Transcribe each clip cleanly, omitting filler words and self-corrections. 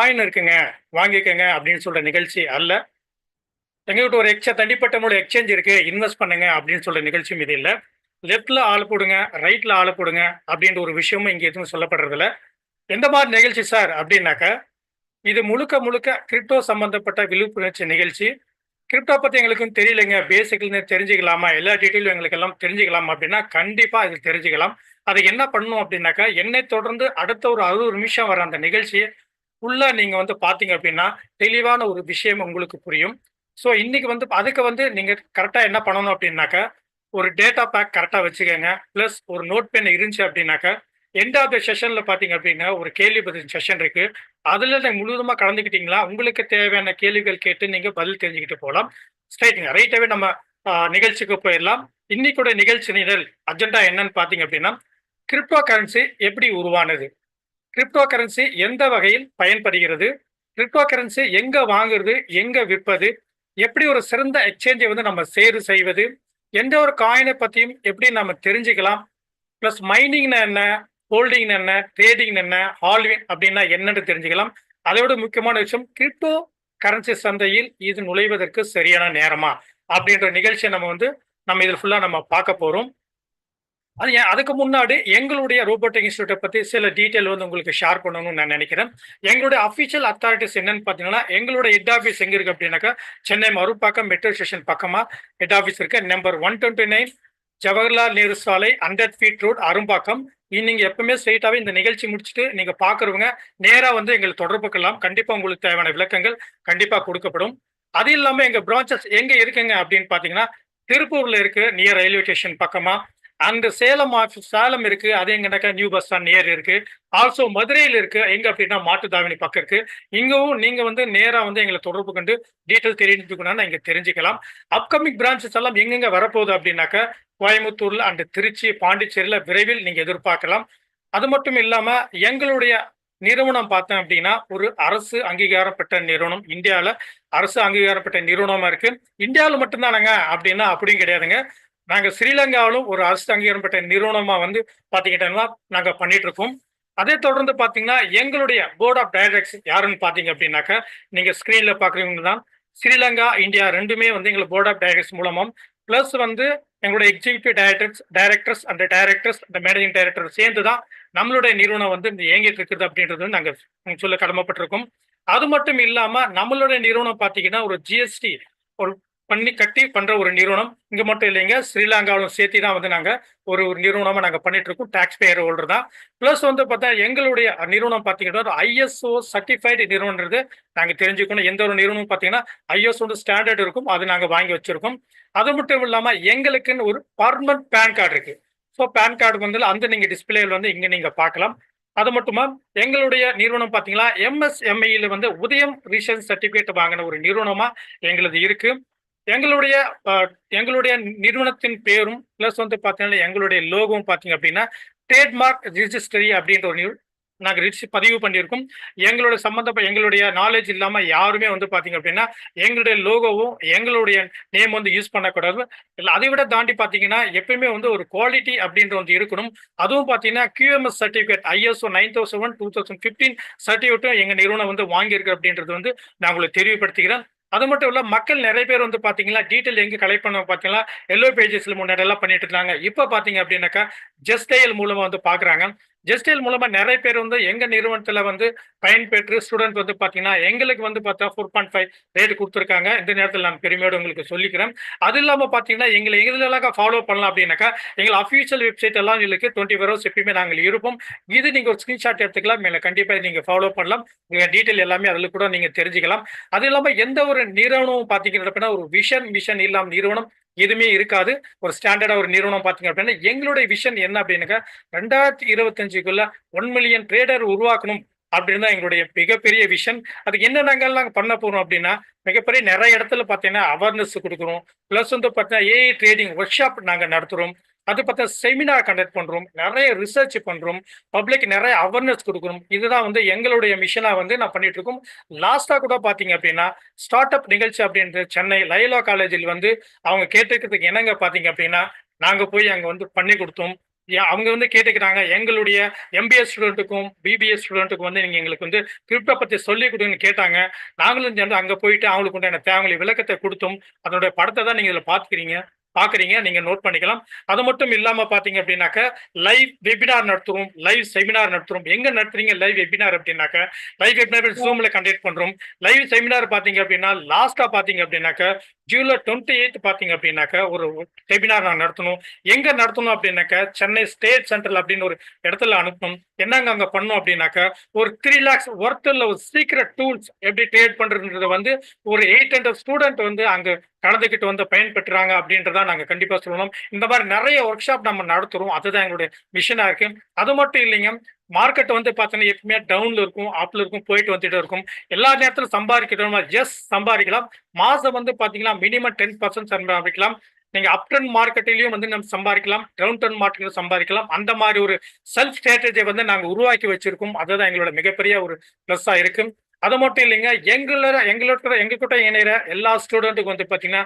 Coin இருக்குங்க, வாங்கிக்கங்க அப்படின்னு சொல்ற நிகழ்ச்சி அல்ல. எங்ககிட்ட ஒரு தனிப்பட்ட முறையில் எக்ஸ்சேஞ்ச் இருக்கு, இன்வெஸ்ட் பண்ணுங்க அப்படின்னு சொல்ற நிகழ்ச்சியும் இது இல்ல. லெஃப்ட்ல ஆள போடுங்க, ரைட்ல ஆள போடுங்க அப்படின்ற ஒரு விஷயமும் இங்க எதுவும் சொல்லப்படுறதில்ல. எந்த மாரி நிகழ்ச்சி சார் அப்படின்னாக்க, இது முழுக்க முழுக்க கிரிப்டோ சம்பந்தப்பட்ட விழிப்புணர்ச்சி நிகழ்ச்சி. கிரிப்டோ பத்தி எங்களுக்கும் தெரியலைங்க. பேசிக்ல தெரிஞ்சுக்கலாமா? எல்லா டீட்டெயிலும் எங்களுக்கு எல்லாம் தெரிஞ்சுக்கலாமா? அப்படின்னா, கண்டிப்பா இது தெரிஞ்சுக்கலாம். அதுக்கு என்ன பண்ணணும் அப்படின்னாக்கா, என்னை தொடர்ந்து அடுத்த ஒரு 60 நிமிஷம் வர அந்த நிகழ்ச்சிய ஃபுல்லா நீங்க பார்த்தீங்க அப்படின்னா, தெளிவான ஒரு விஷயம் உங்களுக்கு புரியும். ஸோ இன்னைக்கு அதுக்கு நீங்க கரெக்ட்டா என்ன பண்ணணும் அப்படின்னாக்கா, ஒரு டேட்டா பேக் கரெக்ட்டா வச்சுக்கங்க. பிளஸ் ஒரு நோட் பென் இருந்துச்சு அப்படின்னாக்கா, எண்ட் ஆஃப் த செஷன்ல பார்த்தீங்க அப்படின்னா, ஒரு கேள்வி பதில் செஷன் இருக்கு. அதுல நீங்க முழுவதுமா கலந்துக்கிட்டீங்களா, உங்களுக்கு தேவையான கேள்விகள் கேட்டு நீங்க பதில் தெரிஞ்சுக்கிட்டு போலாம். ரைட்டாவே நம்ம நிகழ்ச்சிக்கு போயிரலாம். இன்னைக்குடைய நிகழ்ச்சி நிரல் அஜெண்டா என்னன்னு பார்த்தீங்க அப்படின்னா, கிரிப்டோ கரன்சி எப்படி உருவானது? கிரிப்டோ கரன்சி எந்த வகையில் பயன்படுகிறது? கிரிப்டோ கரன்சி எங்க வாங்குறது? எங்க விற்பது? எப்படி ஒரு சிறந்த எக்ஸ்சேஞ்சை நம்ம தேர்வு செய்வது? எந்த ஒரு காயினை பத்தியும் எப்படி நம்ம தெரிஞ்சுக்கலாம்? பிளஸ் மைனிங்னா என்ன? ஹோல்டிங் என்ன? ட்ரேடிங் என்ன? ஹால்விங் அப்படின்னா என்னன்னு தெரிஞ்சுக்கலாம். அதை விட முக்கியமான விஷயம் கிரிப்டோ கரன்சி சந்தையில் இது நுழைவதற்கு சரியான நேரமா? அப்படின்ற நிகழ்ச்சியை நம்ம இதில் ஃபுல்லா நம்ம பார்க்க போறோம். அது அதுக்கு முன்னாடி எங்களுடைய ரோபோட்டிக் இன்ஸ்டிடியூட்ட பத்தி சில டீட்டெயில் உங்களுக்கு ஷேர் பண்ணணும்னு நான் நினைக்கிறேன். எங்களுடைய அஃபிஷியல் அத்தாரிட்டிஸ் என்னன்னு பார்த்தீங்கன்னா, எங்களுடைய ஹெட் ஆஃபீஸ் எங்க இருக்கு அப்படின்னாக்கா, சென்னை மறுப்பாக்கம் மெட்ரோ ஸ்டேஷன் பக்கமா ஹெட் ஆஃபீஸ் இருக்கு. நம்பர் 129 ஜவஹர்லால் நேரு சாலை 100 ஃபீட் ரோட் அரும்பாக்கம். நீங்க எப்பவுமே ஸ்ட்ரெயிட்டாவே இந்த நிகழ்ச்சி முடிச்சுட்டு நீங்க பார்க்குறவங்க நேரா எங்களை தொடர்பு கொள்ளலாம். கண்டிப்பா உங்களுக்கு தேவையான விளக்கங்கள் கண்டிப்பா கொடுக்கப்படும். அது இல்லாம எங்க பிரான்ச்சஸ் எங்க இருக்குங்க அப்படின்னு பார்த்தீங்கன்னா, திருப்பூர்ல இருக்கு நியர் ரயில்வே ஸ்டேஷன் பக்கமா. அந்த சேலம் இருக்கு. அது எங்கனாக்கா நியூ பஸ் ஸ்டாண்ட் நியர் இருக்கு. ஆல்சோ மதுரையில இருக்கு. எங்க அப்படின்னா மாட்டுத்தாவணி பக்கம் இருக்கு. இங்கவும் நீங்க நேரா எங்கள தொடர்பு கொண்டு டீட்டெயில் தெரிஞ்சுக்கணும்னா இங்க தெரிஞ்சுக்கலாம். அப்கமிங் பிரான்ச்சஸ் எல்லாம் எங்கெங்க வரப்போகுது அப்படின்னாக்கா, கோயம்புத்தூர்ல அண்ட் திருச்சி, பாண்டிச்சேரியில விரைவில் நீங்க எதிர்பார்க்கலாம். அது மட்டும் இல்லாம எங்களுடைய நிறுவனம் பார்த்தேன் அப்படின்னா, ஒரு அரசு அங்கீகாரம் பெற்ற நிறுவனம். இந்தியால அரசு அங்கீகாரம் பெற்ற நிறுவனமா இருக்கு. இந்தியாவுல மட்டும் தானங்க அப்படின்னா அப்படியும் கிடையாதுங்க. நாங்க ஸ்ரீலங்காவிலும் ஒரு அரசு அங்கீகாரம் பெற்ற நிறுவனமா பாத்தீங்கன்னா நாங்க பண்ணிட்டு இருக்கோம். அதை தொடர்ந்து பாத்தீங்கன்னா எங்களுடைய போர்ட் ஆஃப் டைரக்டர்ஸ் யாருன்னு பாத்தீங்க அப்படின்னாக்கா, நீங்க ஸ்கிரீன்ல பாக்குறவங்க தான். ஸ்ரீலங்கா, இந்தியா ரெண்டுமே எங்க போர்ட் ஆஃப் டைரக்டர்ஸ் மூலமும் பிளஸ் எங்களுடைய எக்ஸிகியூட்டிவ் டைரக்டர்ஸ் அந்த மேனேஜிங் டைரக்டர் சேர்ந்து தான் நம்மளுடைய நிறுவனம் இயங்கிட்டு இருக்குது அப்படின்றது நாங்க சொல்ல கடமைப்பட்டிருக்கோம். அது மட்டும் இல்லாம நம்மளுடைய நிறுவனம் பாத்தீங்கன்னா ஒரு ஜிஎஸ்டி ஒரு பண்ணி கட்டி பண்ற ஒரு நிறுவனம். இங்க மட்டும் இல்லைங்க, ஸ்ரீலங்காவிலும் சேர்த்து தான் நாங்க ஒரு ஒரு நிறுவனமா நாங்க பண்ணிட்டு இருக்கோம். டாக்ஸ் பேயர் ஹோல்டர் தான். பிளஸ் பார்த்தா எங்களுடைய நிறுவனம் பாத்தீங்கன்னா ஐஎஸ்ஓ சர்டிஃபைடு நிறுவனம்ன்றது நாங்க தெரிஞ்சுக்கணும். எந்த ஒரு நிறுவனம் பாத்தீங்கன்னா ஐஎஸ்ஓ ஸ்டாண்டர்ட் இருக்கும், அது நாங்க வாங்கி வச்சிருக்கோம். அது மட்டும் இல்லாம எங்களுக்குன்னு ஒரு பர்மனன்ட் பேன் கார்டு இருக்கு. ஸோ பேன் கார்டு அந்த நீங்க டிஸ்பிளேல இங்க நீங்க பார்க்கலாம். அது மட்டுமா எங்களுடைய நிறுவனம் பாத்தீங்கன்னா எம்எஸ்எம்இல உதயம் ரிசர்ச் சர்டிபிகேட் வாங்கின ஒரு நிறுவனமா எங்களது இருக்கு. எங்களுடைய எங்களுடைய நிறுவனத்தின் பேரும் பிளஸ் பாத்தீங்கன்னா எங்களுடைய லோகோவும் பாத்தீங்க அப்படின்னா ட்ரேட்மார்க் ரிஜிஸ்ட்ரி அப்படின்ற ஒரு நாங்க பதிவு பண்ணியிருக்கோம். எங்களுடைய நாலேஜ் இல்லாம யாருமே பாத்தீங்க அப்படின்னா எங்களுடைய லோகோவும் எங்களுடைய நேம் யூஸ் பண்ணக்கூடாது. இல்ல அதை விட தாண்டி பாத்தீங்கன்னா எப்பயுமே ஒரு குவாலிட்டி அப்படின்ற இருக்கணும். அதுவும் பாத்தீங்கன்னா QMS சர்டிபிகேட் ISO 9001 2015 சர்டிபிகேட்டும் எங்க நிறுவனம் வாங்கியிருக்கு அப்படின்றது நான் உங்களுக்கு தெரியப்படுத்துகிறேன். அது மட்டும் இல்ல மக்கள் நிறைய பேர் பாத்தீங்கன்னா டீடைல் எங்க கலெக்ட் பண்ண பாத்தீங்கன்னா எல்லோ பேஜஸ்ல முன்னாடி எல்லாம் பண்ணிட்டு இருந்தாங்க. இப்ப பாத்தீங்க அப்படின்னாக்கா ஜஸ்டைல் மூலமா பாக்குறாங்க. ஜஸ்டைல் மூலமா நிறைய பேர் எங்க நிறுவனத்துல பயன்பெற்று ஸ்டூடெண்ட் பாத்தீங்கன்னா எங்களுக்கு பார்த்தா 4.5 ரேட் கொடுத்துருக்காங்க. இந்த நேரத்தில் நான் பெருமையோடு உங்களுக்கு சொல்லிக்கிறேன். அது இல்லாம பாத்தீங்கன்னா எங்களை எங்கெல்லாம் ஃபாலோ பண்ணலாம் அப்படின்னாக்கா எங்க அஃபிஷியல் வெப்சைட் எல்லாம் இருக்கு. 24 ஹவர்ஸ் எப்பயுமே நாங்கள் இருப்போம். இது நீங்க ஒரு ஸ்கிரீன்ஷாட் எடுத்துக்கலாம். மேல கண்டிப்பா நீங்க ஃபாலோ பண்ணலாம். டீடைல் எல்லாமே அதுல கூட நீங்க தெரிஞ்சுக்கலாம். அது இல்லாம எந்த ஒரு நிறுவனம் பாத்தீங்க அப்படின்னா ஒரு மிஷன் இல்லாம நிறுவனம் எதுவுமே இருக்காது. ஒரு ஸ்டாண்டர்டா ஒரு நிறுவனம் பாத்தீங்க அப்படின்னா எங்களுடைய விஷன் என்ன அப்படின்னாக்கா 2025க்குள்ள 1 மில்லியன் ட்ரேடர் உருவாக்கணும் அப்படின்னு தான் எங்களுடைய மிகப்பெரிய விஷன். அதுக்கு என்ன நாங்க பண்ண போறோம் அப்படின்னா மிகப்பெரிய நிறைய இடத்துல பாத்தீங்கன்னா அவேர்னஸ் கொடுக்குறோம். பிளஸ் பாத்தீங்கன்னா ஏஐ ட்ரேடிங் ஒர்க் ஷாப் நாங்க நடத்துறோம். அது பார்த்தா செமினார் கண்டக்ட் பண்றோம். நிறைய ரிசர்ச் பண்றோம். பப்ளிக் நிறைய அவேர்னஸ் கொடுக்கணும். இதுதான் எங்களுடைய மிஷனா நான் பண்ணிட்டு இருக்கோம். லாஸ்டா கூட பாத்தீங்க அப்படின்னா ஸ்டார்ட் அப் நிகழ்ச்சி அப்படின்ற சென்னை லைலா காலேஜில் அவங்க கேட்டிருக்கிறதுக்கு என்னங்க பாத்தீங்க அப்படின்னா நாங்க போய் அங்க பண்ணி கொடுத்தோம். அவங்க வந்து கேட்டுக்கிறாங்க, எங்களுடைய எம்பிஏ ஸ்டூடெண்ட்டுக்கும், பிபிஏ ஸ்டூடெண்ட்டுக்கும் வந்து நீங்க எங்களுக்கு வந்து கிரிப்டோ பத்தி சொல்லிக் குடுங்கன்னு கேட்டாங்க. நாங்களும் சேர்ந்து அங்க போயிட்டு அவங்களுக்கு உண்டான தேவையான விளக்கத்த குடுத்தோம். அதனுடைய படத்த தான் நீங்க இதுல பார்க்குறீங்க. நீங்க நோட் பண்ணிக்கலாம். அது மட்டும் இல்லாம பார்த்தீங்க அப்படின்னாக்க, லைவ் வெபினார் நடத்துறோம். லைவ் செமினார் நடத்துறோம். எங்க நடத்துறீங்க லைவ் வெபினார் அப்படின்னாக்க, லைவ் வெபினார் Zoomல கண்டக்ட் பண்றோம். லைவ் செமினார் பார்த்தீங்க அப்படின்னா, லாஸ்ட்டா பார்த்தீங்க அப்படின்னாக்க, ஜூலை 28 பார்த்தீங்க அப்படின்னாக்க, ஒரு வெபினார் நான் நடத்தணும். எங்க நடத்தணும் அப்படின்னாக்க, சென்னை ஸ்டேட் சென்ட்ரல் அப்படின்னு ஒரு இடத்துல அனுப்பணும். என்னங்க அங்க பண்ணோம் அப்படின்னாக்க, ஒரு 3 லேக்ஸ் ஒர்த்துல ஒரு சீக்ரெட் டூல்ஸ் எப்படி ட்ரேட் பண்றதுன்றத வந்து ஒரு 800 ஸ்டூடெண்ட் வந்து அங்க கலந்துக்கிட்டு வந்து பயன்பெற்றாங்க அப்படின்றத நாங்க கண்டிப்பா சொல்லணும். இந்த மாதிரி நிறைய ஒர்க் ஷாப் நம்ம நடத்துறோம். அதுதான் எங்களுடைய மிஷனா இருக்கு. அது மட்டும் இல்லைங்க. மார்க்கெட் வந்து பார்த்தீங்கன்னா எப்பவுமே டவுன்ல இருக்கும், அப்ல இருக்கும், போயிட்டு வந்துட்டு இருக்கும். எல்லா நேரத்திலும் சம்பாதிக்கிறோமா? எஸ் சம்பாதிக்கலாம். மாசம் வந்து பார்த்தீங்கன்னா மினிமம் 10% சம்பாதிக்கலாம். நீங்க அப் டர்ன் மார்க்கெட்டிலயும் வந்து நம்ம சம்பாதிக்கலாம். டவுன் டர்ன் மார்க்கெட்ல சம்பாதிக்கலாம். அந்த மாதிரி ஒரு செல்ஃப் ஸ்ட்ராட்டஜிய வந்து நாங்க உருவாக்கி வச்சிருக்கோம். அதுதான் எங்களோட மிகப்பெரிய ஒரு பிளஸ்ஸா இருக்கு. அது மட்டும் இல்லைங்க. எங்க கூட இணையிற எல்லா ஸ்டூடெண்ட்டுக்கும் வந்து பார்த்தீங்கன்னா,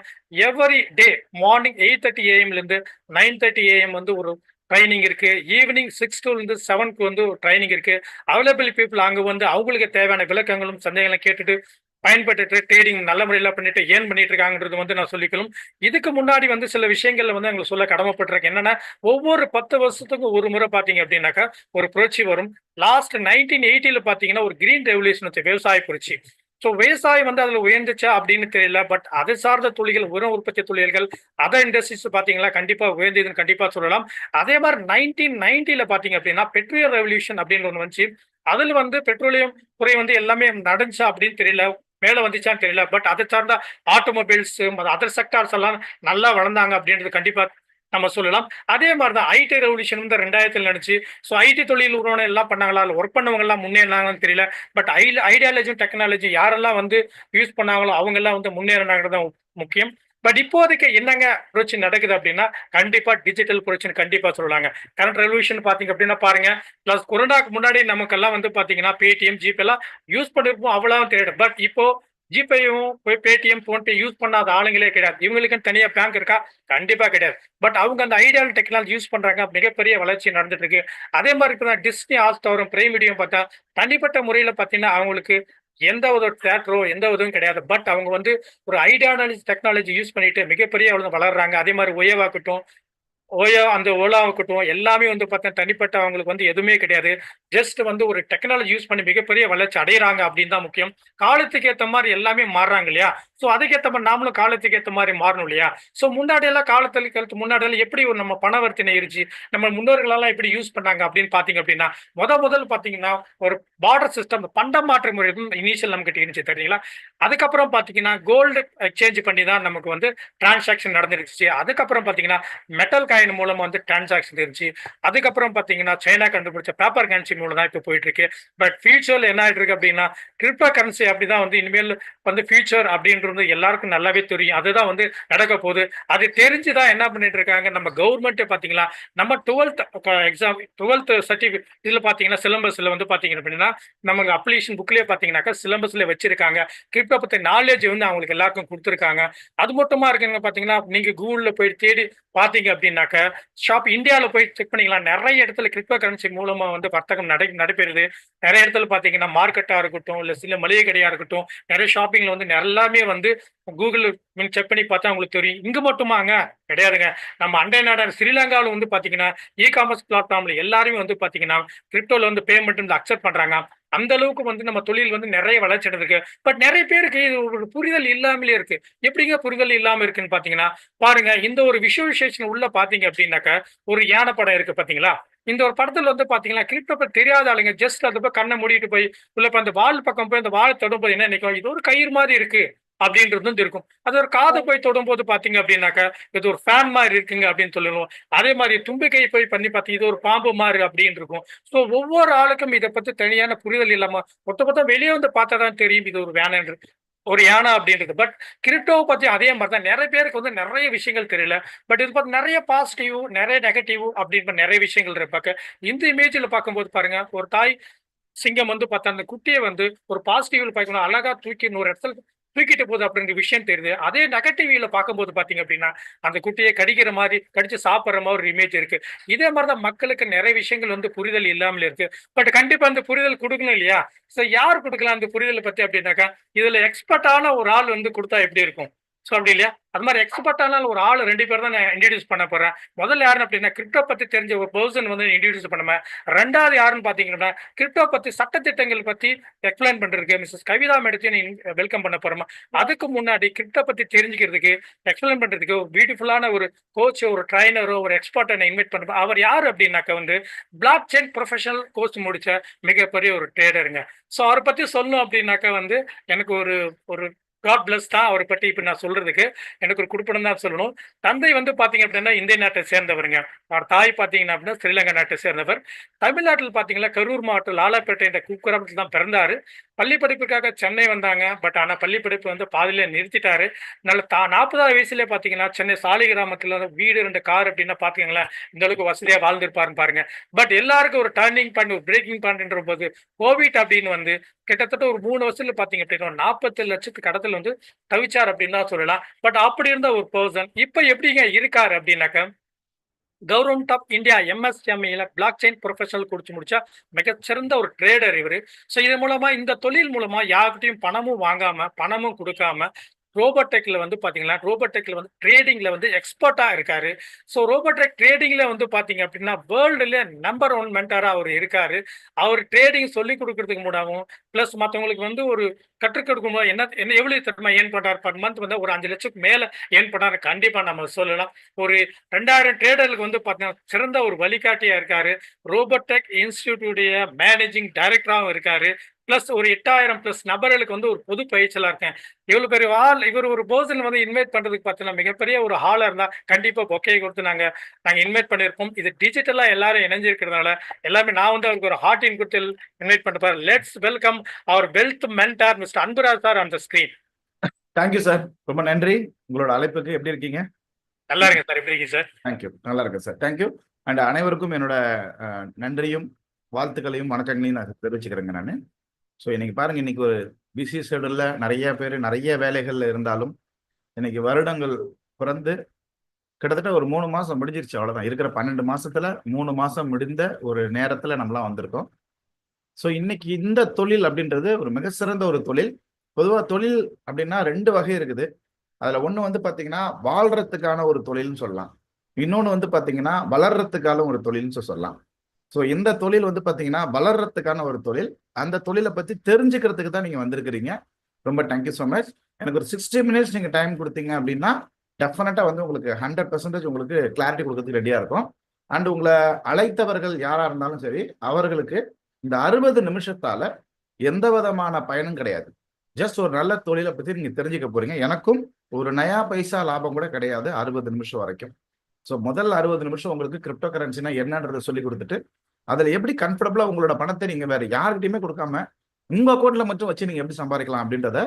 எவரி டே மார்னிங் 8:30 ஏஎம்லேருந்து 9:30 ஏஎம் வந்து ஒரு ட்ரைனிங் இருக்கு. ஈவினிங் 6 டூ 7க்கு வந்து ஒரு ட்ரைனிங் இருக்கு. அவைலபிள் பீப்பிள் அங்க வந்து அவங்களுக்கு தேவையான விளக்கங்களும், சந்தேகங்களும் கேட்டுட்டு பயன்பட்டுட்டு ட்ரேடிங் நல்ல முறையில பண்ணிட்டு ஏர்ன் பண்ணிட்டு இருக்காங்கன்றது வந்து நான் சொல்லிக்கணும். இதுக்கு முன்னாடி வந்து சில விஷயங்கள்ல வந்து எங்களுக்கு சொல்ல கடமைப்பட்டிருக்கேன். என்னன்னா, ஒவ்வொரு 10 வருஷத்துக்கும் ஒரு முறை பார்த்தீங்க அப்படின்னாக்கா, ஒரு புரட்சி வரும். லாஸ்ட் 1980ல பார்த்தீங்கன்னா, ஒரு கிரீன் ரெவல்யூஷன் வந்துச்சு. விவசாய புரட்சி. ஸோ விவசாயம் வந்து அதுல உயர்ந்துச்சா அப்படின்னு தெரியல. பட் அது சார்ந்த தொழில்கள், உர உற்பத்தி தொழில்கள், அதர் இண்டஸ்ட்ரீஸ் பார்த்தீங்களா, கண்டிப்பா உயர்ந்ததுன்னு கண்டிப்பா சொல்லலாம். அதே மாரி 1990ல பார்த்தீங்க அப்படின்னா, பெட்ரோலியம் ரெவல்யூஷன் அப்படின்னு ஒண்ணு வந்துச்சு. அதுல வந்து பெட்ரோலியம் துறை வந்து எல்லாமே நடந்துச்சா அப்படின்னு தெரியல. மேல வந்துச்சான்னு தெரியல. பட் அதை சார்ந்த ஆட்டோமொபைல்ஸ், அதர் செக்டார்ஸ் எல்லாம் நல்லா வளர்ந்தாங்க அப்படின்றது கண்டிப்பா நம்ம சொல்லலாம். அதே மாதிரி தான் ஐடி ரெவல்யூஷன் வந்து 2000ல நடந்துச்சு. ஸோ ஐடி தொழில் நிறுவனம் எல்லாம் பண்ணாங்களா? இல்ல ஒர்க் பண்ணவங்க எல்லாம் முன்னேறினாங்களான்னு தெரியல. பட் ஐடியாலஜியும், டெக்னாலஜி யாரெல்லாம் வந்து யூஸ் பண்ணாங்களோ அவங்க எல்லாம் வந்து முன்னேறினாங்கிறது தான் முக்கியம். பட் இப்போதைக்கு என்னங்க புரட்சி நடக்குது அப்படின்னா, கண்டிப்பா டிஜிட்டல் புரட்சின்னு கண்டிப்பா சொல்லலாங்க. கரண்ட் ரெவல்யூஷன் பார்த்தீங்க அப்படின்னா பாருங்க, பிளஸ் கொரோனாக்கு முன்னாடி நமக்கெல்லாம் வந்து பார்த்தீங்கன்னா, பேடிஎம், ஜிபே எல்லாம் யூஸ் பண்ணிருப்போம். அவ்வளவு தெரியாது. பட் இப்போ ஜிபேயும், பேடிஎம், போன்பே யூஸ் பண்ணாத ஆளுங்களே கிடையாது. இவங்களுக்குன்னு தனியா பேங்க் இருக்கா? கண்டிப்பா கிடையாது. பட் அவங்க அந்த ஐடியால் டெக்னாலஜி யூஸ் பண்றாங்க. மிகப்பெரிய வளர்ச்சி நடந்துட்டு இருக்கு. அதே மாதிரி இப்ப தான் டிஸ்னி ஹாட்ஸ்டாரும், பிரைம் வீடியோவும் பார்த்தா, தனிப்பட்ட முறையில பார்த்தீங்கன்னா, அவங்களுக்கு எந்த ஒரு தியேட்டரோ, எந்த இதுவும் கிடையாது. பட் அவங்க வந்து ஒரு ஐடியாலஜி டெக்னாலஜி யூஸ் பண்ணிட்டு மிகப்பெரிய அளவுல வளர்றாங்க. அதே மாதிரி ஓயோவாகட்டும், அந்த ஓலாவாகட்டும் எல்லாமே வந்து பார்த்தா தனிப்பட்ட அவங்களுக்கு வந்து எதுவுமே கிடையாது. ஜஸ்ட் வந்து ஒரு டெக்னாலஜி யூஸ் பண்ணி மிகப்பெரிய வளர்ச்சி அடையறாங்க அப்படின்னு தான் முக்கியம். காலத்துக்கு ஏத்த மாரி எல்லாமே மாறுறாங்க இல்லையா? ஸோ அதுக்கேத்த மாரி நாமளும் காலத்துக்கு ஏத்த மாரி மாறணும் இல்லையா? ஸோ முன்னாடியெல்லாம் காலத்துக்கு முன்னாடியெல்லாம் எப்படி ஒரு நம்ம பணவர்த்தனை இருந்துச்சு? நம்ம முன்னோர்களெல்லாம் எப்படி யூஸ் பண்ணாங்க அப்படின்னு பார்த்தீங்க அப்படின்னா, முதல் பார்த்தீங்கன்னா, ஒரு பார்டர் சிஸ்டம் பண்டமாற்று முறை இனிஷியல் நம்மகிட்ட இருந்துச்சு தெரியுங்களா? அதுக்கப்புறம் பார்த்தீங்கன்னா, கோல்டு எக்ஸ்சேஞ்ச் பண்ணி தான் நமக்கு வந்து டிரான்சாக்ஷன் நடந்துருச்சு. அதுக்கப்புறம் பார்த்தீங்கன்னா, மெட்டல் காயின் மூலமா வந்து டிரான்சாக்ஷன் இருந்துச்சு. அதுக்கப்புறம் பார்த்தீங்கன்னா, சைனா கண்டுபிடிச்ச பேப்பர் கரன்சி மூலம் தான் இப்ப போயிட்டு இருக்கு. பட் ஃபியூச்சர்ல என்ன ஆயிட்டு இருக்கு அப்படின்னா, கிரிப்டோ கரன்சி அப்படிதான் வந்து இனிமேல் வந்து ஃபியூச்சர் அப்படின்றது எல்லாருக்கும் நல்லாவே தெரியும். அதுதான் வந்து நடக்க போகுது. அது தெரிஞ்சு தான் என்ன பண்ணிட்டு இருக்காங்க, நம்ம கவர்மெண்ட்டே பார்த்தீங்களா, நம்ம 12த் எக்ஸாம் 12த் இதுல பார்த்தீங்கன்னா, சிலபஸ்ல வந்து பார்த்தீங்க அப்படின்னா, நமக்கு அப்ளிகேஷன் புக்லயே பார்த்தீங்கன்னாக்கா, சிலபஸ்ல வச்சிருக்காங்க. கிரிப்டோ பத்தி நாலேட்ஜ் வந்து அவங்களுக்கு எல்லாருக்கும் குடுத்துருக்காங்க. அது மட்டுமா இருக்குங்க பார்த்தீங்கன்னா, நீங்க கூகுள்ல போய் தேடி பார்த்தீங்க அப்படின்னாக்க, இந்தியால போய் செக் பண்ணிக்கலாம். நெறைய இடத்துல கிரிப்டோ கரன்சி மூலமா வந்து வர்த்தகம் நடைபெறுது. நெறைய இடத்துல பார்த்தீங்கன்னா, மார்க்கெட்டா இருக்கட்டும், இல்ல சில மளிகை கடையா இருக்கட்டும், நெறைய ஷாப்பிங்ல வந்து எல்லாமே வந்து கூகுள் நீங்க செக் பண்ணி பார்த்தா உங்களுக்கு தெரியும். இங்க மட்டுமாங்க? கிடையாதுங்க. நம்ம அண்டை நாடான ஸ்ரீலங்கால வந்து பார்த்தீங்கன்னா, காமர்ஸ் பிளாட்ஃபார்ம்ல எல்லாருமே வந்து பார்த்தீங்கன்னா, கிரிப்டோல வந்து பேமெண்ட் வந்து அக்செப்ட் பண்றாங்க. அந்த அளவுக்கு வந்து நம்ம தொழில் வந்து நெறைய வளர்ச்சி அடைந்திருக்கு. பட் நெறைய பேருக்கு இது ஒரு புரிதல் இல்லாமலே இருக்கு. எப்படிங்க புரிதல் இல்லாம இருக்குன்னு பார்த்தீங்கன்னா, பாருங்க இந்த ஒரு விஷுவலைசேஷன் உள்ள பார்த்தீங்க அப்படின்னாக்க, ஒரு யானை படம் இருக்கு பார்த்தீங்களா? இந்த ஒரு படத்துல வந்து பார்த்தீங்கன்னா, கிரிப்டோ பத்தி தெரியாத ஆளுங்க ஜஸ்ட் அது போய் கண்ண மூடிட்டு போய், உள்ள போய் அந்த வால் பக்கம் போய் அந்த வால தொடும்போது என்ன நினைக்கும்? இது ஒரு கயிறு மாரி இருக்கு. அப்படின்றது வந்து இருக்கும். அது ஒரு காத போய் தொடும்போது பார்த்தீங்க அப்படின்னாக்க, இது ஒரு ஃபேன் மாரி இருக்குங்க அப்படின்னு சொல்லுவோம். அதே மாரி தும்பிக்கை போய் பண்ணி பார்த்தீங்க, இது ஒரு பாம்பு மாரி அப்படின்னு இருக்கும். ஸோ ஒவ்வொரு ஆளுக்கும் இத பத்தி தனியான புரிதல் இல்லாம, மொத்த வெளிய வந்து பார்த்தா தான் தெரியும் இது ஒரு ஒரு யானை அப்படின்றது. பட் கிரிப்டோவ பத்தி அதே மாரி தான் நெறைய பேருக்கு வந்து நெறைய விஷயங்கள் தெரியல. பட் இது பார்த்து நெறைய பாசிட்டிவ், நெறைய நெகட்டிவ் அப்படின்னு நெறைய விஷயங்கள் இருப்பாங்க. இந்த இமேஜ்ல பார்க்கும்போது பாருங்க, ஒரு தாய் சிங்கம் வந்து பார்த்தா, அந்த குட்டிய வந்து ஒரு பாசிட்டிவ்ல பார்க்கணும். அழகா தூக்கி இன்னொரு இடத்துல தூக்கிட்டு போகுது அப்படின்ற விஷயம் தெரியுது. அதே நெகட்டிவ் வியூல பார்க்கும்போது பார்த்தீங்க அப்படின்னா, அந்த குட்டிய கடிக்கிற மாரி, கடிச்சு சாப்பிடுற மாரி ஒரு இமேஜ் இருக்கு. இதே மாரி தான் மக்களுக்கு நெறைய விஷயங்கள் வந்து புரிதல் இல்லாமல இருக்கு. பட் கண்டிப்பா அந்த புரிதல் குடுக்கணும் இல்லையா? சோ யார் குடுக்கலாம் அந்த புரிதல பத்தி அப்படின்னாக்கா, இதுல எக்ஸ்பெர்ட்டான ஒரு ஆள் வந்து குடுத்தா எப்படி இருக்கும்? சோ அப்படி இல்லையா? அது மாரி எக்ஸ்பெர்ட்டான ஒரு ஆள் 2 பேர் தான் நான் இன்ட்ரோடியூஸ் பண்ண போறேன். முதல்ல யாருன்னு அப்படின்னா, கிரிப்டோ பத்தி தெரிஞ்ச ஒரு பெர்சன் வந்து இன்ட்ரோடியூஸ் பண்ணுவேன். 2வது யாருன்னு பார்த்தீங்கன்னா, கிரிப்டோ பத்தி சட்டதிட்டங்கள் பத்தி எக்ஸ்பிளைன் பண்றதுக்கு மிஸ்ஸஸ் கவிதா மேடத்தையும் வெல்கம் பண்ண போறோம். அதுக்கு முன்னாடி கிரிப்டோ பத்தி தெரிஞ்சுக்கிறதுக்கு, எக்ஸ்பிளைன் பண்றதுக்கு ஒரு பியூட்டிஃபுல்லான ஒரு கோச், ஒரு ட்ரெய்னரோ, ஒரு எக்ஸ்பர்ட்ட நான் இன்வைட் பண்ணுவேன். அவர் யாரு அப்படின்னாக்க வந்து, பிளாக் செயின் ப்ரொஃபஷனல் கோர்ஸ் முடிச்ச மிகப்பெரிய ஒரு ட்ரேடருங்க. சோ அவர பத்தி சொல்லணும் அப்படின்னாக்க வந்து, எனக்கு ஒரு ஒரு காட் பிளெஸ் தான் அவர பத்தி இப்ப நான் சொல்றதுக்கு. எனக்கு ஒரு குடுப்பனம் தான் சொல்லணும். தந்தை வந்து பார்த்தீங்க அப்படின்னா, இந்திய நாட்ட சேர்ந்தவருங்க. அவர் தாய் பார்த்தீங்கன்னா அப்படின்னா, ஸ்ரீலங்கா நாட்டை சேர்ந்தவர். தமிழ்நாட்டில் பார்த்தீங்கன்னா, கரூர் மாவட்டம் லாலாப்பேட்டை என்ற குக்கிராமத்தில தான் பிறந்தாரு. பள்ளி படிப்புக்காக சென்னை வந்தாங்க. பட் ஆனா பள்ளி படிப்பு வந்து பாதியிலே நிறுத்திட்டாரு. நல்ல 40வது வயசுலயே பார்த்தீங்கன்னா, சென்னை சாலிகிராமத்தில வீடு 2 கார் அப்படின்னா பார்த்துக்கங்களேன், இந்த அளவுக்கு வசதியா வாழ்ந்திருப்பாருன்னு பாருங்க. பட் எல்லாருக்கும் ஒரு டர்னிங் பாயிண்ட், ஒரு பிரேக்கிங் பாயிண்ட்ன்ற போது, கோவிட் அப்படின்னு வந்து கிட்டத்தட்ட ஒரு 3 வருஷத்துல பார்த்தீங்க அப்படின்னா, 47,00,000 கடத்தல் வந்து தவிச்சார் அப்படின்னு தான் சொல்லலாம். பட் அப்படி இருந்த ஒரு பெர்சன் இப்ப எப்படிங்க இருக்காரு அப்படின்னாக்க, கவர்மெண்ட் ஆஃப் இந்தியா எம்எஸ்எம்இல பிளாக் செயின் ப்ரொஃபஷனல் குடிச்சு முடிச்சா மிகச்சிறந்த ஒரு ட்ரேடர் இவரு. ஸோ இது மூலமா இந்த தொழில் மூலமா யார்கிட்டயும் பணமும் வாங்காம, பணமும் குடுக்காம, ரோபோடெக்ல வந்து பாத்தீங்கன்னா, ரோபோடெக்ல வந்து ட்ரேடிங்ல வந்து எக்ஸ்பர்ட்டா இருக்காரு. ஸோ ரோபோடெக் ட்ரேடிங்ல வந்து பாத்தீங்க அப்படின்னா, வேர்ல்டுல நம்பர் 1 மென்டாரா அவர் இருக்காரு. அவர் ட்ரேடிங் சொல்லிக் குடுக்கறதுக்கு மூலமும், பிளஸ் மத்தவங்களுக்கு வந்து ஒரு கற்றுக் கொடுக்கும்போது என்ன என்ன எவ்வளவு தெரியுமா ஏர்ன் பண்றாரு பெர் மந்த் வந்து ஒரு 5,00,000க்கு மேல ஏர்ன் பண்றாரு கண்டிப்பா நம்ம சொல்லலாம். ஒரு 2000 ட்ரேடர்களுக்கு வந்து பார்த்தீங்கன்னா, சிறந்த ஒரு வழிகாட்டியா இருக்காரு. ரோபோடெக் இன்ஸ்டிடியூட்டுடைய மேனேஜிங் டைரக்டராவும் இருக்காரு. பிளஸ் ஒரு 8000 பிளஸ் நபர்களுக்கு வந்து ஒரு பொது பயிற்சியாளரா இருக்கேன். இவ்வளவு பெரிய ஆள் இவர் ஒரு பெர்சன் வந்து இன்வைட் பண்றதுக்கு பார்த்தீங்கன்னா, மிகப்பெரிய ஒரு ஹாலா இருந்தா கண்டிப்பா பொக்கே குடுத்து நாங்க நாங்க இன்வைட் பண்ணியிருப்போம். இது டிஜிட்டலா எல்லாரும் இணைஞ்சிருக்கிறதுனால, எல்லாமே நான் வந்து அவருக்கு ஒரு ஹார்ட் இன் குடுத்து இன்வைட் பண்ண போறேன். Let's welcome our wealth mentor mister Anburaj sir on the screen. Thank you sir. ரொம்ப நன்றி. உங்களோட அழைப்புக்கு எப்படி இருக்கீங்க? நல்லா இருக்கேன் சார். எப்படி இருக்கீங்க சார்? தேங்க்யூ. நல்லா இருக்கேன் சார். தேங்க்யூ. அண்ட் அனைவருக்கும் என்னோட நன்றியும் வாழ்த்துக்களையும் வணக்கங்களையும் நான் தெரிவிச்சுக்கிறேங்க நான். ஸோ இன்னைக்கு பாருங்க, இன்னைக்கு ஒரு பிஸி ஷெடியூல்ல நிறைய பேர் நிறைய வேலைகள்ல இருந்தாலும் இன்னைக்கு வருடங்கள் பிறந்து கிட்டத்தட்ட ஒரு 3 மாசம் முடிஞ்சிருச்சு. அவ்வளவுதான். இருக்கிற 12 மாசத்துல 3 மாசம் முடிந்த ஒரு நேரத்துல நம்மளாம் வந்திருக்கோம். ஸோ இன்னைக்கு இந்த தொழில் அப்படின்றது ஒரு மிக சிறந்த ஒரு தொழில். பொதுவாக தொழில் அப்படின்னா 2 வகை இருக்குது. அதுல ஒண்ணு வந்து பாத்தீங்கன்னா வாழ்றதுக்கான ஒரு தொழில்னு சொல்லலாம். இன்னொன்னு வந்து பாத்தீங்கன்னா வளர்றதுக்கான ஒரு தொழில்னு சொல்லலாம். ஸோ இந்த தொழில் வந்து பாத்தீங்கன்னா வளர்றதுக்கான ஒரு தொழில். அந்த தொழிலை பத்தி தெரிஞ்சுக்கிறதுக்கு தான் நீங்க வந்திருக்கிறீங்க. ரொம்ப தேங்க்யூ ஸோ மச். எனக்கு ஒரு 60 மினிட்ஸ் நீங்க டைம் கொடுத்தீங்க அப்படின்னா டெஃபினட்டா வந்து உங்களுக்கு 100% உங்களுக்கு கிளாரிட்டி கொடுக்கறதுக்கு ரெடியா இருக்கும். அண்ட் உங்களை அழைத்தவர்கள் யாரா இருந்தாலும் சரி, அவர்களுக்கு இந்த 60 நிமிஷத்தால எந்த விதமான பயனும் கிடையாது. ஜஸ்ட் ஒரு நல்ல தொழிலை பத்தி நீங்க தெரிஞ்சுக்க போறீங்க. எனக்கும் ஒரு நயா பைசா லாபம் கூட கிடையாது 60 நிமிஷம் வரைக்கும். ஸோ முதல் 60 நிமிஷம் உங்களுக்கு கிரிப்டோ கரன்சினா என்னன்றதை சொல்லி கொடுத்துட்டு, அதுல எப்படி கம்ஃபர்டபுளா உங்களோட பணத்தை நீங்க வேற யாருக்கிட்டையுமே கொடுக்காம உங்க அக்கௌண்ட்ல மட்டும் வச்சு நீங்க எப்படி சம்பாதிக்கலாம் அப்படின்றத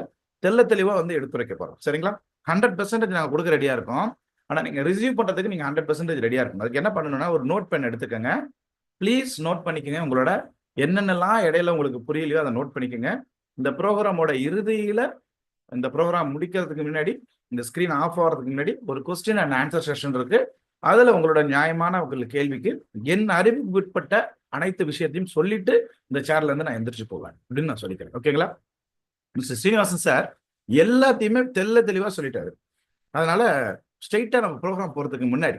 தெளிவா வந்து எடுத்துரைக்க போறோம். சரிங்களா? 100% நாங்க கொடுக்க ரெடியா இருக்கோம். ஆனா நீங்க ரிசீவ் பண்றதுக்கு நீங்க 100% ரெடியா இருக்கணும். அதுக்கு என்ன பண்ணணும்னா ஒரு நோட் பென் எடுத்துக்கங்க. ப்ளீஸ் நோட் பண்ணிக்கங்க. உங்களோட என்னென்னலாம் இடையில உங்களுக்கு புரியலையோ அதை நோட் பண்ணிக்கங்க. இந்த ப்ரோக்ராமோட இறுதியில இந்த ப்ரோக்ராம் முடிக்கிறதுக்கு முன்னாடி, இந்த ஸ்கிரீன் ஆஃப் ஆகிறதுக்கு முன்னாடி ஒரு கொஸ்டின் அண்ட் ஆன்சர் செஷன் இருக்கு. அதுல உங்களோட நியாயமான உங்களுக்கு கேள்விக்கு என் அறிவுக்கு உட்பட்ட அனைத்து விஷயத்தையும் சொல்லிட்டு இந்த சேர்ல இருந்து நான் எந்திரிச்சு போவேன் அப்படின்னு நான் சொல்லிக்கிறேன். ஓகேங்களா? மிஸ்டர் ஸ்ரீனிவாசன் சார் எல்லாத்தையுமே தெளிவா சொல்லிட்டாரு. அதனால ஸ்ட்ரெயிட்டா நம்ம ப்ரோக்ராம் போறதுக்கு முன்னாடி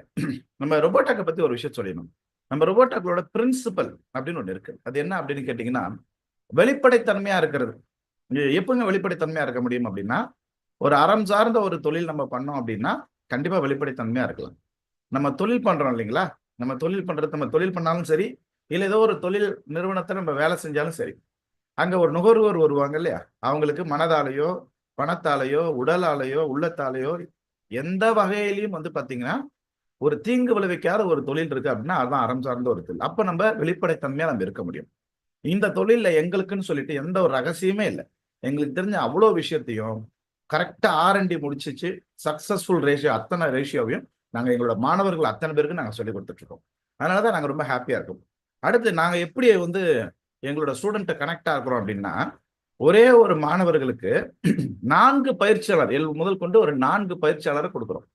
நம்ம ரொபோட்டாக்கை பத்தி ஒரு விஷயம் சொல்லிடணும். நம்ம ரொபோட்டாக்களோட பிரின்சிபல் அப்படின்னு ஒண்ணு இருக்கு. அது என்ன அப்படின்னு கேட்டீங்கன்னா, வெளிப்படைத்தன்மையா இருக்கிறது. எப்பங்க வெளிப்படைத்தன்மையா இருக்க முடியும் அப்படின்னா, ஒரு அறம் சார்ந்த ஒரு தொழில் நம்ம பண்ணோம் அப்படின்னா கண்டிப்பா வெளிப்படைத்தன்மையா இருக்கலாம். நம்ம தொழில் பண்றோம் இல்லைங்களா? நம்ம தொழில் பண்ணாலும் சரி, இல்ல ஏதோ ஒரு தொழில் நிறுவனத்தை நம்ம வேலை செஞ்சாலும் சரி, அங்க ஒரு நுகர்வோர் வருவாங்க இல்லையா? அவங்களுக்கு மனதாலேயோ, பணத்தாலேயோ, உடலாலேயோ, உள்ளத்தாலேயோ எந்த வகையிலையும் வந்து பாத்தீங்கன்னா ஒரு தீங்கு விளைவிக்காத ஒரு தொழில் இருக்கு அப்படின்னா அதுதான் அறம் சார்ந்த ஒரு தொழில். அப்ப நம்ம வெளிப்படைத்தன்மையா நம்ம இருக்க முடியும். இந்த தொழில்ல எங்களுக்குன்னு சொல்லிட்டு எந்த ஒரு ரகசியமே இல்லை. எங்களுக்கு தெரிஞ்ச அவ்வளோ விஷயத்தையும் கரெக்டா R&D முடிச்சிச்சு சக்சஸ்ஃபுல் ரேஷியோ அத்தனை ரேஷியோவையும் நாங்க எங்களோட மாணவர்கள் அத்தனை பேருக்கு நாங்க சொல்லி கொடுத்துட்டு இருக்கோம். அதனாலதான் நாங்க ரொம்ப ஹாப்பியா இருக்கோம். அடுத்து நாங்க எப்படி வந்து எங்களோட ஸ்டூடெண்ட்டை கனெக்டா இருக்கிறோம் அப்படின்னா, ஒரே ஒரு மாணவர்களுக்கு 4 பயிற்சியாளர் முதல் கொண்டு ஒரு 4 பயிற்சியாளரை கொடுக்குறோம்.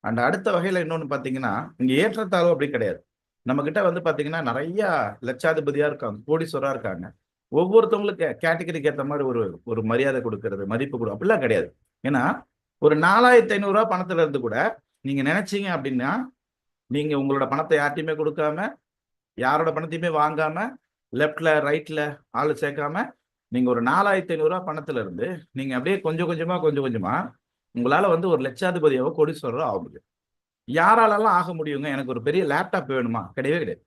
அண்ட் அடுத்த வகையில இன்னொன்னு பாத்தீங்கன்னா, இங்க ஏற்றத்தாழ்வு அப்படி கிடையாது. நம்ம கிட்ட வந்து பாத்தீங்கன்னா நிறைய லட்சாதிபதியா இருக்காங்க, கோடீஸ்வரா இருக்காங்க. ஒவ்வொருத்தவங்களுக்கு கேட்டகரிக்கு ஏற்ற மாதிரி ஒரு ஒரு மரியாதை கொடுக்கறது, மதிப்பு கொடு அப்படிலாம் கிடையாது. ஏன்னா ஒரு 4,500 ரூபாய் பணத்துல இருந்து கூட நீங்க நினைச்சீங்க அப்படின்னா, நீங்க உங்களோட பணத்தை யார்ட்டையுமே கொடுக்காம, யாரோட பணத்தையுமே வாங்காம, லெப்ட்ல ரைட்ல ஆளு சேர்க்காம, நீங்க ஒரு 4,500 ரூபாய் பணத்துல இருந்து நீங்க அப்படியே கொஞ்சம் கொஞ்சமா உங்களால வந்து ஒரு லட்சாதிபதியாவோ கோடீஸ்வரரோ ஆக முடியும். யாராலலாம் ஆக முடியுங்க? எனக்கு ஒரு பெரிய லேப்டாப் வேணுமா? கிடையவே கிடையாது.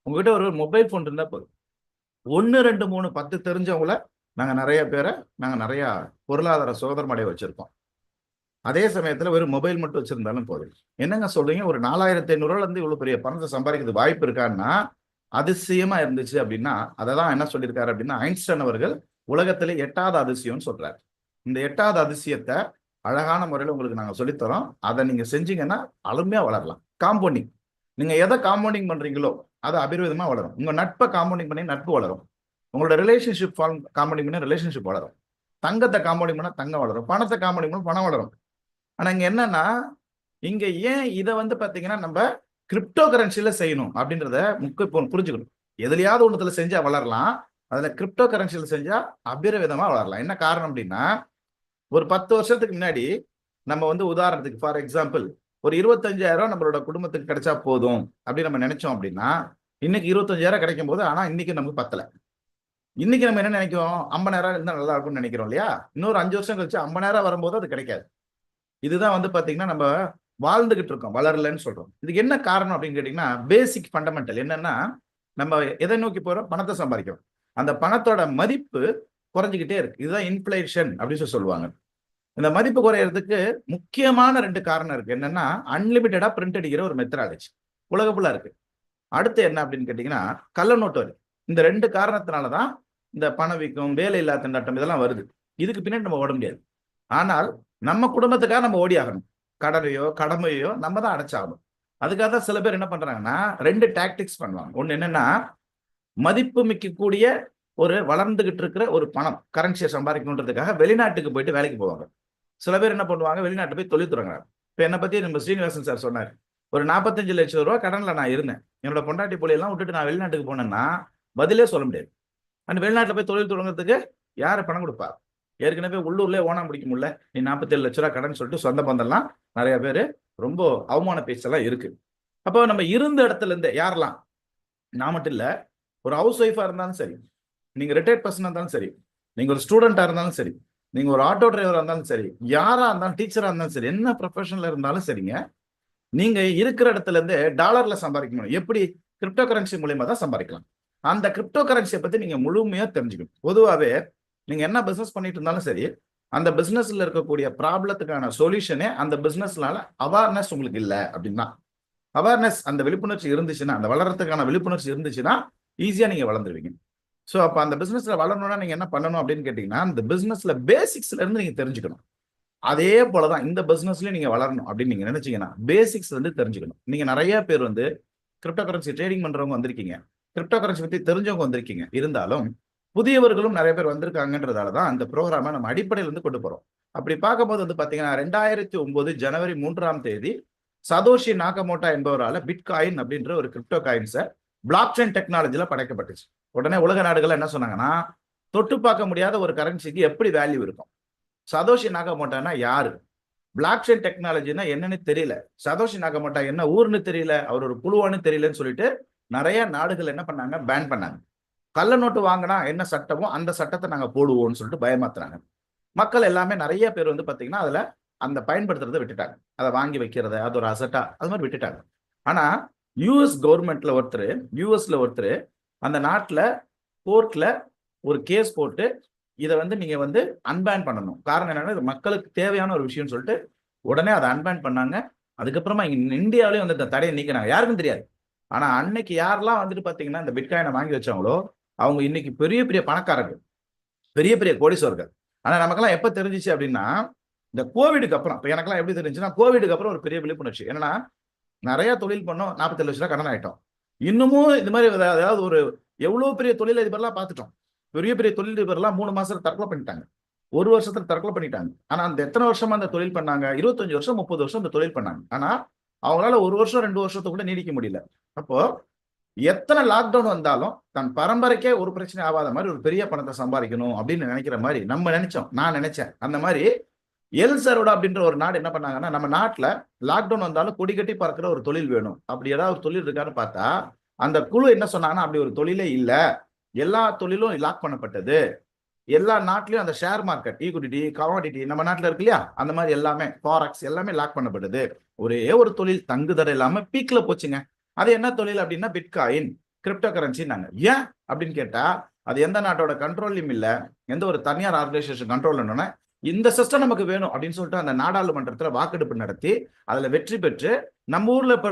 உங்ககிட்ட ஒரு மொபைல் போன் இருந்தா போதும். 1, 2, 3, 10 தெரிஞ்சவங்கள நாங்க நிறைய பேரை நாங்க நிறைய பொருளாதார சுதந்திரம் அடைய வச்சிருக்கோம். அதே சமயத்துல வெறும் மொபைல் மட்டும் வச்சிருந்தாலும் போதும். என்னங்க சொல்றீங்க? ஒரு 4,500 ரூபாயில இருந்து இவ்வளவு பெரிய பணத்தை சம்பாதிக்கிறது வாய்ப்பு இருக்கான்னா, அதிசயமா இருந்துச்சு அப்படின்னா, அததான் என்ன சொல்லியிருக்காரு அப்படின்னா, ஐன்ஸ்டைன் அவர்கள் உலகத்திலே 8வது அதிசயம்னு சொல்றாரு. இந்த 8வது அதிசயத்தை அழகான முறையில் உங்களுக்கு நாங்க சொல்லித்தரோம். அதை நீங்க செஞ்சீங்கன்னா அருமையா வளரலாம். காம்பவுண்டிங். நீங்க எதை காம்பவுண்டிங் பண்றீங்களோ அது அபிர்விதமா வளரும். உங்க நட்பை காம்பவுண்டிங் பண்ணி நட்பு வளரும். உங்களோட ரிலேஷன்ஷிப் காம்பவுண்டிங் பண்ணி ரிலேஷன்ஷிப் வளரும். தங்கத்தை காம்பவுண்டிங் பண்ணா தங்கம் வளரும். பணத்தை காம்பவுண்டிங் பண்ணா பணம் வளரும். ஆனா இங்க என்னன்னா, இங்க ஏன் இதை வந்து பாத்தீங்கன்னா நம்ம கிரிப்டோ கரன்சில செய்யணும் அப்படின்றத புரிஞ்சுக்கணும். எதுலயாவது ஒண்ணுத்துல செஞ்சா வளரலாம். அதுல கிரிப்டோ கரன்சில செஞ்சா அபிரவிதமா வளரலாம். என்ன காரணம் அப்படின்னா, ஒரு 10 வருஷத்துக்கு முன்னாடி நம்ம வந்து உதாரணத்துக்கு ஃபார் எக்ஸாம்பிள் ஒரு 25,000 நம்மளோட குடும்பத்துக்கு கிடைச்சா போதும் அப்படின்னு நம்ம நினைச்சோம் அப்படின்னா, இன்னைக்கு 25,000 கிடைக்கும் போது ஆனா இன்னைக்கு நமக்கு பத்தல. இன்னைக்கு நம்ம என்ன நினைக்கிறோம்? 50,000 இருந்தா நல்லா இருக்கும்னு நினைக்கிறோம் இல்லையா? இன்னொரு 5 வருஷம் கழிச்சு 50,000 வரும்போது அது கிடைக்காது. இதுதான் வந்து பாத்தீங்கன்னா நம்ம வாழ்ந்துகிட்டு இருக்கோம், வளரலன்னு சொல்றோம். இதுக்கு என்ன காரணம் அப்படின்னு கேட்டீங்கன்னா, பேசிக் ஃபண்டமெண்டல் என்னன்னா, நம்ம எதை நோக்கி போறோம்? பணத்தை சம்பாதிக்கிறோம். அந்த பணத்தோட மதிப்பு குறைஞ்சிக்கிட்டே இருக்கு. இதுதான் இன்ஃபிளேஷன் அப்படின்னு சொல்லுவாங்க. இந்த மதிப்பு குறையறதுக்கு முக்கியமான 2 காரணம் இருக்கு. என்னன்னா, அன்லிமிட்டடா பிரிண்ட் அடிக்கிற ஒரு மெத்தடாலஜி உலக ஃபுல்லா இருக்கு. அடுத்து என்ன அப்படின்னு கேட்டீங்கன்னா, கள்ள நோட்டு வரி. இந்த 2 காரணத்தினாலதான் இந்த பணவீக்கம், வேலை இல்லா திண்டாட்டம் இதெல்லாம் வருது. இதுக்கு பின்னாடி நம்ம ஓட முடியாது. ஆனால் நம்ம குடும்பத்துக்காக நம்ம ஓடி ஆகணும். கடனையோ கடமையோ நம்ம தான் அடைச்சாகணும். அதுக்காக தான் சில பேர் என்ன பண்றாங்கன்னா 2 டாக்டிக்ஸ் பண்ணுவாங்க. ஒண்ணு என்னன்னா, மதிப்பு மிக்கக்கூடிய ஒரு வளர்ந்துகிட்டு இருக்கிற ஒரு பணம் கரன்சியை சம்பாதிக்கணுன்றதுக்காக வெளிநாட்டுக்கு போயிட்டு வேலைக்கு போவாங்க. சில பேர் என்ன பண்ணுவாங்க? வெளிநாட்டு போய் தொழில் தொடங்குறாங்க. இப்ப என்னை பத்தி நம்ம ஸ்ரீனிவாசன் சார் சொன்னார். ஒரு 45 லட்சம் ரூபாய் கடன்ல நான் இருந்தேன். என்னோட பொண்டாட்டி புள்ளையெல்லாம் விட்டுட்டு நான் வெளிநாட்டுக்கு போனேன்னா பதிலே சொல்ல முடியாது. அந்த வெளிநாட்டுல போய் தொழில் தொடங்குறதுக்கு யாரு பணம் கொடுப்பா? ஏற்கனவே உள்ளூர்ல ஓனம் பிடிக்க முடியல, நீ 47 லட்ச ரூபாய் கடன் சொல்லிட்டு சொந்த பந்தம்லாம் நிறைய பேரு ரொம்ப அவமான பேச்செல்லாம் இருக்கு. அப்போ நம்ம இருந்த இடத்துல இருந்து யாரெல்லாம், நான் மட்டும் இல்ல, ஒரு ஹவுஸ் ஒய்ஃபா இருந்தாலும் சரி, நீங்க ரிட்டையர்ட் பர்சனா இருந்தாலும் சரி, நீங்க ஒரு ஸ்டூடெண்டா இருந்தாலும் சரி, நீங்க ஒரு ஆட்டோ டிரைவரா இருந்தாலும் சரி, யாரா இருந்தாலும், டீச்சரா இருந்தாலும் சரி, என்ன ப்ரொஃபஷன்ல இருந்தாலும் சரிங்க, நீங்க இருக்கிற இடத்துல இருந்து டாலர்ல சம்பாதிக்க முடியும். எப்படி? கிரிப்டோ கரன்சி மூலியமா தான் சம்பாதிக்கலாம். அந்த கிரிப்டோ கரன்சியை பத்தி நீங்க முழுமையா தெரிஞ்சுக்கணும். பொதுவாகவே நீங்க என்ன பிசினஸ் பண்ணிட்டு இருந்தாலும் சரி, அந்த பிசினஸ்ல இருக்கக்கூடிய ப்ராப்ளத்துக்கான சொல்யூஷனே அந்த பிசினஸ்னால அவேர்னஸ் உங்களுக்கு இல்லை அப்படின்னா, அவேர்னஸ் அந்த விழிப்புணர்ச்சி இருந்துச்சுன்னா, அந்த வளர்றதுக்கான விழிப்புணர்ச்சி இருந்துச்சுன்னா ஈஸியா நீங்க வளர்ந்துருவீங்க. ஸோ அப்ப அந்த பிசினஸ்ல வளரணும்னா நீங்க என்ன பண்ணணும் அப்படின்னு கேட்டீங்கன்னா, அந்த பிசினஸ்ல பேசிக்ஸ்ல இருந்து நீங்க தெரிஞ்சுக்கணும். அதே போலதான் இந்த பிசினஸ்லயும் நீங்க வளரணும் அப்படின்னு நீங்க நினைச்சீங்கன்னா பேசிக்ஸ் வந்து தெரிஞ்சுக்கணும். நீங்க நிறைய பேர் வந்து கிரிப்டோ கரன்சி ட்ரேடிங் பண்றவங்க வந்திருக்கீங்க, கிரிப்டோ கரன்சி பத்தி தெரிஞ்சவங்க வந்திருக்கீங்க. இருந்தாலும் புதியவர்களும் நிறைய பேர் வந்திருக்காங்கன்றதாலதான் அந்த ப்ரோக்ராமை நம்ம அடிப்படையில இருந்து கொண்டு போறோம். அப்படி பார்க்கும்போது வந்து பாத்தீங்கன்னா 2009 ஜனவரி 3ஆம் தேதி சதோஷி நாகமோட்டோ என்பவரால பிட்காயின் அப்படின்ற ஒரு கிரிப்டோ காயின்ஸை பிளாக் செயின் டெக்னாலஜில படைக்கப்பட்டுச்சு. உடனே உலக நாடுகள் என்ன சொன்னாங்கன்னா, தொட்டு பார்க்க முடியாத ஒரு கரன்சிக்கு எப்படி வேல்யூ இருக்கும்? சதோஷி நாகமோட்டோனா யாரு? பிளாக் செயின் டெக்னாலஜினா என்னன்னு தெரியல. சதோஷி நாகமோட்டோ என்ன ஊர்னு தெரியல, அவர் ஒரு குழுவானு தெரியலன்னு சொல்லிட்டு நிறைய நாடுகள் என்ன பண்ணாங்க? பேன் பண்ணாங்க. கள்ள நோட்டு வாங்கினா என்ன சட்டமோ அந்த சட்டத்தை நாங்க போடுவோம்னு சொல்லிட்டு பயமாத்துறாங்க. மக்கள் எல்லாமே நிறைய பேர் வந்து பாத்தீங்கன்னா அதுல அந்த பயன்படுத்துறதை விட்டுட்டாங்க. அதை வாங்கி வைக்கிறத அது ஒரு அசட்டா அது மாதிரி விட்டுட்டாங்க. ஆனா யூஎஸ் கவர்மெண்ட்ல யூஎஸ்ல ஒருத்தர் அந்த நாட்டுல கோர்ட்ல ஒரு கேஸ் போட்டு இதை வந்து நீங்க வந்து அன்பேன் பண்ணணும். காரணம் என்னன்னா இது மக்களுக்கு தேவையான ஒரு விஷயம்னு சொல்லிட்டு உடனே அதை அன்பேன் பண்ணாங்க. அதுக்கப்புறமா இந்தியாவிலேயும் வந்து இந்த தடையை நீக்கினாங்க. யாருக்கும் தெரியாது. ஆனா அன்னைக்கு யாரெல்லாம் வந்துட்டு பாத்தீங்கன்னா இந்த பிட்காயினை வாங்கி வச்சாங்களோ அவங்க இன்னைக்கு பெரிய பெரிய பணக்காரர்கள், பெரிய பெரிய கோடீஸ்வரர்கள். ஆனா நமக்கெல்லாம் எப்ப தெரிஞ்சிச்சு அப்படின்னா, இந்த கோவிடுக்கு அப்புறம். இப்ப எனக்கெல்லாம் எப்படி தெரிஞ்சுன்னா, கோவிடுக்கு அப்புறம் ஒரு பெரிய விழிப்புணர்ச்சி. என்னன்னா நிறைய தொழில் பண்ணோம், 47 லட்ச ரூபாய் கடன் ஆயிட்டோம். இன்னமும் இந்த மாதிரி ஏதாவது ஒரு எவ்வளவு பெரிய தொழிலதிபர்லாம் பார்த்துட்டோம். பெரிய பெரிய தொழிலதிபர்லாம் 3 மாசத்துல தற்கொலை பண்ணிட்டாங்க, 1 வருஷத்துல தற்கொலை பண்ணிட்டாங்க. ஆனா அந்த எத்தனை வருஷமா அந்த தொழில் பண்ணாங்க? 25 வருஷம் 30 வருஷம் இந்த தொழில் பண்ணாங்க. ஆனா அவங்களால 1 வருஷம் 2 வருஷத்தை கூட நீடிக்க முடியல. அப்போ எத்தனை லாக்டவுன் வந்தாலும் தன் பரம்பரைக்கே ஒரு பிரச்சனை ஆகாத மாதிரி ஒரு பெரிய பணத்தை சம்பாதிக்கணும் அப்படின்னு நினைக்கிற மாதிரி நம்ம நினைச்சோம், நான் நினைச்சேன். அந்த மாதிரி எல் சரோடா அப்படின்ற ஒரு நாடு என்ன பண்ணாங்கன்னா, நம்ம நாட்டுல லாக்டவுன் வந்தாலும் கொடி கட்டி பறக்கிற ஒரு தொழில் வேணும், அப்படி ஏதாவது ஒரு தொழில் இருக்கான்னு பார்த்தா அந்த குழு என்ன சொன்னாங்கன்னா, அப்படி ஒரு தொழிலே இல்ல, எல்லா தொழிலும் லாக் பண்ணப்பட்டது. எல்லா நாட்டிலயும் அந்த ஷேர் மார்க்கெட், ஈக்விட்டி, கமாடிட்டி நம்ம நாட்டுல இருக்கு இல்லையா, அந்த மாதிரி எல்லாமே ஃபாரெக்ஸ் எல்லாமே லாக் பண்ணப்பட்டது. ஒரே ஒரு தொழில் தங்குதடை இல்லாம பீக்ல போச்சுங்க. அது என்ன தொழில் அப்படின்னா பிட்காயின், கிரிப்டோ கரன்சின்னாங்க. ஏன் அப்படின்னு கேட்டா, அது எந்த நாட்டோட கண்ட்ரோல்லையும் இல்ல, எந்த ஒரு தனியார் ஆர்கனைசேஷன் கண்ட்ரோல் இல்லைன்னா இந்த சிஸ்டம் நமக்கு வேணும் அப்படின்னு சொல்லிட்டு அந்த நாடாளுமன்றத்தில் வாக்கெடுப்பு நடத்தி அதுல வெற்றி பெற்று நம்ம ஊர்ல இப்ப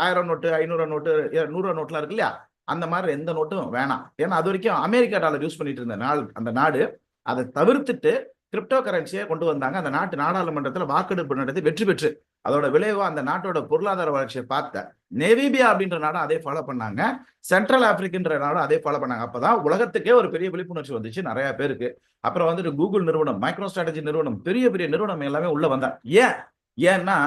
1000 நோட்டு, 500 நோட்டு, 100 நோட்டுலாம் இருக்கு இல்லையா, அந்த மாதிரி எந்த நோட்டும் வேணாம். ஏன்னா அது வரைக்கும் அமெரிக்கா டாலர் யூஸ் பண்ணிட்டு இருந்த அந்த நாடு அதை தவிர்த்துட்டு கிரிப்டோ கரன்சியை கொண்டு வந்தாங்க. அந்த நாட்டு நாடாளுமன்றத்தில் வாக்கெடுப்பு நடத்தி வெற்றி பெற்று அதோட விளைவா அந்த நாட்டோட பொருளாதார வளர்ச்சியை பார்த்த நெவிபியா அப்படின்ற நாடும் அதே ஃபாலோ பண்ணாங்க, சென்ட்ரல் ஆப்பிரிக்கின்ற நாடும் அதே ஃபாலோ பண்ணாங்க. அப்பதான் உலகத்துக்கே ஒரு பெரிய விழிப்புணர்ச்சி வந்துச்சு நிறைய பேருக்கு. அப்புறம் வந்துட்டு கூகுள் நிறுவனம், மைக்ரோ ஸ்ட்ராட்டஜி நிறுவனம், பெரிய பெரிய நிறுவனம் எல்லாமே உள்ள வந்தாங்க. ஏன்னா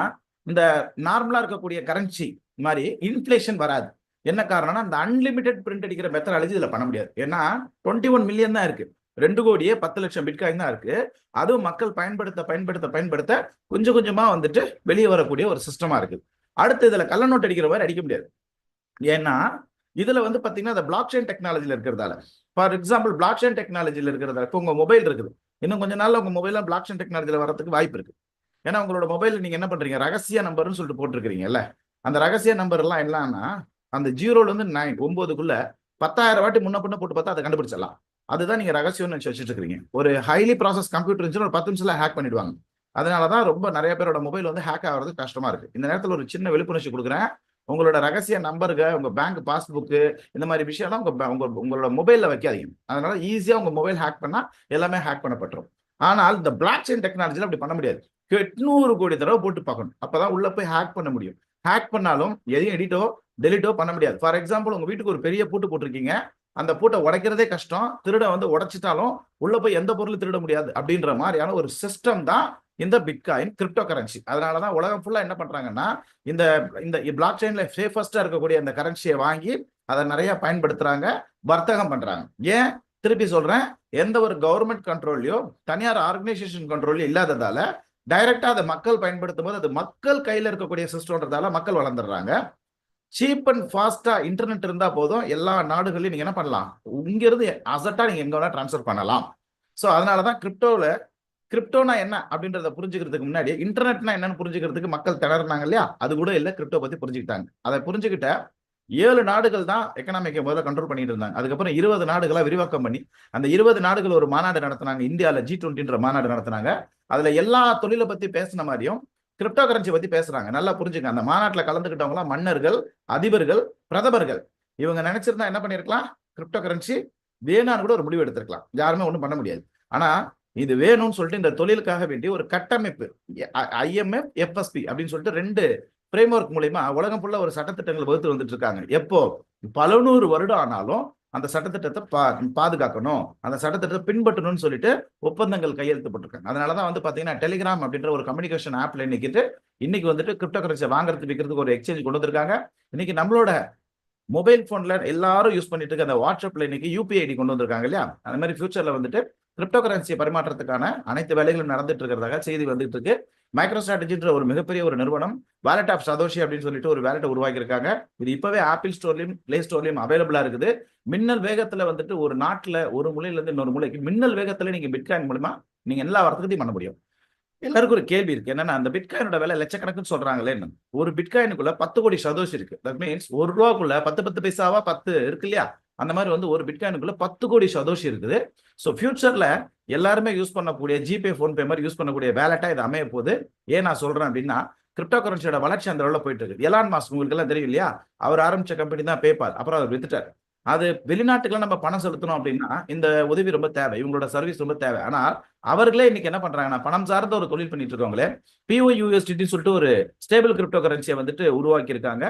இந்த நார்மலா இருக்கக்கூடிய கரன்சி மாதிரி இன்ஃபிளேஷன் வராது. என்ன காரணம்னா இந்த அன்லிமிடெட் பிரிண்ட் அடிக்கிற மெத்தடாலஜி இதுல பண்ண முடியாது. ஏன்னா 21 மில்லியன் தான் இருக்கு, 2 கோடியே 10 லட்சம் பிட்காயின் தான் இருக்கு. அதுவும் மக்கள் பயன்படுத்த கொஞ்சம் கொஞ்சமா வந்துட்டு வெளியே வரக்கூடிய ஒரு சிஸ்டமா இருக்கு. அடுத்து இதுல கள்ள நோட்டு அடிக்கிற மாதிரி அடிக்க முடியாது. ஏன்னா இதுல வந்து பாத்தீங்கன்னா இந்த பிளாக் செயின் டெக்னாலஜில இருக்கிறதால, ஃபார் எக்ஸாம்பிள் பிளாக் செயின் டெக்னாலஜில இருக்கிறதால இப்போ உங்க மொபைல் இருக்குது, இன்னும் கொஞ்ச நாள்ல உங்க மொபைல் பிளாக் செயின் டெக்னாலஜில வரதுக்கு வாய்ப்பு இருக்கு. ஏன்னா உங்களோட மொபைல் நீங்க என்ன பண்றீங்க, ரகசிய நம்பர்னு சொல்லிட்டு போட்டிருக்கீங்கல்ல, அந்த ரகசிய நம்பர் எல்லாம் என்னன்னா அந்த 0ல இருந்து 9க்குள்ள 10,000 வாட்டி முன்ன பின்ன போட்டு பார்த்தா அதை கண்டுபிடிச்சிடலாம். அதுதான் நீங்க ரகசியம்னு வச்சுட்டு இருக்கீங்க. ஒரு ஹைலி ப்ராசஸ் கம்ப்யூட்டர் இருந்துச்சுன்னா ஒரு 10 நிமிஷத்துல ஹேக் பண்ணிடுவாங்க. அதனாலதான் ரொம்ப நிறைய பேரோட மொபைல் வந்து ஹேக் ஆகிறது கஷ்டமா இருக்கு. இந்த நேரத்தில் ஒரு சின்ன விழிப்புணர்ச்சி கொடுக்குறேன். உங்களோட ரகசிய நம்பருக்கு, உங்க பேங்க் பாஸ்புக்கு, இந்த மாதிரி விஷயம்லாம் உங்களோட மொபைல்ல வைக்காதீங்க. அதனால ஈஸியா உங்க மொபைல் ஹேக் பண்ணா எல்லாமே ஹேக் பண்ணப்பட்டுரும். ஆனால் இந்த பிளாக் செயின் டெக்னாலஜில அப்படி பண்ண முடியாது. 800 கோடி தடவை போட்டு பார்க்கணும், அப்பதான் உள்ள போய் ஹேக் பண்ண முடியும். ஹேக் பண்ணாலும் எதையும் எடிட்டோ டெலிட்டோ பண்ண முடியாது. ஃபார் எக்ஸாம்பிள் உங்க வீட்டுக்கு ஒரு பெரிய பூட்டு போட்டிருக்கீங்க, அந்த பூட்டை உடைக்கிறதே கஷ்டம், திருட வந்து உடைச்சிட்டாலும் உள்ள போய் எந்த பொருளும் திருட முடியாது அப்படின்ற மாதிரியான ஒரு சிஸ்டம் தான் இந்த பிட்காயின் கிரிப்டோ கரன்சி. அதனாலதான் உலகம் ஃபுல்லா என்ன பண்றாங்கன்னா இந்த இந்த பிளாக் செயின்ல சேஃபஸ்டா இருக்கக்கூடிய அந்த கரன்சியை வாங்கி அதை நிறைய பயன்படுத்துறாங்க, வர்த்தகம் பண்றாங்க. ஏன் திருப்பி சொல்றேன், எந்த ஒரு கவர்மெண்ட் கண்ட்ரோல்லையோ தனியார் ஆர்கனைசேஷன் கண்ட்ரோல்லையோ இல்லாததால டைரக்டா அதை மக்கள் பயன்படுத்தும் போது அது மக்கள் கையில இருக்கக்கூடிய சிஸ்டம்ன்றதால மக்கள் வளர்ந்துடுறாங்க. சீப் அண்ட் ஃபாஸ்டா இன்டர்நெட் இருந்தா போதும், எல்லா நாடுகளையும் நீங்க என்ன பண்ணலாம், இங்க இருந்து அசட்டா நீங்க எங்க வேணா டிரான்ஸ்ஃபர் பண்ணலாம். சோ அதனாலதான் கிரிப்டோனா என்ன அப்படின்றத புரிஞ்சுக்கிறதுக்கு முன்னாடி இன்டர்நெட்னா என்னன்னு புரிஞ்சுக்கிறதுக்கு மக்கள் திணறினாங்க இல்லையா, அது கூட இல்ல, கிரிப்டோ பத்தி புரிஞ்சுக்கிட்டாங்க. அதை புரிஞ்சுக்கிட்ட 7 நாடுகள் தான் எக்கனாமிக்கை முதல்ல கண்ட்ரோல் பண்ணிட்டு இருந்தாங்க. அதுக்கப்புறம் 20 நாடுகளா விரிவாக்கம் பண்ணி அந்த 20 நாடுகள் ஒரு மாநாடு நடத்தினாங்க. இந்தியாவில் G20ன்ற மாநாடு நடத்தினாங்க. அதுல எல்லா தொழிலை பத்தி பேசின மாதிரியும் கிரிப்டோ கரன்சி பத்தி பேசுறாங்க. நல்லா புரிஞ்சுங்க, அந்த மாநாட்டில் கலந்துக்கிட்டவங்க மன்னர்கள், அதிபர்கள், பிரதமர்கள். இவங்க நினைச்சிருந்தா என்ன பண்ணிருக்கலாம், கிரிப்டோ கரன்சி வேணான்னு கூட ஒரு முடிவு எடுத்திருக்கலாம், யாருமே ஒன்றும் பண்ண முடியாது. ஆனா இது வேணும்னு சொல்லிட்டு இந்த தொழிலுக்காக வேண்டிய ஒரு கட்டமைப்பு IMF FSP அப்படின்னு சொல்லிட்டு 2 ஃப்ரேம்வொர்க் மூலமா உலகம் ஃபுல்லா ஒரு சட்டத்திட்டங்கள் வகுத்து வந்துட்டு இருக்காங்க. எப்போ பல 100 வருடம் ஆனாலும் அந்த சட்டத்திட்டத்தை பாதுகாக்கணும், அந்த சட்டத்திட்டத்தை பின்பற்றணும்னு சொல்லிட்டு ஒப்பந்தங்கள் கையெழுத்துப்பட்டிருக்காங்க. அதனாலதான் வந்து பாத்தீங்கன்னா டெலிகிராம் அப்படின்ற ஒரு கம்யூனிகேஷன் ஆப்ல இன்னைக்கு வந்துட்டு கிரிப்டோ கரன்சி வாங்குறதுக்கு விற்கிறதுக்கு ஒரு எக்ஸ்சேஞ்ச் கொண்டு வந்திருக்காங்க. இன்னைக்கு நம்மளோட மொபைல் போன்ல எல்லாரும் யூஸ் பண்ணிட்டு இருக்க அந்த வாட்ஸ்அப்ல இன்னைக்கு UPI ID கொண்டு வந்திருக்காங்க இல்லையா, அந்த மாதிரி ஃபியூச்சர்ல வந்துட்டு கிரிப்டோ கரன்சியை பரிமாற்றத்துக்கான அனைத்து வேலைகளும் நடந்துட்டு இருக்கிறதாக செய்தி வந்துட்டு இருக்கு. மைக்ரோ ஸ்ட்ராட்டஜின்ற ஒரு மிகப்பெரிய ஒரு நிறுவனம் வாலெட் ஆஃப் சதோஷி அப்படின்னு சொல்லிட்டு ஒரு வேலெட்டை உருவாக்கி இருக்காங்க. இது இப்பவே ஆப்பிள் ஸ்டோர்லயும் பிளே ஸ்டோர்லயும் அவைலபிளா இருக்குது. மின்னல் வேகத்துல வந்துட்டு ஒரு நாட்டுல ஒரு மூலையில இருந்து இன்னொரு மூலைக்கு மின்னல் வேகத்துல நீங்க பிட்காயின் மூலமா நீங்க எல்லா வர்த்தகத்தையும் பண்ண முடியும். எல்லாருக்கும் ஒரு கேள்வி இருக்கு, என்னன்னா அந்த பிட்காயினோட விலை லட்சக்கணக்குன்னு சொல்றாங்களே, ஒரு பிட்காயினுக்குள்ள 10 கோடி சதோஷி இருக்கு. தட் மீன்ஸ் ₹1 10 பைசாவா 10 இருக்கு இல்லையா, அந்த மாதிரி வந்து ஒரு பிட்காயினுக்குள்ள 10 கோடி சதோஷி இருக்குது. ஸோ ஃபியூச்சர்ல எல்லாருமே யூஸ் பண்ணக்கூடிய ஜிபே, போன்பே மாதிரி யூஸ் பண்ணக்கூடிய வேலட்டா இது அமைய போகுது. ஏன் நான் சொல்றேன் அப்படின்னா, கிரிப்டோ கரன்சியோட வளர்ச்சி அந்த அளவுல போயிட்டு இருக்கு. எலான் மாஸ்க் உங்களுக்கு எல்லாம் தெரியும் இல்லையா, அவர் ஆரம்பிச்ச கம்பெனி தான் பேபால், அப்புறம் அவர் வித்துட்டார். அது வெளிநாட்டுக்குலாம் நம்ம பணம் செலுத்தணும் அப்படின்னா இந்த உதவி ரொம்ப தேவை, இவங்களோட சர்வீஸ் ரொம்ப தேவை. ஆனால் அவர்களே இன்னைக்கு என்ன பண்றாங்கன்னா, பணம் சார்ந்த ஒரு தொழில் பண்ணிட்டு இருக்கவங்களே POUSDT சொல்லிட்டு ஒரு ஸ்டேபிள் கிரிப்டோ கரன்சியை வந்துட்டு உருவாக்கி இருக்காங்க.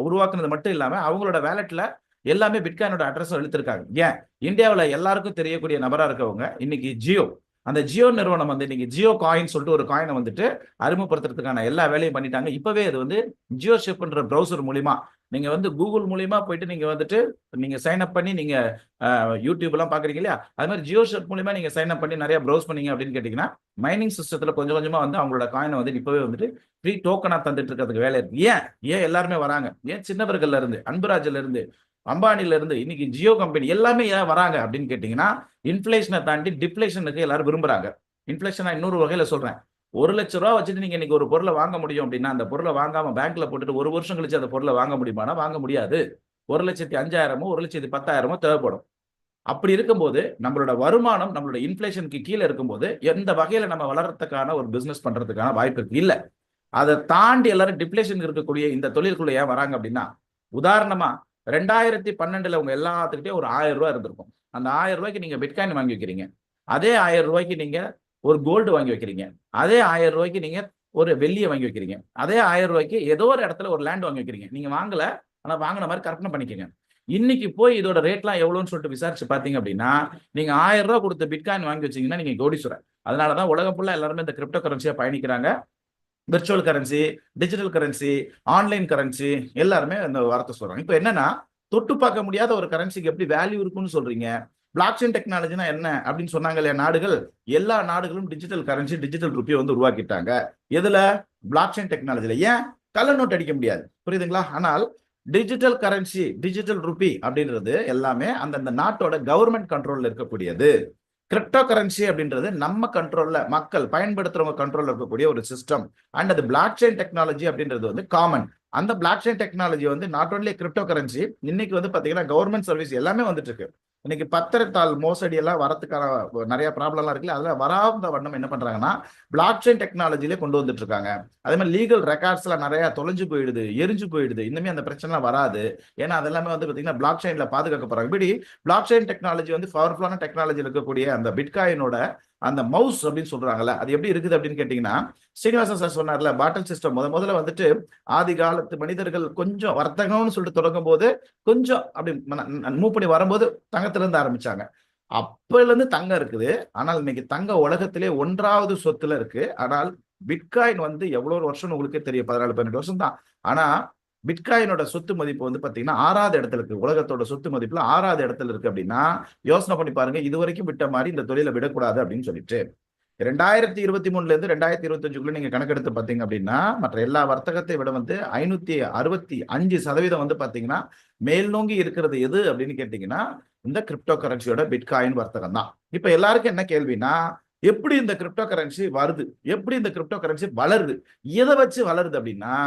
உருவாக்குனது மட்டும் இல்லாம அவங்களோட வேலெட்ல எல்லாமே பிட்காயினோட அட்ரஸ் எடுத்திருக்காங்க. ஏன் இந்தியாவில் எல்லாருக்கும் தெரியக்கூடிய நபரா இருக்கவங்க இன்னைக்கு ஜியோ, அந்த ஜியோ நிறுவனம் வந்து இன்னைக்கு ஜியோ காயின் சொல்லிட்டு ஒரு காயினை வந்துட்டு அறிமுகப்படுத்துறதுக்கான எல்லா வேலையும் பண்ணிட்டாங்க. இப்பவே அது வந்து ஜியோ ஷிப்ன்ற ப்ரௌசர் மூலியமா நீங்க வந்து கூகுள் மூலியமா போயிட்டு நீங்க வந்துட்டு நீங்க சைன் அப் பண்ணி நீங்க யூடியூப் எல்லாம் பாக்குறீங்க இல்லையா, அது மாதிரி ஜியோ ஷிப் மூலியமா நீங்க சைன் அப் பண்ணி நிறைய ப்ரௌஸ் பண்ணீங்க அப்படின்னு கேட்டீங்கன்னா மைனிங் சிஸ்டத்துல கொஞ்சம் கொஞ்சமா வந்து அவங்களோட காயினை வந்து இப்பவே வந்துட்டு ஃப்ரீ டோக்கனா தந்துட்டு இருக்கிறதுக்கு வேலை இருக்கு. ஏன் எல்லாருமே வராங்க? ஏன் சின்னவர்கள்ல இருந்து அன்பராஜ்ல இருந்து அம்பானில இருந்து இன்னைக்கு ஜியோ கம்பெனி எல்லாமே ஏன் வராங்க அப்படின்னு கேட்டீங்கன்னா இன்ஃபிளேஷனை தாண்டி டிப்ளேஷனுக்கு எல்லாரும் விரும்புறாங்க. இன்ஃபிளேஷனா இன்னொரு வகையில சொல்றேன், 1,00,000 வச்சுட்டு நீங்க இன்னைக்கு ஒரு பொருளை வாங்க முடியும் அப்படின்னா அந்த பொருளை வாங்காம பேங்க்ல போட்டுட்டு ஒரு வருஷம் கழிச்சு அந்த பொருளை வாங்க முடியுமானா வாங்க முடியாது. 1,05,000 1,10,000 தேவைப்படும். அப்படி இருக்கும்போது நம்மளோட வருமானம் நம்மளோட இன்ஃபிளேஷனுக்கு கீழே இருக்கும்போது எந்த வகையில நம்ம வளர்றதுக்கான ஒரு பிசினஸ் பண்றதுக்கான வாய்ப்பு இருக்கு இல்ல. அதை தாண்டி எல்லாரும் டிப்ளேஷன் இருக்கக்கூடிய இந்த தொழிலுக்குள்ள ஏன் வராங்க அப்படின்னா, உதாரணமா 2012 உங்க எல்லாத்துக்கிட்டே ஒரு 1000 ரூபாய் இருந்திருக்கும். அந்த 1000 ரூபாய்க்கு நீங்க பிட்காயின் வாங்கி வைக்கிறீங்க. அதே 1000 ரூபாய்க்கு நீங்க ஒரு கோல்டு வாங்கி வைக்கிறீங்க. அதே 1000 ரூபாய்க்கு நீங்க ஒரு வெள்ளியை வாங்கி வைக்கிறீங்க. அதே 1000 ரூபாய்க்கு ஏதோ ஒரு இடத்துல ஒரு லேண்ட் வாங்கி வைக்கிறீங்க. நீங்க வாங்கல, ஆனா வாங்கின மாதிரி கற்பனை பண்ணிக்கங்க. இன்னைக்கு போய் இதோட ரேட்லாம் எவ்வளவுன்னு சொல்லிட்டு விசாரிச்சு பாத்தீங்க அப்படின்னா, நீங்க 1000 ரூபாய் கொடுத்து பிட்காயின் வாங்கி வச்சீங்கன்னா நீங்க கோடீஸ்வரர். அதனாலதான் உலகம் ஃபுல்லா எல்லாருமே இந்த கிரிப்டோ கரன்சியா பயணிக்கிறாங்க. Virtual currency, digital currency, online currency எல்லாருமே அந்த வார்த்தை சொல்றாங்க. இப்போ என்னன்னா, தொட்டு பார்க்க முடியாத ஒரு கரன்சிக்கு எப்படி வேல்யூ இருக்குன்னு சொல்றீங்க? பிளாக் செயின் டெக்னாலஜினா என்ன அப்படின்னு சொன்னாங்க இல்லையா நாடுகள்? எல்லா நாடுகளும் டிஜிட்டல் கரன்சி, டிஜிட்டல் ருப்பியை வந்து உருவாக்கிட்டாங்க. எதுல? பிளாக் செயின் டெக்னாலஜில. ஏன்? கள்ள நோட் அடிக்க முடியாது, புரியுதுங்களா? ஆனால் டிஜிட்டல் கரன்சி, டிஜிட்டல் ருப்பி அப்படின்றது எல்லாமே அந்தந்த நாட்டோட கவர்மெண்ட் கண்ட்ரோல்ல இருக்கக்கூடியது. கிரிப்டோ கரன்சி அப்படின்றது நம்ம கண்ட்ரோல்ல, மக்கள் பயன்படுத்துறவங்க கண்ட்ரோல்ல இருக்கக்கூடிய ஒரு சிஸ்டம். அண்ட் அது பிளாக் செயின் டெக்னாலஜி அப்படின்றது வந்து காமன். அந்த பிளாக் செயின் டெக்னாலஜி வந்து நாட் ஒன்லி கிரிப்டோ கரன்சி, இன்னைக்கு வந்து பாத்தீங்கன்னா கவர்மெண்ட் சர்வீஸ் எல்லாமே வந்துட்டு இருக்கு. இன்னைக்கு பத்திரத்தாள் மோசடி எல்லாம் வரதுக்கான நிறைய ப்ராப்ளம்லாம் இருக்குல்ல, அதுல வராத வண்ணம் என்ன பண்றாங்கன்னா பிளாக் செயின் டெக்னாலஜிலே கொண்டு வந்துட்டு இருக்காங்க. அதே மாதிரி லீகல் ரெக்கார்ட்ஸ் எல்லாம் நிறைய தொலைஞ்சு போயிடுது, எரிஞ்சு போயிடுது. இன்னுமே அந்த பிரச்சனை வராது. ஏன்னா அதெல்லாமே வந்து பாத்தீங்கன்னா பிளாக் செயின்ல பாதுகாக்கப்படுறாங்க. இப்படி பிளாக் செயின் டெக்னாலஜி வந்து பவர்ஃபுல்லான டெக்னாலஜி இருக்கக்கூடிய அந்த பிட்காயினோட அந்த மவுஸ் அப்படின்னு சொல்றாங்கல்ல, அது எப்படி இருக்குது அப்படின்னு கேட்டீங்கன்னா, ஸ்ரீனிவாசன் சார் சொன்னார்ல, பாட்டல் சிஸ்டம் முதல்ல வந்துட்டு ஆதி காலத்து மனிதர்கள் கொஞ்சம் வர்த்தகம்னு சொல்லிட்டு தொடங்கும் போது கொஞ்சம் அப்படி மூவ் பண்ணி வரும்போது தங்கத்துல இருந்து ஆரம்பிச்சாங்க. அப்பல இருந்து தங்கம் இருக்குது. ஆனால் இன்னைக்கு தங்க உலகத்திலே 1வது சொத்துல இருக்கு. ஆனால் பிட்காயின் வந்து எவ்வளவு வருஷம் உங்களுக்கே தெரியும், 14-18 வருஷம் தான். ஆனா பிட்காயினோட சொத்து மதிப்பு வந்து பாத்தீங்கன்னா 6வது இடத்துல இருக்கு. உலகத்தோட சொத்து மதிப்புல 6வது இடத்துல இருக்கு அப்படின்னா யோசனை பண்ணி பாருங்க, இது வரைக்கும் விட்ட மாதிரி இந்த தொழிலை விடக்கூடாது அப்படின்னு சொல்லிட்டு 2023 இருந்து 2025 நீங்க கணக்கெடுத்து பாத்தீங்க அப்படின்னா மற்ற எல்லா வர்த்தகத்தை விட வந்து 565% வந்து பாத்தீங்கன்னா மேல் நோங்கி இருக்கிறது எது அப்படின்னு கேட்டீங்கன்னா இந்த கிரிப்டோ கரன்சியோட பிட்காயின் வர்த்தகம் தான். இப்ப எல்லாருக்கும் என்ன கேள்வினா, எப்படி இந்த கிரிப்டோ கரன்சி வருது, எப்படி இந்த கிரிப்டோ கரன்சி வளருது, எதை வச்சு வளருது அப்படின்னா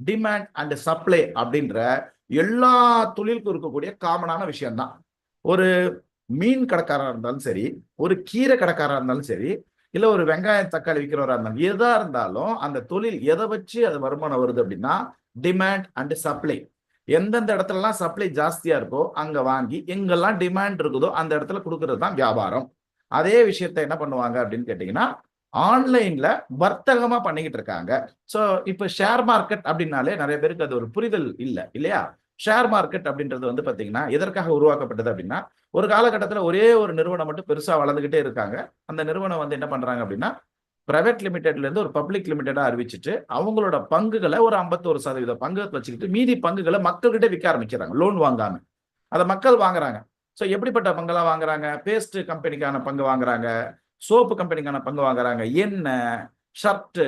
டிமாண்ட் அண்ட் சப்ளை அப்படின்ற எல்லா தொழிலுக்கும் இருக்கக்கூடிய காமனான விஷயம் தான். ஒரு மீன் கடைக்காரா இருந்தாலும் சரி, ஒரு கீரை கடைக்காரா இருந்தாலும் சரி, இல்ல ஒரு வெங்காயம் தக்காளி விற்கிறவரா இருந்தாலும், எதா இருந்தாலும் அந்த தொழில் எதை வச்சு அது வருமானம் வருது அப்படின்னா டிமாண்ட் அண்ட் சப்ளை. எந்தெந்த இடத்துலலாம் சப்ளை ஜாஸ்தியா இருக்கோ அங்க வாங்கி, எங்கெல்லாம் டிமாண்ட் இருக்குதோ அந்த இடத்துல கொடுக்கறது தான் வியாபாரம். அதே விஷயத்த என்ன பண்ணுவாங்க அப்படின்னு கேட்டீங்கன்னா ஆன்லைன்ல வர்த்தகமா பண்ணிக்கிட்டு இருக்காங்க. சோ இப்ப ஷேர் மார்க்கெட் அப்படின்னாலே நிறைய பேருக்கு அது ஒரு புரிதல் இல்லையா? ஷேர் மார்க்கெட் அப்படின்றது வந்து பாத்தீங்கன்னா எதற்காக உருவாக்கப்பட்டது அப்படின்னா, ஒரு காலகட்டத்தில் ஒரே ஒரு நிறுவனம் மட்டும் பெருசா வளர்ந்துகிட்டே இருக்காங்க. அந்த நிறுவனம் வந்து என்ன பண்றாங்க அப்படின்னா பிரைவேட் லிமிடெட்ல இருந்து ஒரு பப்ளிக் லிமிடெடா அறிவிச்சுட்டு அவங்களோட பங்குகளை ஒரு 51% பங்கு வச்சுக்கிட்டு மீதி பங்குகளை மக்கள்கிட்ட விற்க ஆரம்பிக்கிறாங்க, லோன் வாங்காம. அதை மக்கள் வாங்குறாங்க. ஸோ எப்படிப்பட்ட பங்கெல்லாம் வாங்குறாங்க? பேஸ்ட் கம்பெனிக்கான பங்கு வாங்குறாங்க, சோப்பு கம்பெனிக்கான பங்கு வாங்குறாங்க, எண்ணெய், ஷர்ட்,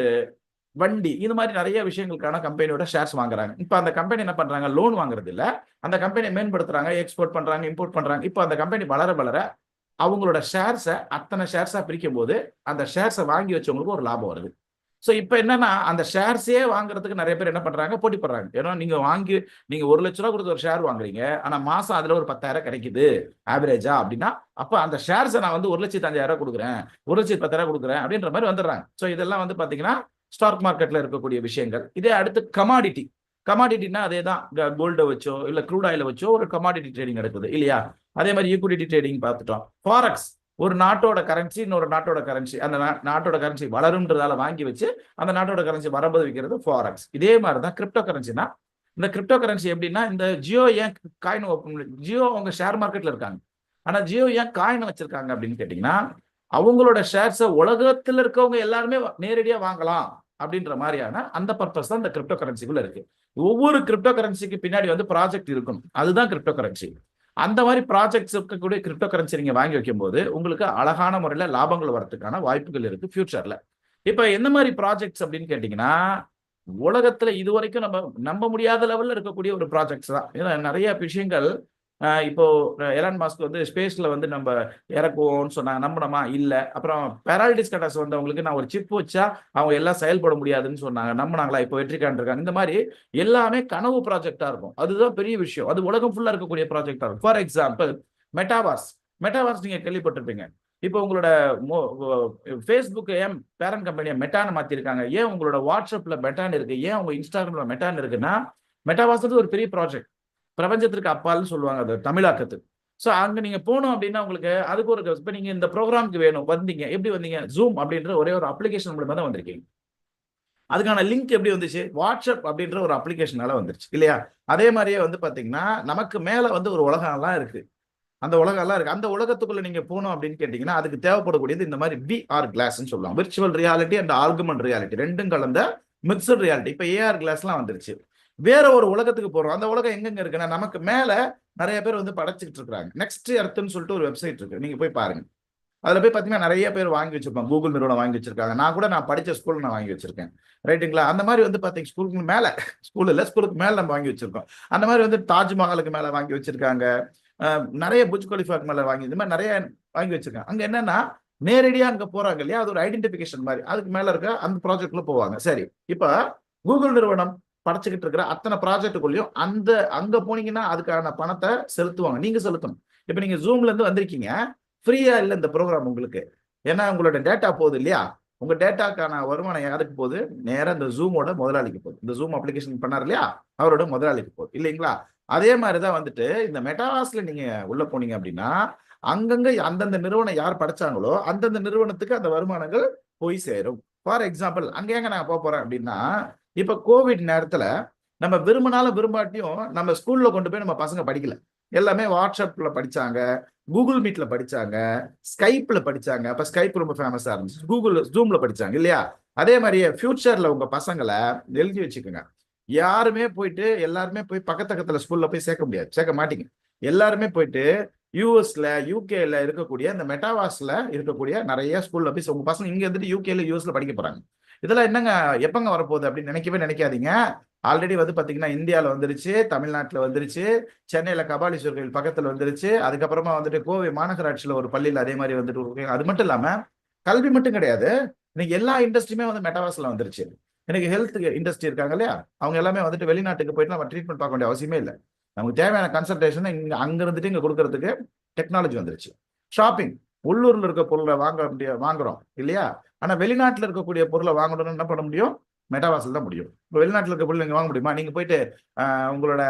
வண்டி, இது மாதிரி நிறைய விஷயங்களுக்கான கம்பெனியோட ஷேர்ஸ் வாங்குறாங்க. இப்ப அந்த கம்பெனி என்ன பண்றாங்க? லோன் வாங்குறது இல்ல, அந்த கம்பெனியை மேம்படுத்துறாங்க, எக்ஸ்போர்ட் பண்றாங்க, இம்போர்ட் பண்றாங்க. இப்ப அந்த கம்பெனி வளர வளர அவங்களோட ஷேர்ஸை அத்தனை ஷேர்ஸா பிரிக்கும் போது அந்த ஷேர்ஸை வாங்கி வச்சவங்களுக்கு ஒரு லாபம் வருது. ஸோ இப்போ என்னன்னா அந்த ஷேர்ஸே வாங்குறதுக்கு நிறைய பேர் என்ன பண்றாங்க? போட்டி போடுறாங்க. ஏன்னா நீங்க 1,00,000 ரூபா கொடுத்து ஒரு ஷேர் வாங்குறீங்க, ஆனா மாசம் அதுல ஒரு 10,000 கிடைக்குது ஆவரேஜா அப்படின்னா, அப்ப அந்த ஷேர்ஸை நான் வந்து 1,05,000 கொடுக்குறேன், 1,10,000 கொடுக்குறேன் அப்படின்ற மாதிரி வந்துடுறாங்க. ஸோ இதெல்லாம் வந்து பாத்தீங்கன்னா ஸ்டாக் மார்க்கெட்ல இருக்கக்கூடிய விஷயங்கள். இதே அடுத்து கமாடிட்டி. கமாடிட்டினா அதே தான், கோல்டை வச்சோ இல்ல க்ரூட் ஆயில வச்சோ ஒரு கமாடிட்டி ட்ரேடிங் நடக்குது இல்லையா? அதே மாதிரி ஈக்விட்டி ட்ரேடிங் பார்த்துட்டோம். ஃபாரெக்ஸ், ஒரு நாட்டோட கரன்சி இன்னொரு நாட்டோட கரன்சி, அந்த நாட்டோட கரன்சி வளரும்ன்றதால வாங்கி வச்சு அந்த நாட்டோட கரன்சி வரும்போது விற்கிறது ஃபாரெக்ஸ். இதே மாதிரி தான் கிரிப்டோ கரன்சினா இந்த கிரிப்டோ கரன்சி எப்படின்னா, இந்த ஜியோ ஏன் காயின் ஓப்பன், ஜியோ அவங்க ஷேர் மார்க்கெட்ல இருக்காங்க. ஆனா ஜியோ ஏன் காயின் வச்சிருக்காங்க அப்படின்னு கேட்டீங்கன்னா, அவங்களோட ஷேர்ஸை உலகத்துல இருக்கவங்க எல்லாருமே நேரடியா வாங்கலாம் அப்படின்ற மாதிரியான அந்த பர்பஸ் தான் இந்த கிரிப்டோ கரன்சிக்குள்ள இருக்கு. ஒவ்வொரு கிரிப்டோ கரன்சிக்கு பின்னாடி வந்து ப்ராஜெக்ட் இருக்கணும், அதுதான் கிரிப்டோ கரன்சி. அந்த மாதிரி ப்ராஜெக்ட்ஸ் இருக்கக்கூடிய கிரிப்டோ கரன்சி நீங்க வாங்கி வைக்கும் போது உங்களுக்கு அழகான முறையில லாபங்கள் வரதுக்கான வாய்ப்புகள் இருக்கு ஃபியூச்சர்ல. இப்ப என்ன மாதிரி ப்ராஜெக்ட்ஸ் அப்படின்னு கேட்டீங்கன்னா, உலகத்துல இதுவரைக்கும் நம்ம நம்ப முடியாத லெவல்ல இருக்கக்கூடிய ஒரு ப்ராஜெக்ட்ஸ் தான். ஏன்னா நிறைய விஷயங்கள் இப்போ எலான் மாஸ்க் வந்து ஸ்பேஸ்ல வந்து நம்ம இறக்குவோம்னு சொன்னாங்க, நம்பணுமா? இல்ல. அப்புறம் பெராலிட்டிஸ் கட்டாஸ் வந்தவங்களுக்கு நான் ஒரு சிப் வச்சா அவங்க எல்லாம் செயல்பட முடியாதுன்னு சொன்னாங்க, நம்பினாங்களா? இப்போ வெற்றி காண்டிருக்காங்க. இந்த மாதிரி எல்லாமே கனவு ப்ராஜெக்டா இருக்கும். அதுதான் பெரிய விஷயம். அது உலகம் ஃபுல்லா இருக்கக்கூடிய ப்ராஜெக்டா இருக்கும். For example மெட்டாவார்ஸ். மெட்டாவார்ஸ் நீங்க கேள்விப்பட்டிருப்பீங்க. இப்போ உங்களோட ஃபேஸ்புக் ஏன் பேரண்ட் கம்பெனியை மெட்டான்னு மாத்திருக்காங்க? ஏன் உங்களோட வாட்ஸ்அப்ல மெட்டான் இருக்கு? ஏன் உங்க இன்ஸ்டாகிராம்ல மெட்டான் இருக்குன்னா, மெட்டாவார்ஸ் ஒரு பெரிய ப்ராஜெக்ட், பிரபஞ்சத்திற்கு அப்பால்னு சொல்லுவாங்க அது தமிழாக்கத்துக்கு. ஸோ அங்க நீங்க போனோம் அப்படின்னா உங்களுக்கு அதுக்கு ஒரு இப்போ நீங்க இந்த ப்ரோக்ராமுக்கு வேணும் வந்தீங்க, எப்படி வந்தீங்க? ஜூம் அப்படின்ற ஒரே ஒரு அப்ளிகேஷன் மூலமா தான் வந்திருக்கீங்க. அதுக்கான லிங்க் எப்படி வந்துச்சு? வாட்ஸ்அப் அப்படின்ற ஒரு அப்ளிகேஷனால வந்துருச்சு இல்லையா? அதே மாதிரியே வந்து பாத்தீங்கன்னா நமக்கு மேல வந்து ஒரு உலகம்லாம் இருக்கு. அந்த உலகம்லாம் இருக்கு. அந்த உலகத்துக்குள்ள நீங்க போகணும் அப்படின்னு கேட்டீங்கன்னா அதுக்கு தேவைப்படக்கூடியது இந்த மாதிரி VR கிளாஸ்ன்னு சொல்லலாம். Virtual reality and argument reality ரெண்டும் கலந்த மிக்சட் ரியாலிட்டி. இப்போ AR கிளாஸ்லாம் வந்துருச்சு. வேற ஒரு உலகத்துக்கு போறோம். அந்த உலகம் எங்கெங்க இருக்குன்னா நமக்கு மேல நிறைய பேர் வந்து படைச்சிட்டு இருக்காங்க. நெக்ஸ்ட் எர்த்னு சொல்லிட்டு ஒரு வெப்சைட் இருக்கு, நீங்க போய் பாருங்க. அதுல போய் பாத்தீங்கன்னா நிறைய பேர் வாங்கி வச்சிருப்பாங்க. கூகுள் நிறுவனம் வாங்கி வச்சிருக்காங்க. நான் படிச்ச ஸ்கூல் நான் வாங்கி வச்சிருக்கேன். ரைட்டுங்களா? அந்த மாதிரி வந்து பாத்தீங்க ஸ்கூலுக்கு மேல, ஸ்கூல் இல்ல ஸ்கூலுக்கு மேல நம்ம வாங்கி வச்சிருக்கோம். அந்த மாதிரி வந்து தாஜ்மஹாலுக்கு மேல வாங்கி வச்சிருக்காங்க. நிறைய புஜ் கலிஃபாக்கு மேல வாங்கி, இந்த மாதிரி நிறைய வாங்கி வச்சிருக்காங்க. அங்க என்னன்னா நேரடியா அங்க போறாங்க இல்லையா, அது ஒரு ஐடென்டிபிகேஷன் மாதிரி. அதுக்கு மேல இருக்க அந்த ப்ராஜெக்ட்ல போவாங்க. சரி, இப்ப கூகுள் நிறுவனம் படைச்சுக்கிட்டு இருக்கிற அத்தனை ப்ராஜெக்டுக்குள்ளயும் அங்க போனீங்கன்னா அதுக்கான பணத்தை செலுத்துவாங்க, நீங்க செலுத்தணும். இப்ப நீங்க ஜூம்ல இருந்து வந்திருக்கீங்க, ஃப்ரீயா இல்ல இந்த ப்ரோக்ராம் உங்களுக்கு. ஏன்னா உங்களோட டேட்டா போகுது இல்லையா? உங்க டேட்டாக்கான வருமானம் யாருக்கு போகுது? நேரா இந்த ஜூமோட முதலாளிக்கு போகுது. இந்த ஜூம் அப்ளிகேஷன் பண்ணார் இல்லையா, அவரோட முதலாளிக்கு போகுது இல்லைங்களா? அதே மாதிரிதான் வந்துட்டு இந்த மெட்டாவாஸ்ல நீங்க உள்ள போனீங்க அப்படின்னா அங்கங்க அந்தந்த நிறுவனம் யார் படைச்சாங்களோ அந்தந்த நிறுவனத்துக்கு அந்த வருமானங்கள் போய் சேரும். ஃபார் எக்ஸாம்பிள் அங்க எங்க நான் போறேன் அப்படின்னா, இப்ப கோவிட் நேரத்துல நம்ம விரும்பினாலும் விரும்பாட்டியும் நம்ம ஸ்கூல்ல கொண்டு போய் நம்ம பசங்க படிக்கல. எல்லாமே வாட்ஸ்அப்ல படிச்சாங்க, கூகுள் மீட்ல படிச்சாங்க, ஸ்கைப்ல படிச்சாங்க. அப்ப ஸ்கைப் ரொம்ப ஃபேமஸா இருந்துச்சு. கூகுள் ஜூம்ல படிச்சாங்க இல்லையா? அதே மாதிரியே ஃபியூச்சர்ல உங்க பசங்களை எழுதி வச்சுக்கோங்க. யாருமே போயிட்டு எல்லாருமே போய் பக்கத்துல ஸ்கூல்ல போய் சேர்க்க முடியாது, சேர்க்க மாட்டீங்க. எல்லாருமே போயிட்டு யூஎஸ்ல யூகேல இருக்கக்கூடிய இந்த மெட்டாவாஸ்ல இருக்கக்கூடிய நிறைய ஸ்கூல்ல போய் உங்க பசங்க இங்க இருந்துட்டு யூகேல யூஎஸ்ல படிக்க போறாங்க. இதெல்லாம் என்னங்க எப்பங்க வரப்போகுது அப்படின்னு நினைக்காதீங்க. ஆல்ரெடி வந்து பாத்தீங்கன்னா இந்தியாவில் வந்துருச்சு, தமிழ்நாட்டில் வந்துருச்சு, சென்னையில கபாலீஸ்வர் கோயில் பக்கத்துல வந்துருச்சு. அதுக்கப்புறமா வந்துட்டு கோவை மாநகராட்சியில ஒரு பள்ளியில் அதே மாதிரி வந்துட்டு. அது மட்டும் இல்லாம கல்வி மட்டும் கிடையாது, இன்னைக்கு எல்லா இண்டஸ்ட்ரியுமே வந்து மெட்டாவாஸ்ல வந்துருச்சு. எனக்கு ஹெல்த் இண்டஸ்ட்ரி இருக்காங்க இல்லையா, அவங்க எல்லாமே வந்துட்டு வெளிநாட்டுக்கு போயிட்டு நம்ம ட்ரீட்மெண்ட் பார்க்க வேண்டிய அவசியமே இல்லை. நமக்கு தேவையான கன்சல்டேஷன் இங்க அங்க இருந்துட்டு இங்க கொடுக்கறதுக்கு டெக்னாலஜி வந்துருச்சு. ஷாப்பிங், உள்ளூர்ல இருக்க பொருளை வாங்குறோம் இல்லையா? ஆனா வெளிநாட்டுல இருக்கக்கூடிய பொருளை வாங்கணும்னு என்ன பண்ண முடியும்? மெட்டாவாஸ்ல தான் முடியும். இப்போ வெளிநாட்டுல இருக்க பொருள் நீங்க வாங்க முடியுமா? நீங்க போயிட்டு உங்களோட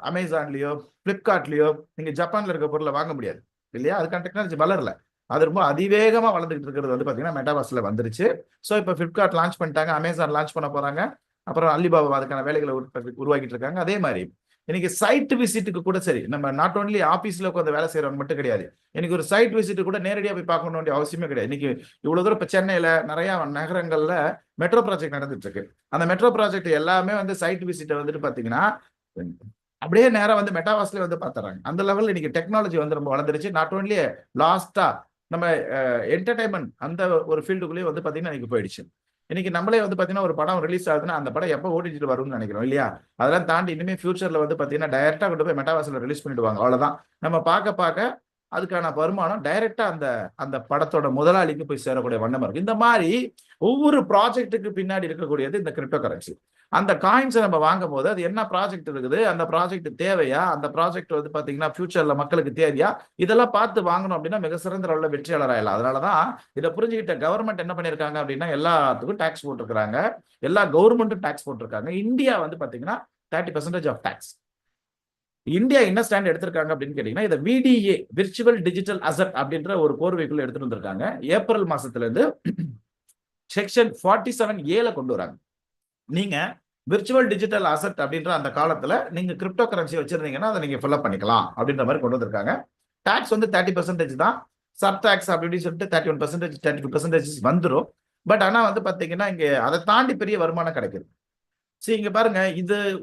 அமேசான்லயோ பிளிப்கார்ட்லயோ நீங்க ஜப்பான்ல இருக்க பொருளை வாங்க முடியாது இல்லையா? அதுக்கான டெக்னாலஜி வளரல. அது ரொம்ப அதிவேகமா வளர்ந்துட்டு இருக்கிறது வந்து பாத்தீங்கன்னா மெட்டாவாஸ்ல வந்துருச்சு. ஸோ இப்போ பிளிப்கார்ட் லான்ச் பண்ணிட்டாங்க, அமேசான் லான்ச் பண்ண போறாங்க, அப்புறம் அலிபாபா அதுக்கான வேலைகளை உருவாக்கிட்டு இருக்காங்க. அதே மாதிரி இன்னைக்கு சைட் விசிட்டுக்கு கூட சரி, நம்ம நாட் ஓன்லி ஆபீஸ்ல உட்காந்து வேலை செய்யறவங்க மட்டும் கிடையாது, இன்னைக்கு ஒரு சைட் விசிட்டு கூட நேரடியா போய் பார்க்கணும் வேண்டிய அவசியமே கிடையாது. இன்னைக்கு இவ்வளவு தூரம் இப்ப சென்னையில நிறைய நகரங்கள்ல மெட்ரோ ப்ராஜெக்ட் நடந்துட்டு இருக்கு. அந்த மெட்ரோ ப்ராஜெக்ட் எல்லாமே வந்து சைட் விசிட்டை வந்துட்டு பாத்தீங்கன்னா அப்படியே நேரம் வந்து மெட்டாவாஸ்ல வந்து பாத்துறாங்க. அந்த லெவலில் இன்னைக்கு டெக்னாலஜி வந்து ரொம்ப வளர்ந்துருச்சு. நாட் ஓன்லி லாஸ்டா நம்ம என்டர்டைன்மெண்ட் அந்த ஒரு ஃபீல்டுக்குள்ளேயே வந்து பாத்தீங்கன்னா இன்னைக்கு போயிடுச்சு. இன்னைக்கு நம்மளே வந்து பாத்தீங்கன்னா ஒரு படம் ரிலீஸ் ஆகுதுன்னா அந்த படம் எப்போ ஓடிட்டு வரும்னு நினைக்கிறோம் இல்லையா? அதெல்லாம் தாண்டி இனிமே ஃபியூச்சர்ல வந்து பாத்தீங்கன்னா டைரக்டா கொண்டு போய் மெட்டாவாஸ்ல ரிலீஸ் பண்ணிடுவாங்க. அவ்வளவுதான். நம்ம பார்க்க அதுக்கான வருமானம் டைரக்டா அந்த படத்தோட முதலாளிக்கு போய் சேரக்கூடிய வண்ணம் இருக்கு. இந்த மாதிரி ஒவ்வொரு ப்ராஜெக்ட்டுக்கு பின்னாடி இருக்கக்கூடியது இந்த கிரிப்டோ கரன்சி. அந்த காயின்ஸை நம்ம வாங்கும் போது அது என்ன ப்ராஜெக்ட் இருக்குது, அந்த ப்ராஜெக்ட் தேவையா, அந்த ப்ராஜெக்ட் வந்து பாத்தீங்கன்னா ஃபியூச்சர்ல மக்களுக்கு தேவையா, இதெல்லாம் பார்த்து வாங்கணும் அப்படின்னா மிக சிறந்த அளவுல வெற்றியாளர் ஆயிடலாம். அதனாலதான் இதை புரிஞ்சுக்கிட்ட கவர்மெண்ட் என்ன பண்ணிருக்காங்க அப்படின்னா எல்லாத்துக்கும் டாக்ஸ் போட்டிருக்காங்க, எல்லா கவர்மெண்ட்டும் டாக்ஸ் போட்டிருக்காங்க. இந்தியா வந்து பாத்தீங்கன்னா 30% ஆஃப் டாக்ஸ். இந்தியா என்ன ஸ்டாண்ட் எடுத்திருக்காங்க அப்படின்னு கேட்டீங்கன்னா, இதை VDA விர்ச்சுவல் டிஜிட்டல் அசட் அப்படின்ற ஒரு போர்வைக்குள்ள எடுத்துட்டு வந்திருக்காங்க. ஏப்ரல் மாசத்துல இருந்து செக்ஷன் 47A கொண்டு வராங்க. நீங்க விர்ச்சுவல் டிஜிட்டல் அசெட் அப்படின்ற அந்த காலத்துல நீங்க கிரிப்டோ கரன்சி வச்சிருந்தீங்கன்னா அதை நீங்க ஃபில்அப் பண்ணிக்கலாம் அப்படின்ற மாதிரி கொண்டு வந்திருக்காங்க. டாக்ஸ் வந்து 30% தான். சப் டாக்ஸ் அப்படி இப்படின்னு சொல்லிட்டு 31%, 32% வந்துடும். பட் ஆனா வந்து பாத்தீங்கன்னா இங்க அதை தாண்டி பெரிய வருமானம் கிடைக்குது. சரி, இங்க பாருங்க,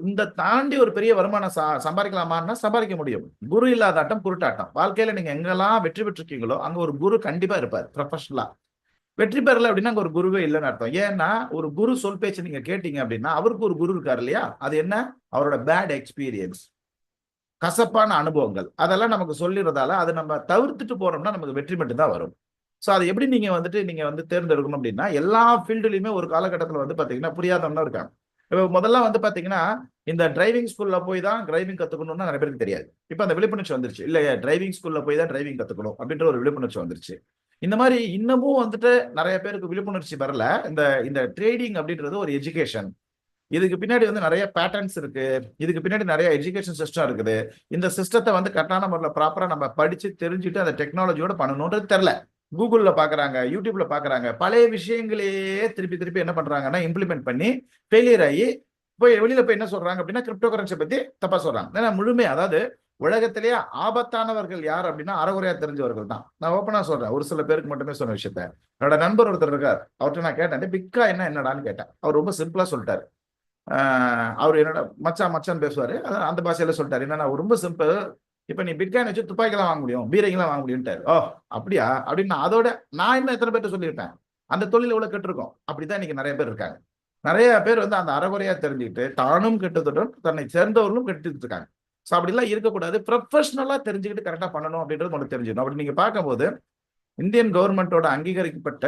இந்த தாண்டி ஒரு பெரிய வருமானம் சம்பாதிக்கலாமான்னா சம்பாதிக்க முடியும். குரு இல்லாத ஆட்டம் குருட்டாட்டம். வாழ்க்கையில நீங்க எங்கெல்லாம் வெற்றி பெற்றிருக்கீங்களோ அங்க ஒரு குரு கண்டிப்பா இருப்பார் ப்ரொஃபஷனலா. வெற்றி பெறல அப்படின்னா அங்க ஒரு குருவே இல்லைன்னு அர்த்தம். ஏன்னா ஒரு குரு சொல் பேச்சு நீங்க கேட்டீங்க அப்படின்னா அவருக்கு ஒரு குரு இருக்காரு இல்லையா, அது என்ன, அவரோட பேட் எக்ஸ்பீரியன்ஸ், கசப்பான அனுபவங்கள், அதெல்லாம் நமக்கு சொல்லிடுறதால அதை நம்ம தவிர்த்துட்டு போறோம்னா நமக்கு வெற்றி மட்டும் தான் வரும். ஸோ அதை எப்படி நீங்க வந்து தேர்ந்தெடுக்கணும் அப்படின்னா எல்லா ஃபீல்டுலையுமே ஒரு காலகட்டத்தில் வந்து பாத்தீங்கன்னா புரியாதவங்க இருக்காங்க. இப்போ முதல்ல வந்து பாத்தீங்கன்னா இந்த டிரைவிங் ஸ்கூல்ல போய் தான் டிரைவிங் கத்துக்கணும்னு நிறைய பேருக்கு தெரியாது. இப்போ அந்த விழிப்புணர்ச்சி வந்துருச்சு, இல்ல டிரைவிங் ஸ்கூல்ல போய் தான் டிரைவிங் கத்துக்கணும் அப்படின்ற ஒரு விழிப்புணர்ச்சி வந்துருச்சு. இந்த மாதிரி இன்னமும் வந்துட்டு நிறைய பேருக்கு விழிப்புணர்ச்சி வரல. இந்த இந்த ட்ரேடிங் அப்படின்றது ஒரு எஜுகேஷன். இதுக்கு பின்னாடி வந்து நிறைய பேட்டர்ன்ஸ் இருக்கு. இதுக்கு பின்னாடி நிறைய எஜுகேஷன் சிஸ்டம் இருக்குது. இந்த சிஸ்டத்தை வந்து கரெக்டான முறையில் ப்ராப்பரா நம்ம படிச்சு தெரிஞ்சுட்டு அந்த டெக்னாலஜியோட பண்ணணும்ன்றது தெரியல. கூகுள்ல பாக்குறாங்க, யூடியூப்ல பாக்குறாங்க, பழைய விஷயங்களையே திருப்பி திருப்பி என்ன பண்றாங்கன்னா இம்ப்ளிமெண்ட் பண்ணி ஃபெயிலியர் ஆகி போய் வெளியில போய் என்ன சொல்றாங்க அப்படின்னா கிரிப்டோ கரன்சி பத்தி தப்பா சொல்றாங்க. ஏன்னா முழுமை, அதாவது உலகத்திலேயே ஆபத்தானவர்கள் யார் அப்படின்னா அறகுறையா தெரிஞ்சவர்கள் தான். நான் ஓப்பனா சொல்றேன், ஒரு சில பேருக்கு மட்டுமே சொன்ன விஷயத்த. என்னோட நண்பர் ஒருத்தர் இருக்கார், அவர்கிட்ட நான் கேட்டேன் பிட்கா என்னடான்னு கேட்டேன். அவர் ரொம்ப சிம்பிளா சொல்லிட்டாரு. அவர் என்னோட மச்சான் மச்சான் பேசுவாரு, அந்த பாஷையில சொல்லிட்டாரு. என்னன்னா ரொம்ப சிம்பிள், இப்ப நீ பிட்காயின் வச்சு துப்பாக்கிலாம் வாங்க முடியும், பீரைங்கெல்லாம் வாங்க முடியும்ட்டாரு. ஓ அப்படியா அப்படின்னு அதோட நான் இன்னும் எத்தனை பேர்ட்ட சொல்லியிருப்பேன், அந்த தொழில் எவ்வளவு கெட்டிருக்கோம். அப்படிதான் இன்னைக்கு நிறைய பேர் இருக்காங்க. நிறைய பேர் வந்து அந்த அறகுறையா தெரிஞ்சுக்கிட்டு தானும் கெட்டதுடன் தன்னை சேர்ந்தவர்களும் கெட்டுட்டு இருக்காங்க. ஸோ அப்படிலாம் இருக்கக்கூடாது. ப்ரொஃபஷனலா தெரிஞ்சுக்கிட்டு கரெக்டா பண்ணணும் அப்படின்றது உங்களுக்கு தெரிஞ்சுக்கணும். அப்படி நீங்க பார்க்கும்போது இந்தியன் கவர்மெண்டோட அங்கீகரிக்கப்பட்ட,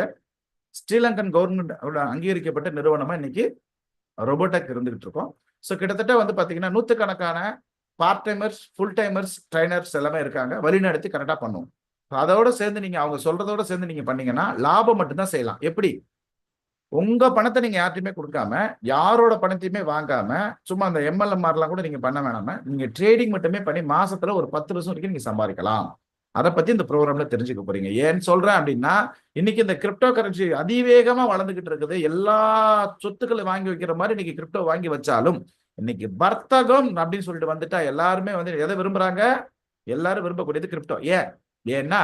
ஸ்ரீலங்கன் கவர்மெண்ட் அங்கீகரிக்கப்பட்ட நிறுவனமா இன்னைக்கு ரோபோடெக் இருந்துகிட்டு இருக்கோம். ஸோ கிட்டத்தட்ட வந்து பாத்தீங்கன்னா நூற்றுக்கணக்கான part timers, full timers, trainers எல்லாமே இருக்காங்க. வழிநடத்தி கரெக்டாக பண்ணுவோம். அதோட சேர்ந்து நீங்க அவங்க சொல்றதோட சேர்ந்து நீங்க பண்ணீங்கன்னா லாபம் மட்டும்தான் செய்யலாம். எப்படி, உங்க பணத்தை நீங்க யார்ட்டையுமே கொடுக்காம, யாரோட பணத்தையுமே வாங்காம, சும்மா அந்த எம்எல்எம்ஆர்லாம் கூட நீங்க பண்ண வேணாம, நீங்க ட்ரேடிங் மட்டுமே பண்ணி மாசத்துல ஒரு 10 வருஷம் வரைக்கும் நீங்க சம்பாதிக்கலாம். அதை பத்தி இந்த ப்ரோக்ராம்ல தெரிஞ்சுக்க போறீங்க. ஏன்னு சொல்றேன் அப்படின்னா இன்னைக்கு இந்த கிரிப்டோ கரன்சி அதிவேகமா வளர்ந்துகிட்டு இருக்குது. எல்லா சொத்துக்களை வாங்கி வைக்கிற மாதிரி இன்னைக்கு கிரிப்டோ வாங்கி வச்சாலும் இன்னைக்கு வர்த்தகம் அப்படின்னு சொல்லிட்டு வந்துட்டா எல்லாருமே வந்து எதை விரும்புறாங்க, எல்லாரும் விரும்பக்கூடியது கிரிப்டோ. ஏன்னா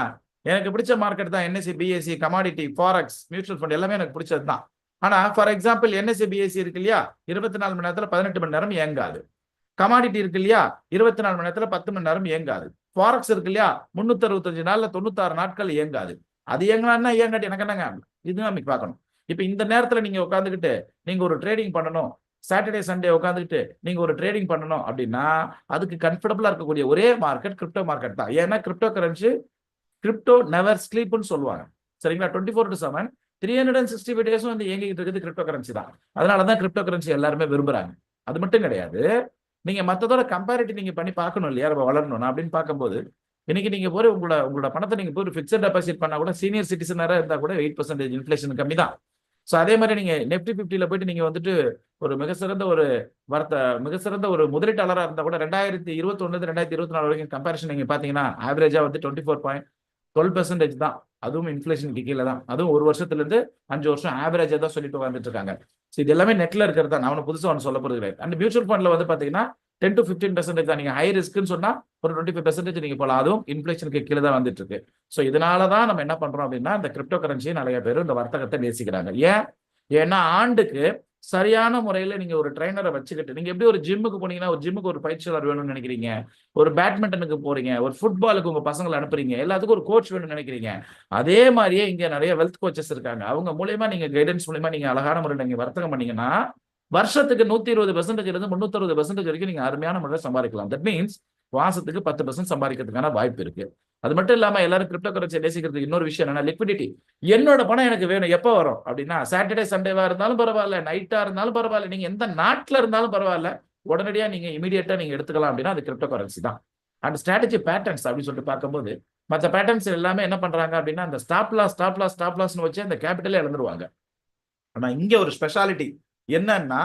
எனக்கு பிடிச்ச மார்க்கெட் தான் NSC, BSc, commodity, forex, mutual fund எல்லாமே எனக்கு பிடிச்சது தான். ஆனா ஃபார் எக்ஸாம்பிள் என்எஸ்சி, பிஎஸ்சி இருக்கு இல்லையா, 24 மணி நேரத்துல 18 மணி நேரம் இயங்காது. கமாடிட்டி இருக்கு இல்லையா, 24 மணி நேரத்துல 10 மணி நேரம் இயங்காது. ஃபாரெக்ஸ் இருக்கு இல்லையா, 365 நாள்ல 96 நாட்கள் இயங்காது. அது இயங்கினா இயங்காட்டி எனக்கு என்னங்க, இதுதான் நம்ம பார்க்கணும். இப்ப இந்த நேரத்துல நீங்க உட்காந்துக்கிட்டு நீங்க ஒரு ட்ரேடிங் பண்ணணும், சாட்டர்டே சண்டே உட்காந்துக்கிட்டு நீங்க ஒரு ட்ரேடிங் பண்ணணும் அப்படின்னா அதுக்கு கம்ஃபர்டபுளா இருக்கக்கூடிய ஒரே மார்க்கெட் கிரிப்டோ மார்க்கெட் தான். ஏன்னா கிரிப்டோ கரன்சி, கிரிப்டோ நெவர் ஸ்லீப்னு சொல்லுவாங்க. சரிங்களா, 24/7 365 டேஸும் வந்து இயங்கிட்டு இருக்குது கிரிப்டோ கரன்சி தான். அதனாலதான் கிரிப்டோ கரன்சி எல்லாருமே விரும்புறாங்க. அது மட்டும் கிடையாது, நீங்க மற்றதோட கம்பேரிட்டிவ் நீங்க பண்ணி பார்க்கணும் இல்லையா, நம்ம வளரணும் அப்படின்னு பார்க்கும்போது இன்னைக்கு நீங்க போய் உங்களோட பணத்தை நீங்க போய் ஃபிக்ஸட் டெபாசிட் பண்ணா கூட சீனியர் சிட்டிசனாக இருந்தா கூட 8% இன்ஃபிளேஷன் கம்மி தான். ஸோ அதே மாதிரி நீங்க நெஃப்டி 50ல போயிட்டு நீங்க வந்துட்டு ஒரு மிக சிறந்த ஒரு முதலீட்டாளராக இருந்தா கூட 2021 2024 வரைக்கும் கம்பேரிஷன் நீங்க பாத்தீங்கன்னா ஆவரேஜா வந்து 24.12% தான். அதுவும் இன்ஃபிளேஷனுக்கு கீழே தான். அதுவும் ஒரு வருஷத்துல இருந்து 5 வருஷம் ஆவரேஜா தான் சொல்லிட்டு வந்துட்டு இருக்காங்க. இது எல்லாமே நெட்ல இருக்கிறது தான், நான் புதுசா ஒன்று சொல்ல போறது கிடையாது. அண்ட் மியூச்சுவல் ஃபண்ட்ல வந்து பாத்தீங்கன்னா 10 to 15% தான். நீங்க ஹை ரிஸ்க்னு சொன்னா ஒரு 25% நீங்க போகலாம். அதுவும் இன்ஃபிளேஷனுக்கு கீழே தான் வந்துட்டு இருக்கு. ஸோ இதனாலதான் நம்ம என்ன பண்றோம் அப்படின்னா இந்த கிரிப்டோ கரன்சியை நிறைய பேர் இந்த வர்த்தகத்தை நேசிக்கிறாங்க. ஏன்னா ஆண்டுக்கு சரியான முறையில நீங்க ஒரு ட்ரைனரை வச்சுக்கிட்டு, நீங்க எப்படி ஒரு ஜிம்முக்கு போனீங்கன்னா ஒரு ஜிம்முக்கு ஒரு பயிற்சியாளர் வேணும்னு நினைக்கிறீங்க, ஒரு பேட்மிண்டனுக்கு போறீங்க, ஒரு ஃபுட்பாலுக்கு உங்க பசங்களை அனுப்புறீங்க, எல்லாத்துக்கும் ஒரு கோச் வேணும்னு நினைக்கிறீங்க. அதே மாதிரியே இங்க நிறைய வெல்த் கோச்சஸ் இருக்காங்க. அவங்க மூலயமா நீங்க கைடன்ஸ் மூலயமா நீங்க அழகான முறையில் நீங்க வர்த்தகம் பண்ணீங்கன்னா வருஷத்துக்கு 120% இருந்து 360% வரைக்கும் நீங்க அருமையான முறையில் சம்பாதிக்கலாம். தட் மீன்ஸ் மாசத்துக்கு 10% சம்பாதிக்கிறதுக்கான வாய்ப்பு இருக்கு. அது மட்டும் இல்லாம எல்லாரும் கிரிப்டோ கரன்சியை நேசிக்கிறதுக்கு இன்னொரு விஷயம் என்னன்னா லிக்விடிட்டி. என்னோட பணம் எனக்கு வேணும், எப்போ வரும் அப்படின்னா சாட்டர்டே சண்டேவா இருந்தாலும் பரவாயில்ல, நைட்டா இருந்தாலும் பரவாயில்ல, நீங்க எந்த நாட்டில் இருந்தாலும் பரவாயில்ல, உடனடியா நீங்க இமீடியட்டா நீங்க எடுத்துக்கலாம் அப்படின்னா அது கிரிப்டோ கரன்சி தான். அண்ட் ஸ்ட்ராட்டஜி பேட்டர்ன்ஸ் அப்படின்னு சொல்லிட்டு பார்க்கும்போது மற்ற பேட்டர்ன்ஸ் எல்லாமே என்ன பண்றாங்க அப்படின்னா அந்த ஸ்டாப் லாஸ்னு வச்சு அந்த கேபிட்டலே இழந்துருவாங்க. ஆனா இங்க ஒரு ஸ்பெஷாலிட்டி என்னன்னா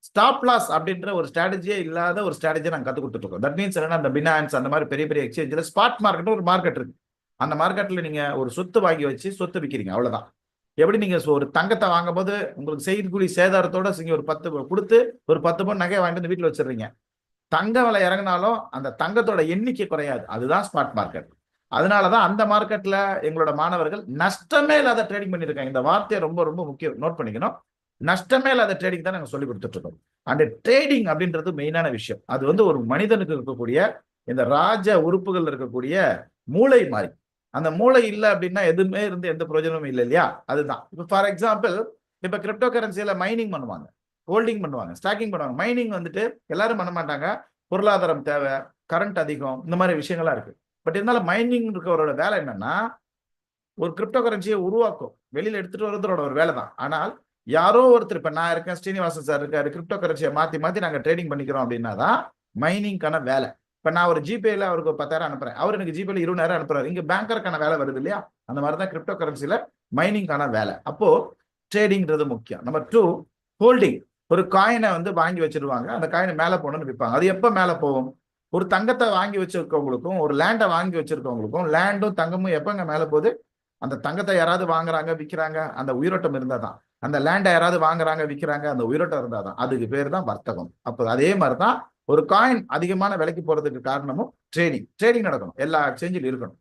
ஸ்டாப் லாஸ் அப்படின்ற ஒரு ஸ்ட்ராட்டஜியே இல்லாத ஒரு ஸ்ட்ராட்டஜியை நாங்கள் கற்றுக் கொடுத்துட்டு இருக்கோம். தட் மீன்ஸ் என்னன்னா அந்த பினான்ஸ் அந்த மாதிரி பெரிய பெரிய எக்ஸ்சேஞ்சில் ஸ்பாட் மார்க்கெட் ஒரு மார்க்கெட் இருக்கு. அந்த மார்க்கெட்ல நீங்க ஒரு சொத்து வாங்கி வச்சு சொத்து விற்கிறீங்க, அவ்வளவுதான். எப்படி நீங்க ஒரு தங்கத்தை வாங்கும் போது உங்களுக்கு செய்கூலி சேதாரத்தோட நீங்க ஒரு 10 கொடுத்து ஒரு 10 பவுன் நகையை வாங்கிட்டு வந்து வீட்டில் வச்சிடுறீங்க. தங்க விலை இறங்கினாலும் அந்த தங்கத்தோட எண்ணிக்கை குறையாது. அதுதான் ஸ்பாட் மார்க்கெட். அதனாலதான் அந்த மார்க்கெட்ல எங்களோட மாணவர்கள் நஷ்டமே இல்லாத ட்ரேடிங் பண்ணிருக்காங்க. இந்த வார்த்தையை ரொம்ப ரொம்ப முக்கியம், நோட் பண்ணிக்கணும். நஷ்டமே இல்லாத ட்ரேடிங் தான் நாங்க சொல்லி கொடுத்துட்டு இருக்கோம். அந்த ட்ரேடிங் அப்படின்றது மெயினான விஷயம். அது வந்து ஒரு மனிதனுக்கு இருக்கக்கூடிய இந்த ராஜ உறுப்புகள் இருக்கக்கூடிய மூளை மாதிரி. அந்த மூளை இல்லை அப்படின்னா எதுவுமே இருந்து எந்த பிரயோஜனமும் இல்லை இல்லையா? அதுதான். இப்போ ஃபார் எக்ஸாம்பிள், இப்ப கிரிப்டோ கரன்சியில மைனிங் பண்ணுவாங்க, ஹோல்டிங் பண்ணுவாங்க, ஸ்டாக்கிங் பண்ணுவாங்க. மைனிங் வந்துட்டு எல்லாரும் பண்ண மாட்டாங்க. பொருளாதாரம் தேவை, கரண்ட் அதிகம், இந்த மாதிரி விஷயங்கள்லாம் இருக்கு. பட் இருந்தாலும் மைனிங் இருக்கவரோட வேலை என்னன்னா, ஒரு கிரிப்டோ கரன்சியை உருவாக்கும், வெளியில எடுத்துட்டு வரதோட ஒரு வேலை தான். ஆனால் யாரோ ஒருத்தர், இப்ப நான் இருக்கேன், ஸ்ரீனிவாசன் சார் இருக்காரு, கிரிப்டோ கரன்சியை மாத்தி மாத்தி நாங்க ட்ரேடிங் பண்ணிக்கிறோம் அப்படின்னா தான் மைனிங்கான வேலை. இப்ப நான் ஒரு ஜிபேல அவருக்கு 10,000 அனுப்புறேன், அவர் எனக்கு ஜிபேல 20,000 அனுப்புறாரு. இங்க பேங்கருக்கான வேலை வருது இல்லையா? அந்த மாதிரிதான் கிரிப்டோ கரன்சில மைனிங்கான வேலை. அப்போ ட்ரேடிங்கிறது முக்கியம். Number 2, holding. ஒரு காயினை வந்து வாங்கி வச்சிருவாங்க, அந்த காயினை மேல போகணும்னு விற்பாங்க. அது எப்ப மேல போகும்? ஒரு தங்கத்தை வாங்கி வச்சிருக்கவங்களுக்கும் ஒரு லேண்டை வாங்கி வச்சிருக்கவங்களுக்கும் லேண்டும் தங்கமும் எப்பங்க மேல போகுது? அந்த தங்கத்தை யாராவது வாங்குறாங்க விற்கிறாங்க, அந்த உயிரோட்டம் இருந்தாதான். அந்த லேண்டை யாராவது வாங்குறாங்க விற்கிறாங்க, அந்த உயிரோட்டம் இருந்தாதான். அதுக்கு பேர் தான் வர்த்தகம். அப்போ அதே மாதிரிதான் ஒரு காயின் அதிகமான விலைக்கு போறதுக்கு காரணமும் ட்ரேடிங் நடக்கணும், எல்லா எக்ஸ்சேஞ்சில் இருக்கணும்.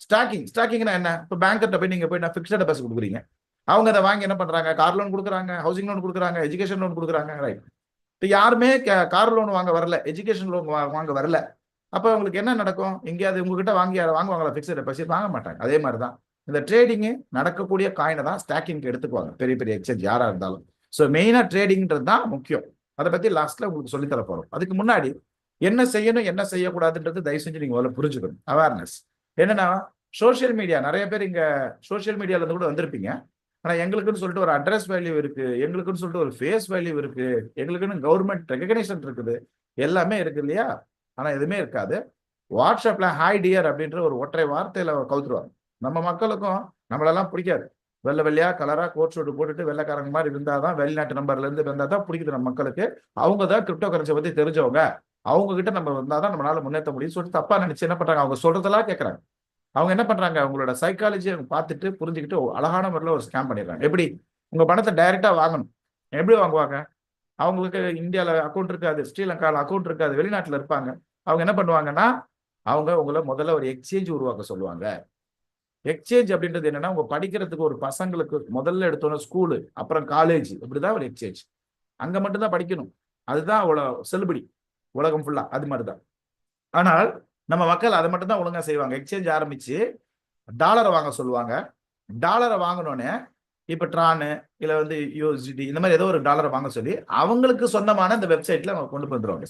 ஸ்டாக்கிங்னா என்ன? இப்போ பேங்கர்ட்ட போய் நீங்க போய் ஃபிக்ஸட் டெபாசிட் கொடுக்குறீங்க, அவங்க அதை வாங்கி என்ன பண்றாங்க? கார் லோன் கொடுக்குறாங்க, ஹவுசிங் லோன் கொடுக்குறாங்க, எஜுகேஷன் லோன் கொடுக்குறாங்க, ரைட்? இப்போ யாருமே கார் லோன் வாங்க வரல, எஜுகேஷன் லோன் வாங்க வரல. அப்போ உங்களுக்கு என்ன நடக்கும்? எங்கேயாவது உங்ககிட்ட வாங்குவாங்களா ஃபிக்ஸட் டெபாசிட்? வாங்க மாட்டாங்க. அதே மாதிரி தான் இந்த ட்ரேடிங்கு நடக்கக்கூடிய காயினை தான் ஸ்டாக்கிங்க்கு எடுத்துக்குவாங்க பெரிய பெரிய எக்ஸ்சேஞ்ச் யாரா இருந்தாலும். ஸோ மெயினா ட்ரேடிங்ன்றது தான் முக்கியம். அதை பத்தி லாஸ்ட்ல உங்களுக்கு சொல்லித்தர போறோம். அதுக்கு முன்னாடி என்ன செய்யணும் என்ன செய்யக்கூடாதுன்றது தயவு செஞ்சு நீங்க முதல்ல புரிஞ்சுக்கணும். அவேர்னஸ் என்னன்னா, சோசியல் மீடியா, நிறைய பேர் இங்க சோசியல் மீடியால இருந்து கூட வந்திருப்பீங்க. ஆனா எங்களுக்குன்னு சொல்லிட்டு ஒரு அட்ரஸ் வேல்யூ இருக்கு, எங்களுக்குன்னு சொல்லிட்டு ஒரு ஃபேஸ் வேல்யூ இருக்கு, எங்களுக்குன்னு கவர்மெண்ட் ரெகக்னேஷன் இருக்குது, எல்லாமே இருக்கு இல்லையா? ஆனா எதுவுமே இருக்காது. வாட்ஸ்அப்ல ஹாய் டியர் அப்படின்ற ஒரு ஒற்றை வார்த்தையில கவுத்துருவாங்க. நம்ம மக்களுக்கும் நம்மளெல்லாம் பிடிக்காது. வெள்ளை வெள்ளையா கலரா கோட் ஷூட் போட்டுட்டு வெள்ளைக்காரங்க மாதிரி இருந்தாதான், வெளிநாட்டு நம்பர்ல இருந்து வந்தாதான் பிடிக்குது நம்ம மக்களுக்கு. அவங்க தான் கிரிப்டோ கரன்சி பத்தி தெரிஞ்சவங்க, அவங்க கிட்ட நம்ம வந்தாதான் நம்மளால முன்னேற்ற முடியும் சொல்லிட்டு தப்பா நினைச்சு என்ன பண்றாங்க? அவங்க சொல்றதெல்லாம் கேட்கறாங்க. அவங்க என்ன பண்றாங்க? அவங்களோட சைக்காலஜியை பார்த்துட்டு புரிஞ்சுக்கிட்டு அழகான முறையில் ஒரு ஸ்கேம் பண்ணிடுறாங்க. எப்படி? உங்க பணத்தை டைரக்டா வாங்கணும். எப்படி வாங்குவாங்க? அவங்களுக்கு இந்தியாவில் அக்கௌண்ட் இருக்காது, ஸ்ரீலங்காவில் அக்கௌண்ட் இருக்காது, வெளிநாட்டில் இருப்பாங்க. அவங்க என்ன பண்ணுவாங்கன்னா, அவங்க உங்களை முதல்ல ஒரு எக்ஸ்சேஞ்ச் உருவாக்க சொல்லுவாங்க. எக்ஸ்சேஞ்ச் அப்படின்றது என்னன்னா, உங்க படிக்கிறதுக்கு ஒரு பசங்களுக்கு முதல்ல எடுத்தோன்னா ஸ்கூலு, அப்புறம் காலேஜ், இப்படிதான் ஒரு எக்ஸ்சேஞ்ச். அங்க மட்டும்தான் படிக்கணும், அதுதான் செல்லுபடி உலகம் ஃபுல்லா. அது மாதிரிதான். ஆனால் நம்ம மக்கள் அதை மட்டும் தான் ஒழுங்கா செய்வாங்க. எக்ஸ்சேஞ்ச் ஆரம்பிச்சு டாலரை வாங்க சொல்லுவாங்க. டாலரை வாங்கணும்னு இப்ப ட்ரானு இல்ல வந்து யூஎஸ்டி இந்த மாதிரி ஏதோ ஒரு டாலரை வாங்க சொல்லி அவங்களுக்கு சொந்தமான இந்த வெப்சைட்ல அவங்க கொண்டு வந்துருவாங்க.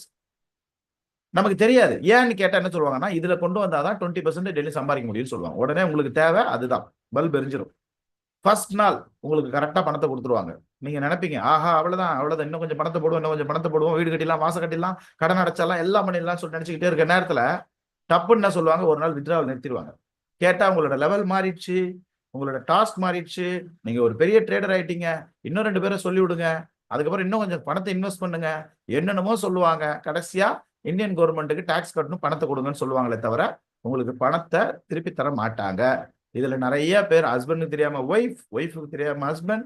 நமக்கு தெரியாது. ஏன்னு கேட்டா என்ன சொல்லுவாங்கன்னா, இதுல கொண்டு வந்தாதான் 20% டெய்லி சம்பாதிக்க முடியும்னு சொல்லுவாங்க. உடனே உங்களுக்கு தேவை அதுதான், பல்ப் எரிஞ்சிடும். ஃபர்ஸ்ட் நாள் உங்களுக்கு கரெக்டா பணத்தை கொடுத்துருவாங்க. நீங்க நினைப்பீங்க, ஆஹா அவ்வளவுதான், இன்னும் கொஞ்சம் பணத்தை போடுவோம், இன்னும் கொஞ்சம் பணத்தை போடுவோம், வீடு கட்டிடலாம், வாசல் கட்டிடலாம், கடன் அடைச்சாலாம், எல்லாம் பண்ணிடலாம் சொல்லி நினைச்சுக்கிட்டே இருக்க நேரத்துல டப்புன்னு என்ன சொல்லுவாங்க? ஒரு நாள் வித்ட்ராவல் நிறுத்திடுவாங்க. கேட்டா உங்களோட லெவல் மாறிடுச்சு, உங்களோட டாஸ்க் மாறிடுச்சு, நீங்க ஒரு பெரிய ட்ரேடர் ஆயிட்டீங்க, இன்னும் 2 பேரை சொல்லி விடுங்க, அதுக்கப்புறம் இன்னும் கொஞ்சம் பணத்தை இன்வெஸ்ட் பண்ணுங்க, என்னென்னமோ சொல்லுவாங்க. கடைசியா இந்தியன் கவர்மெண்ட்டுக்கு டாக்ஸ் கட்டணும், பணத்தை கொடுங்கன்னு சொல்லுவாங்களே தவிர உங்களுக்கு பணத்தை திருப்பி தர மாட்டாங்க. இதுல நிறைய பேர் ஹஸ்பண்டுக்கு தெரியாம ஒய்ஃபுக்கு தெரியாம ஹஸ்பண்ட்,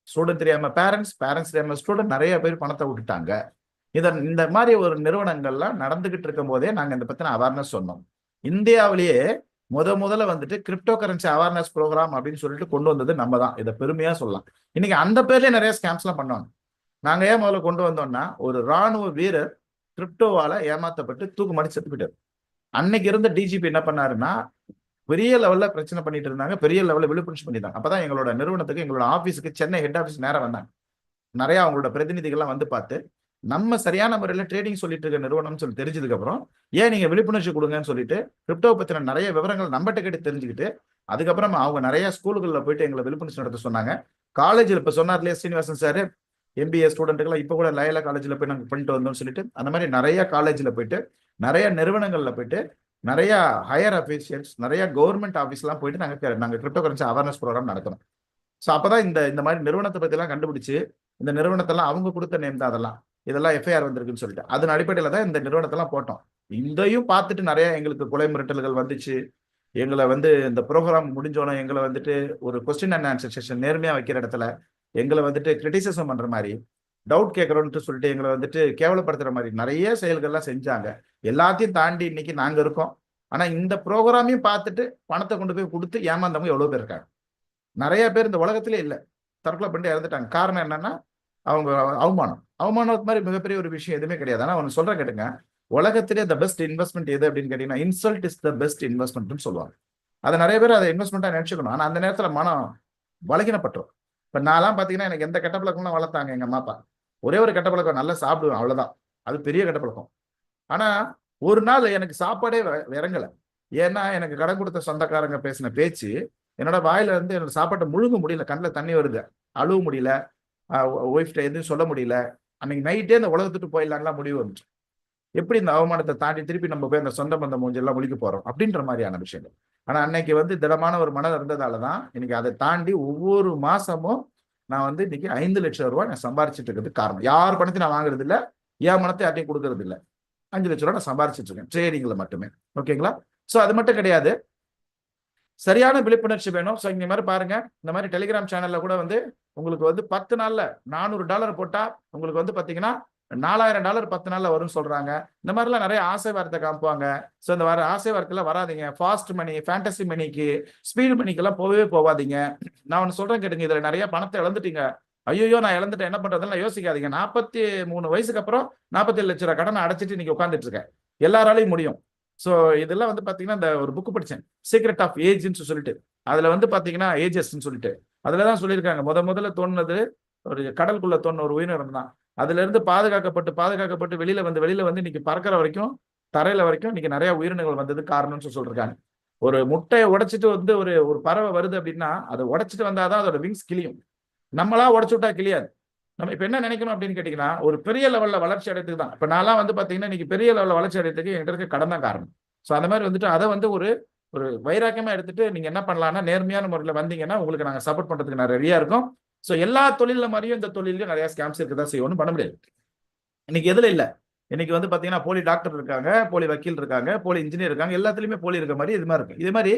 ஸ்டூடெண்ட் தெரியாம பேரண்ட்ஸ் தெரியாம ஸ்டூடெண்ட், நிறைய பேர் பணத்தை விட்டுட்டாங்க. இந்த மாதிரி ஒரு நிறுவனங்கள்லாம் நடந்துகிட்டு இருக்கும் போதே நாங்க இந்த பத்தின அவேர்னஸ் சொன்னோம். இந்தியாவிலேயே முதல்ல வந்துட்டு கிரிப்டோ கரன்சி அவேர்னஸ் ப்ரோக்ராம் அப்படின்னு சொல்லிட்டு கொண்டு வந்தது நம்ம தான். இதை பெருமையா சொல்லலாம். இன்னைக்கு அந்த பேர்லயே நிறைய ஸ்கேம்ஸ் எல்லாம் பண்ணுவாங்க. நாங்க ஏன் முதல்ல கொண்டு வந்தோம்னா, ஒரு ராணுவ வீரர் கிரிப்டோவால ஏமாத்தப்பட்டு தூக்கு மாட்டி செத்து போயிட்டார். அன்னைக்கு இருந்த டிஜிபி என்ன பண்ணாருன்னா, பெரிய லெவல்ல பிரச்சனை பண்ணிட்டு இருந்தாங்க, பெரிய லெவல்ல விழிப்புணர்ச்சி பண்ணிட்டாங்க. அப்பதான் எங்களோட நிறுவனத்துக்கு, எங்களோட ஆபீஸுக்கு, சென்னை ஹெட் ஆபீஸ் நேரம் வந்தாங்க. நிறைய அவங்களோட பிரதிநிதிகள்லாம் வந்து பார்த்து, நம்ம சரியான முறையில் ட்ரேடிங் சொல்லிட்டு இருக்க நிறுவனம்னு சொல்லி தெரிஞ்சதுக்கு அப்புறம், ஏன் நீங்க விழிப்புணர்ச்சி கொடுங்கன்னு சொல்லிட்டு கிரிப்டோ பத்தின நிறைய விவரங்கள் நம்மகிட்ட கேட்டு தெரிஞ்சுக்கிட்டு, அதுக்கப்புறம் அவங்க நிறைய ஸ்கூல்களில் போயிட்டு எங்களை விழிப்புணர்ச்சி நடத்த சொன்னாங்க. காலேஜில் இப்ப சொன்னார் இல்லையா ஸ்ரீனிவாசன் சார், MBA ஸ்டூடெண்ட்டுக்கெல்லாம் இப்ப கூட லயலா காலேஜில் போய் நாங்கள் பண்ணிட்டு வந்தோம்னு சொல்லிட்டு, அந்த மாதிரி நிறைய காலேஜில் போயிட்டு, நிறைய நிறுவனங்கள்ல போயிட்டு, நிறைய ஹையர் அபிஷியல்ஸ், நிறைய கவர்மெண்ட் ஆஃபீஸ்லாம் போயிட்டு நாங்கள் கிரிப்டோ கரன்சி அவேர்னஸ் ப்ரோக்ராம் நடத்தணும். ஸோ அப்பதான் இந்த மாதிரி நிறுவனத்தை பத்தி எல்லாம் கண்டுபிடிச்சு, இந்த நிறுவனத்தெல்லாம் அவங்க கொடுத்த நேம் தான் அதெல்லாம், இதெல்லாம் எஃப்ஐஆர் வந்திருக்குன்னு சொல்லிட்டு, அதன் அடிப்படையில தான் இந்த நிறுவனத்தெல்லாம் போட்டோம். இதையும் பார்த்துட்டு நிறைய எங்களுக்கு கொலை மிரட்டல்கள் வந்துச்சு. எங்களை வந்து இந்த ப்ரோக்ராம் முடிஞ்சோன்னே எங்களை வந்துட்டு ஒரு கொஸ்டின் அண்ட் ஆன்சர் செஷன் நேர்மையாக வைக்கிற இடத்துல எங்களை வந்துட்டு கிரிட்டிசிசம் பண்ணுற மாதிரி, டவுட் கேட்குறோன்ட்டு சொல்லிட்டு எங்களை வந்துட்டு கேவலப்படுத்துகிற மாதிரி நிறைய செயல்கள்லாம் செஞ்சாங்க. எல்லாத்தையும் தாண்டி இன்னைக்கு நாங்கள் இருக்கோம். ஆனால் இந்த ப்ரோக்ராமையும் பார்த்துட்டு பணத்தை கொண்டு போய் கொடுத்து ஏமாந்தவங்க எவ்வளோ பேர் இருக்காங்க. நிறைய பேர் இந்த உலகத்திலே இல்லை, தற்கொலை பண்ணிட்டு இறந்துட்டாங்க. காரணம் என்னன்னா அவங்க அவமானம் மாதிரி மிகப்பெரிய ஒரு விஷயம் எதுவுமே கிடையாது. ஆனால் அவங்க சொல்ற கேட்டுங்க, உலகத்திலே த பெஸ்ட் இன்வெஸ்ட்மெண்ட் எது அப்படின்னு கேட்டீங்கன்னா இன்சல்ட் இஸ் த பெஸ்ட் இன்வெஸ்ட்மெண்ட்னு சொல்லுவாங்க. அதை நிறைய பேர் அதை இன்வெஸ்ட்மெண்ட்டாக நினைச்சுக்கணும். ஆனால் அந்த நேரத்தில் மனம் பலகீனப்பட்டுரும். இப்போ நான்லாம் பார்த்தீங்கன்னா எனக்கு எந்த கெட்ட பழக்கம்லாம் வளர்த்தாங்க எங்கள் அம்மா அப்பா. ஒரே ஒரு கெட்ட பழக்கம், நல்லா சாப்பிடுவேன், அவ்வளோதான். அது பெரிய கெட்ட பழக்கம். ஆனால் ஒரு நாள் எனக்கு சாப்பாடே இறங்கலை. ஏன்னா எனக்கு கடன் கொடுத்த சொந்தக்காரங்க பேசின பேச்சு என்னோட வாயில இருந்து என்னோட சாப்பாட்டை முழுங்க முடியல, கண்ணில் தண்ணி வருது, அழுவ முடியல, ஒய்ஃப்ட எதுவும் சொல்ல முடியல. அன்னைக்கு நைட்டே இந்த உலகத்துட்டு போயிடலாங்களா முடிவு வந்துச்சு. எப்படி இந்த அவமானத்தை தாண்டி திருப்பி நம்ம போய் அந்த சொந்த பந்த மூஞ்செல்லாம் ஒழிக்க போறோம் அப்படின்ற மாதிரியான விஷயங்கள். ஆனா அன்னைக்கு வந்து திடமான ஒரு மனம் இருந்ததாலதான் இன்னைக்கு அதை தாண்டி ஒவ்வொரு மாசமும் நான் வந்து இன்னைக்கு 5 லட்சம் ரூபாய் நான் சம்பாரிச்சிட்டு இருக்கிறதுக்கு காரணம். யார் பணத்தையும் நான் வாங்குறது இல்லை, என் பணத்தை யார்ட்டையும் கொடுக்கறது இல்லை. 5 லட்சம் ரூபாய் நான் சம்பாரிச்சிட்டு இருக்கேன் ட்ரேடிங்ல மட்டுமே. ஓகேங்களா? ஸோ அது மட்டும் கிடையாது, சரியான விழிப்புணர்ச்சி வேணும். ஸோ இந்த மாதிரி பாருங்க, இந்த மாதிரி டெலிகிராம் சேனல்ல கூட வந்து உங்களுக்கு வந்து 10 நாள்ல $400 போட்டா உங்களுக்கு வந்து பாத்தீங்கன்னா $4000 10 நாள்ல வரும்னு சொல்றாங்க. இந்த மாதிரிலாம் நிறைய ஆசை வார்த்தை காமிப்பாங்க. ஸோ இந்த வர ஆசை வார்த்தைலாம் வராதிங்க. ஃபாஸ்ட் மணி, ஃபேண்டசி மணிக்கு, ஸ்பீடு மணிக்கெல்லாம் போகவே போகாதீங்க. நான் ஒன்று சொல்றேன் கேட்டுங்க, இதுல நிறைய பணத்தை இழந்துட்டீங்க. ஐயோ நான் இழந்துட்டேன் என்ன பண்றதுலாம் யோசிக்காதீங்க. 43 வயசுக்கு அப்புறம் 47 லட்ச ரூபாய் கடனை அடைச்சிட்டு இன்னைக்கு உட்காந்துட்டு இருக்கேன். எல்லாராலையும் முடியும். ஸோ இதெல்லாம் வந்து பாத்தீங்கன்னா இந்த ஒரு புக்கு படிச்சேன், சீக்ரெட் ஆஃப் ஏஜ்ன்னு சொல்லிட்டு. அதுல வந்து பாத்தீங்கன்னா ஏஜஸ்ன்னு சொல்லிட்டு அதுலதான் சொல்லியிருக்காங்க, முதல்ல தோணுனது ஒரு கடலுக்குள்ள தோணுன ஒரு உயிரினம் தான். அதுல இருந்து பாதுகாக்கப்பட்டு வெளியில வந்து இன்னைக்கு பறக்கிற வரைக்கும், தரையில வரைக்கும் இன்னைக்கு நிறைய உயிரினங்கள் வந்தது காரணம்னு சொல்லிருக்காங்க. ஒரு முட்டையை உடைச்சிட்டு வந்து ஒரு பறவை வருது அப்படின்னா அதை உடைச்சிட்டு வந்தாதான் அதோட விங்ஸ் கிளியும். நம்மளா உடைச்சு விட்டா கிளியாது. நம்ம இப்ப என்ன நினைக்கணும் அப்படின்னு கேட்டீங்கன்னா, ஒரு பெரிய லெவல்ல வளர்ச்சி அடையத்துக்கு தான். இப்ப நான்லாம் வந்து பாத்தீங்கன்னா இன்னைக்கு பெரிய லெவல்ல வளர்ச்சி அடையத்துக்கு என்கிட்ட இருக்க கடன் தான் காரணம். ஸோ அந்த மாதிரி வந்துட்டு அதை வந்து ஒரு வைராக்கியமா எடுத்துட்டு நீங்க என்ன பண்ணலாம்னா, நேர்மையான முறையில் வந்தீங்கன்னா உங்களுக்கு நாங்க சப்போர்ட் பண்றதுக்கு நான் ரெடியா இருக்கோம். ஸோ எல்லா தொழில மாதிரியும் இந்த தொழிலையும் நிறைய ஸ்கேம்ஸ் இருக்கதான் செய்யும், ஒன்றும் பண்ண முடியாது. இன்னைக்கு எதுல இல்ல, இன்னைக்கு வந்து பாத்தீங்கன்னா போலி டாக்டர் இருக்காங்க, போலி வக்கீல் இருக்காங்க, போலி இன்ஜினியர் இருக்காங்க, எல்லாத்துலயுமே போலி இருக்க மாதிரி இது மாதிரி இருக்கு. இதே மாதிரி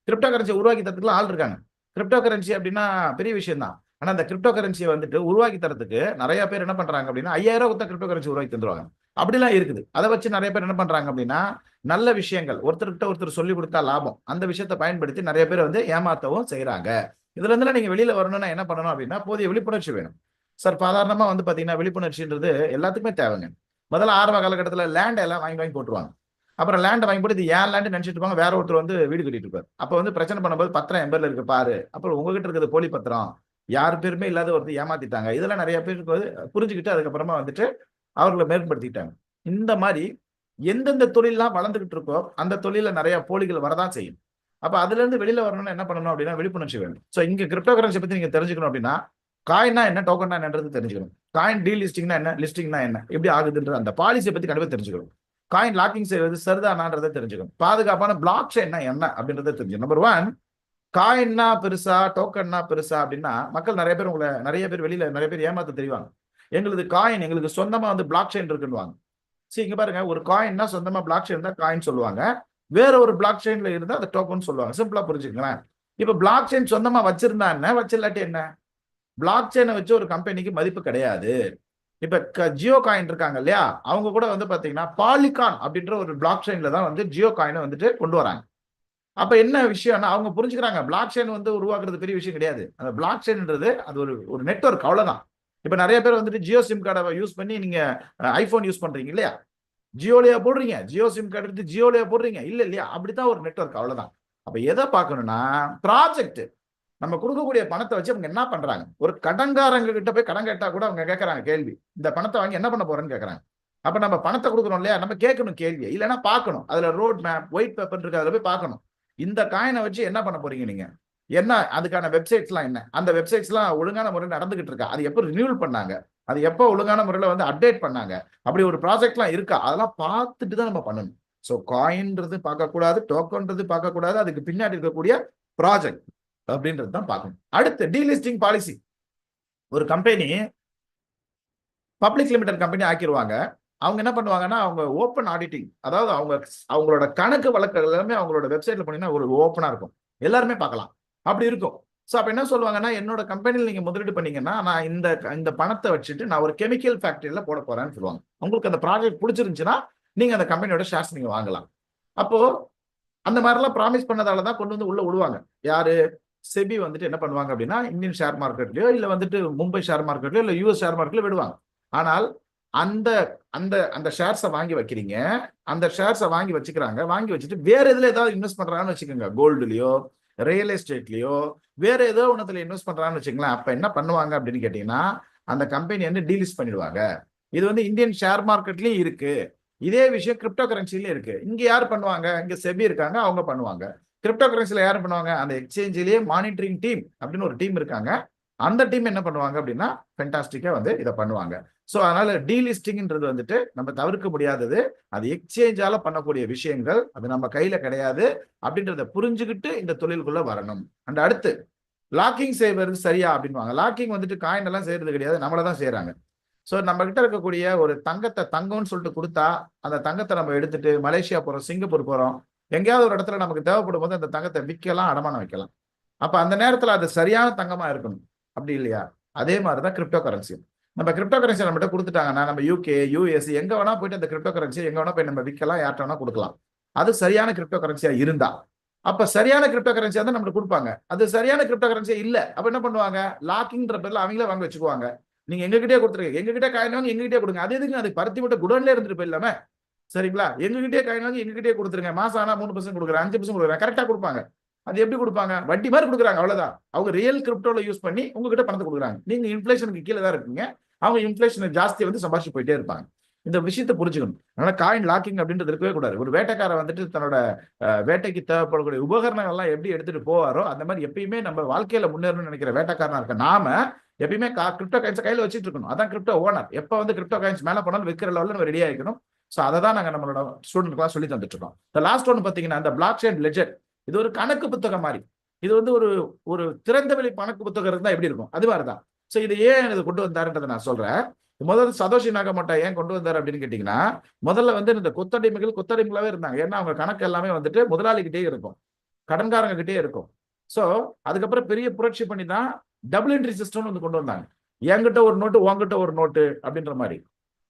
கிரிப்டோ கரன்சி உருவாக்கி தரத்துக்குலாம் ஆள் இருக்காங்க. கிரிப்டோ கரன்சி அப்படின்னா பெரிய விஷயம் தான். ஆனா அந்த கிரிப்டோ கரன்சியை வந்துட்டு உருவாக்கி தரத்துக்கு நிறைய பேர் என்ன பண்றாங்க அப்படின்னா 5000 கொடுத்த கிரிப்டோ கரன்சி உருவாக்கி தந்துருவாங்க. அப்படிலாம் இருக்குது. அதை வச்சு நிறைய பேர் என்ன பண்றாங்க அப்படின்னா, நல்ல விஷயங்கள் ஒருத்தர்கிட்ட ஒருத்தர் சொல்லி கொடுத்தா லாபம், அந்த விஷயத்தை பயன்படுத்தி நிறைய பேர் வந்து ஏமாத்தவும் செய்யறாங்க. இதுல இருந்து நீங்க வெளியில வரணும்னா என்ன பண்ணணும் அப்படின்னா, போதிய விழிப்புணர்ச்சி வேணும். சார் சாதாரணமா வந்து பாத்தீங்கன்னா விழிப்புணர்ச்சின்றது எல்லாத்துக்குமே தேவைங்க. முதல்ல ஆரம்ப காலகட்டத்தில் லேண்ட் எல்லாம் வாங்கி போட்டுருவாங்க. அப்புறம் லேண்டை வாங்கி போட்டு இது ஏன் லேண்டு நினைச்சிட்டு இருப்பாங்க. வேற ஒருத்தர் வந்து வீடு கட்டிட்டு இருப்பாரு. அப்ப வந்து பிரச்சனை பண்ணும்போது பத்திரம் என் பேர்ல இருக்கு பாரு, அப்புறம் உங்ககிட்ட இருக்கிறது போலி பத்திரம், யார் பேருமே இல்லாத ஒருத்தர் ஏமாத்திட்டாங்க. இதெல்லாம் நிறைய பேருக்கு வந்து புரிஞ்சுக்கிட்டு அதுக்கப்புறமா வந்துட்டு அவர்களை மேம்படுத்திட்டாங்க. இந்த மாதிரி எந்தெந்த தொழிலெல்லாம் வளர்ந்துகிட்டு இருக்கோ அந்த தொழில நிறைய போலிகள் வரதான் செய்யும். அப்ப அதுல இருந்து வெளியில வரணும்னா என்ன பண்ணணும் அப்படின்னா விழிப்புணர்ச்சி வேணும். ஸோ இங்க கிரிப்டோ கரன்சி பத்தி நீங்க தெரிஞ்சுக்கணும் அப்படின்னா, காயின்னா என்ன, டோக்கன்னா என்னன்றது தெரிஞ்சுக்கணும். காயின் டீலிஸ்டிங்னா என்ன, லிஸ்டிங்னா என்ன, எப்படி ஆகுதுன்றது அந்த பாலிசியை பத்தி கண்டிப்பா தெரிஞ்சுக்கணும். காயின் லாக்கிங் செய்வது சரிதானான்றதை தெரிஞ்சுக்கணும். பாதுகாப்பான பிளாக் செயின்னா என்ன அப்படின்றத தெரிஞ்சுக்கணும். நம்பர் 1, காயின்னா பெருசா, டோக்கன்னா பெருசா அப்படின்னா மக்கள் நிறைய பேர் நிறைய பேர் வெளியில நிறைய பேர் ஏமாத்த தெரிவாங்க. எங்களுக்கு காயின், எங்களுக்கு சொந்தமா வந்து பிளாக் செயின் இருக்குன்னு. சரி இங்க பாருங்க, ஒரு காயின்னா சொந்தமா பிளாக் செயின் தான் காயின் சொல்லுவாங்க, வேற ஒரு பிளாக் செயின்ல இருந்தா அதை டோக்கன் சொல்லுவாங்க. சிம்பிளா புரிஞ்சுக்கங்களேன். இப்ப பிளாக் செயின் சொந்தமா வச்சிருந்தா என்ன, வச்சில்லாட்டி என்ன? பிளாக் செயினை வச்சு ஒரு கம்பெனிக்கு மதிப்பு கிடையாது. இப்ப ஜியோ காயின் இருக்காங்க இல்லையா, அவங்க கூட வந்து பாத்தீங்கன்னா பாலிகான் அப்படின்ற ஒரு பிளாக் செயின்ல தான் வந்து ஜியோ காயினை வந்துட்டு கொண்டு வராங்க. அப்ப என்ன விஷயம்னா அவங்க புரிஞ்சுக்கிறாங்க, பிளாக் செயின் வந்து உருவாக்குறது பெரிய விஷயம் கிடையாது. அந்த பிளாக் செயின்ன்றது அது ஒரு நெட்வொர்க், அவ்வளவுதான். இப்ப நிறைய பேர் வந்துட்டு ஜியோ சிம் கார்டை யூஸ் பண்ணி நீங்க ஐபோன் யூஸ் பண்றீங்க இல்லையா, ஜியோலயா போடுறீங்க, ஜியோ சிம் கார்டு எடுத்து ஜியோலயா போடுறீங்க இல்ல இல்லையா, அப்படித்தான் ஒரு நெட்வொர்க், அவ்வளவுதான். அப்ப எதை பார்க்கணும்னா ப்ராஜெக்ட், நம்ம கொடுக்கக்கூடிய பணத்தை வச்சு அவங்க என்ன பண்றாங்க. ஒரு கடன்காரங்க கிட்ட போய் கடன் கேட்டா கூட அவங்க கேட்கறாங்க கேள்வி, இந்த பணத்தை வாங்கி என்ன பண்ண போறேன்னு கேட்கறாங்க. அப்ப நம்ம பணத்தை கொடுக்கணும் இல்லையா, நம்ம கேட்கணும் கேள்வி, இல்லைன்னா பார்க்கணும். அதுல ரோட் மேப், ஒயிட் பேப்பர் இருக்கு, அதுல போய் பார்க்கணும். இந்த காயினை வச்சு என்ன பண்ண போறீங்க நீங்க, என்ன அதுக்கான வெப்சைட்ஸ்லாம் என்ன, அந்த வெப்சைட்ஸ்லாம் ஒழுங்கான முறையில் நடந்துகிட்டு இருக்கா, அது எப்போ ரினியூவல் பண்ணாங்க, அது எப்போ ஒழுங்கான முறையில் வந்து அப்டேட் பண்ணாங்க, அப்படி ஒரு ப்ராஜெக்ட்லாம் இருக்கா, அதெல்லாம் பார்த்துட்டு தான் நம்ம பண்ணணும். ஸோ காயின்றது பார்க்கக்கூடாது, டோக்கன்றது பார்க்கக்கூடாது, அதுக்கு பின்னாடி இருக்கக்கூடிய ப்ராஜெக்ட் அப்படின்றது தான் பார்க்கணும். அடுத்து டீலிஸ்டிங் பாலிசி. ஒரு கம்பெனி பப்ளிக் லிமிடெட் கம்பெனி ஆக்கிடுவாங்க. அவங்க என்ன பண்ணுவாங்கன்னா அவங்க ஓப்பன் ஆடிட்டிங், அதாவது அவங்களோட கணக்கு வழக்குகள் எல்லாமே அவங்களோட வெப்சைட்ல போனீங்கன்னா ஒரு ஓப்பனா இருக்கும், எல்லாருமே பார்க்கலாம், அப்படி இருக்கும். ஸோ அப்போ என்ன சொல்லுவாங்கன்னா, என்னோட கம்பெனியில் நீங்க முதலீடு பண்ணீங்கன்னா நான் இந்த இந்த பணத்தை வச்சுட்டு நான் ஒரு கெமிக்கல் ஃபேக்டரியில போட போறேன்னு சொல்லுவாங்க. உங்களுக்கு அந்த ப்ராஜெக்ட் பிடிச்சிருந்துச்சுன்னா நீங்க அந்த கம்பெனியோட ஷேர்ஸ் நீங்க வாங்கலாம். அப்போ அந்த மாதிரிலாம் ப்ராமிஸ் பண்ணதால தான் கொண்டு வந்து உள்ள விடுவாங்க. யாரு? செபி வந்துட்டு என்ன பண்ணுவாங்க அப்படின்னா, இந்தியன் ஷேர் மார்க்கெட்லயோ இல்ல வந்துட்டு மும்பை ஷேர் மார்க்கெட்லயோ இல்ல யூஎஸ் ஷேர் மார்க்கெட்லயோ விடுவாங்க. ஆனால் அந்த அந்த அந்த ஷேர்ஸை வாங்கி வைக்கிறீங்க, அந்த ஷேர்ஸை வாங்கி வச்சுக்கிறாங்க, வாங்கி வச்சுட்டு வேற எதுல ஏதாவது இன்வெஸ்ட் பண்றாங்கன்னு வச்சுக்கோங்க, கோல்டுலயோ ரியல் எஸ்டேட்லயோ வேற ஏதோ ஒன்றத்துல இன்வெஸ்ட் பண்றாங்கன்னு வச்சுக்கலாம். அப்ப என்ன பண்ணுவாங்க அப்படின்னு கேட்டீங்கன்னா, அந்த கம்பெனி வந்து டீலிஸ்ட் பண்ணிடுவாங்க. இது வந்து இந்தியன் ஷேர் மார்க்கெட்லயும் இருக்கு. இதே விஷயம் கிரிப்டோ கரன்சிலயும் இருக்கு. இங்க யார் பண்ணுவாங்க? இங்க செபி இருக்காங்க, அவங்க பண்ணுவாங்க. கிரிப்டோ கரன்சில யார் பண்ணுவாங்க? அந்த எக்ஸ்சேஞ்சிலேயே மானிட்டரிங் டீம் அப்படின்னு ஒரு டீம் இருக்காங்க. அந்த டீம் என்ன பண்ணுவாங்க அப்படின்னா ஃபென்டாஸ்டிக்கா வந்து இதை பண்ணுவாங்க. ஸோ அதனால டீலிஸ்டிங்ன்றது வந்துட்டு நம்ம தவிர்க்க முடியாதது. அது எக்ஸ்சேஞ்சால பண்ணக்கூடிய விஷயங்கள், அது நம்ம கையில கிடையாது அப்படின்றத புரிஞ்சுக்கிட்டு இந்த தொழிலுக்குள்ள வரணும். அண்ட் அடுத்து லாக்கிங் செய்வது சரியா அப்படின்வாங்க. லாக்கிங் வந்துட்டு காயின் எல்லாம் செய்யறது கிடையாது, நம்மள தான் செய்யறாங்க. ஸோ நம்ம கிட்ட இருக்கக்கூடிய ஒரு தங்கம்னு சொல்லிட்டு கொடுத்தா அந்த தங்கத்தை நம்ம எடுத்துட்டு மலேசியா போறோம், சிங்கப்பூர் போறோம், எங்கேயாவது ஒரு இடத்துல நமக்கு தேவைப்படும் போது அந்த தங்கத்தை விற்கலாம், அடமானம் வைக்கலாம். அப்ப அந்த நேரத்துல அது சரியான தங்கமா இருக்கணும், அப்படி இல்லையா? அதே மாதிரிதான் கிரிப்டோ கரன்சி. நம்ம கிரிப்டோ கரன்சி நம்மகிட்ட கொடுத்துட்டாங்கன்னா நம்ம யூகே, யூஎஸ் எங்க வேணா போயிட்டு அந்த கிரிப்டோ கரன்சி எங்க வேணா போய் நம்ம விற்கலாம், யார்ட்ட வேணா கொடுக்கலாம். அது சரியான கிரிப்டோ கரன்சியா இருந்தா. அப்ப சரியான கிரிப்டோ கரன்சியா தான் நம்மளுக்கு கொடுப்பாங்க. அது சரியான கிரிப்டோ கரன்சியா இல்ல, அப்ப என்ன பண்ணுவாங்க? லாக்கிங்ன்ற பேர்ல அவங்களே வாங்க வச்சுக்குவாங்க. நீங்க எங்ககிட்டே கொடுத்துருங்க, எங்ககிட்ட காயின் வாங்கி எங்ககிட்டே கொடுங்க. அது எதுக்கு? அது பருத்தி விட்ட குடோன்ல இருந்துட்டு போயிடலாமே, சரிங்களா? எங்ககிட்டே காயின் வாங்கி எங்ககிட்டே கொடுத்துருங்க. மாசம் ஆனா 3% கொடுக்குறேன், 5% கொடுக்குறேன், கரெக்டா கொடுப்பாங்க. அது எப்படி கொடுப்பாங்க? வட்டி மாதிரி கொடுக்குறாங்க, அவ்வளவுதான். அவங்க ரியல் கிரிப்டோல யூஸ் பண்ணி உங்ககிட்ட பணத்தை கொடுக்குறாங்க. நீங்க இன்ஃபிளேஷனுக்கு கீழே தான் இருக்கீங்க, அவங்க இன்ஃபிளேஷன் ஜாஸ்தியை வந்து சம்பாதிச்சு போயிட்டே இருப்பாங்க. இந்த விஷயத்தை புரிஞ்சுக்கணும். அதனால காயின் லாக்கிங் அப்படின்றது இருக்கவே கூடாது. ஒரு வேட்டைக்காரன் வந்துட்டு தன்னோட வேட்டைக்கு தேவைப்படக்கூடிய உபகரணங்கள் எல்லாம் எப்படி எடுத்துட்டு போவாரோ அந்த மாதிரி எப்பயுமே நம்ம வாழ்க்கையில முன்னேறணும்னு நினைக்கிற வேட்டைக்காரனா இருக்க நாம எப்பயுமே கிரிப்டோ காயின்ஸ் கையில வச்சுட்டு இருக்கணும். அதான் கிரிப்டோ ஓனர். எப்ப வந்து கிரிப்டோ காயின்ஸ் மேல போனாலும் விற்கிற லெவலில் நம்ம ரெடியா இருக்கணும். ஸோ அதை தான் நாங்கள் நம்மளோட ஸ்டூடெண்ட்லாம் சொல்லி தந்துட்டு இருக்கோம். இந்த லாஸ்ட் ஒன்று பார்த்தீங்கன்னா இந்த பிளாக் செயின் லெட்ஜர், இது ஒரு கணக்கு புத்தகம் மாதிரி. இது வந்து ஒரு ஒரு திறந்தவெளி கணக்கு புத்தகம் இருந்தா எப்படி இருக்கும், அது மாதிரிதான். ஸோ இது ஏன் இது கொண்டு வந்தாருன்றதை நான் சொல்றேன். முதல்ல சதோஷி நாகமோட்டோ ஏன் கொண்டு வந்தார் அப்படின்னு கேட்டீங்கன்னா, முதல்ல வந்து இந்த கொத்தடிமைகளாவே இருந்தாங்க. ஏன்னா அவங்க கணக்கு எல்லாமே வந்துட்டு முதலாளிகிட்டே இருக்கும், கடன்காரங்க கிட்டே இருக்கும். ஸோ அதுக்கப்புறம் பெரிய புரட்சி பண்ணி தான் டபுள் என்ட்ரி சிஸ்டம் வந்து கொண்டு வந்தாங்க. என்கிட்ட ஒரு நோட்டு, உங்ககிட்ட ஒரு நோட்டு அப்படின்ற மாதிரி.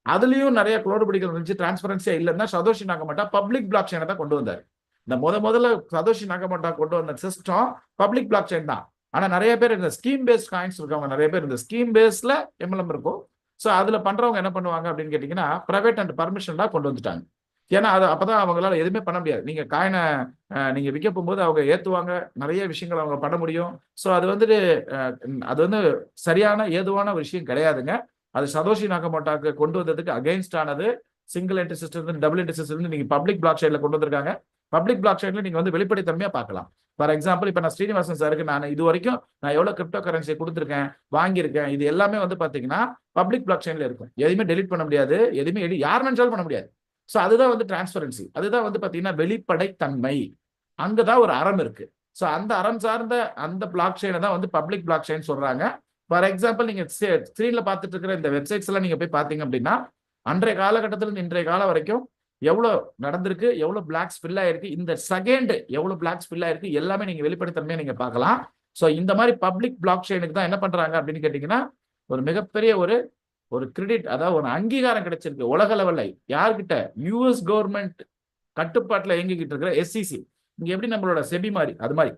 அதுலயும் நிறைய குளறுபடிகள் இருந்துச்சு, டிரான்ஸ்பரன்சியா இல்லைன்னா சதோஷி நாகமோட்டோ பப்ளிக் பிளாக் செயினை தான் கொண்டு வந்தார். இந்த முதல்ல சதோஷி நாகமோட்டோ கொண்டு வந்த சிஸ்டம் பப்ளிக் பிளாக் செயின் தான். ஆனா நிறைய பேர் இந்த ஸ்கீம் பேஸ்ட் காயின்ஸ் இருக்கவங்க நிறைய பேர் இந்த ஸ்கீம் பேஸ்ல எம்எல்எம் இருக்கும். ஸோ அதுல பண்றவங்க என்ன பண்ணுவாங்க அப்படின்னு கேட்டீங்கன்னா, பிரைவேட் அண்ட் பர்மிஷன் தான் கொண்டு வந்துட்டாங்க. ஏன்னா அது அப்பதான் அவங்களால எதுவுமே பண்ண முடியாது. நீங்க காயினை நீங்க விற்க போகும்போது அவங்க ஏத்துவாங்க, நிறைய விஷயங்கள் அவங்க பண்ண முடியும். ஸோ அது வந்துட்டு அது வந்து சரியான ஏதுவான விஷயம் கிடையாதுங்க. அது சதோஷி நாகமோட்டோக்கு கொண்டு வந்ததுக்கு அகைன்ஸ்ட் ஆனது. Single entry system, double entry system நீங்க பப்ளிக் பிளாக் செயின்ல கொண்டு வந்திருக்காங்க. பப்ளிக் பிளாக் செயின்ல நீங்க வந்து வெளிப்படைத்தன்மையா பார்க்கலாம். ஃபார் எக்ஸாம்பிள் இப்ப நான் ஸ்ரீனிவாசன் சாருக்கு நான் இது வரைக்கும் நான் எவ்வளவு கிரிப்டோ கரன்சி கொடுத்துருக்கேன், வாங்கியிருக்கேன், இது எல்லாமே வந்து பாத்தீங்கன்னா பப்ளிக் பிளாக் செயின்ல இருக்கும். எதுவுமே டெலிட் பண்ண முடியாது, எதுவுமே யார் நினைச்சாலும் பண்ண முடியாது. ஸோ அதுதான் வந்து டிரான்ஸ்பரன்சி, அதுதான் வந்து பாத்தீங்கன்னா வெளிப்படைத்தன்மை. அங்கதான் ஒரு அறம் இருக்கு. ஸோ அந்த அறம் சார்ந்த அந்த பிளாக் செயினை தான் வந்து பப்ளிக் பிளாக் செயின் சொல்றாங்க. ஃபார் எக்ஸாம்பிள் நீங்க ஸ்கிரீன்ல பார்த்துட்டு இருக்கிற இந்த வெப்சைட்ஸ் எல்லாம் நீங்க போய் பாத்தீங்க அப்படின்னா, அன்றைய காலகட்டத்திலிருந்து இன்றைய காலம் வரைக்கும் எவ்வளவு நடந்திருக்கு, எவ்வளவு பிளாக்ஸ் ஃபில் ஆயிருக்கு, இந்த செகண்ட் எவ்வளவு பிளாக்ஸ் ஃபில் ஆயிருக்கு, எல்லாமே நீங்க வெளிப்படைத்தன்மையா நீங்க பார்க்கலாம். ஸோ இந்த மாதிரி பப்ளிக் பிளாக் செயினுக்கு தான் என்ன பண்றாங்க அப்படின்னு கேட்டீங்கன்னா, ஒரு மிகப்பெரிய ஒரு கிரெடிட், அதாவது ஒரு அங்கீகாரம் கிடைச்சிருக்கு உலக லெவல்ல. யார்கிட்ட? யூஎஸ் கவர்மெண்ட் கட்டுப்பாட்டுல இயங்கிக்கிட்டு இருக்கிற எஸ்சிசி. இங்க எப்படி நம்மளோட செபி மாதிரி, அது மாதிரி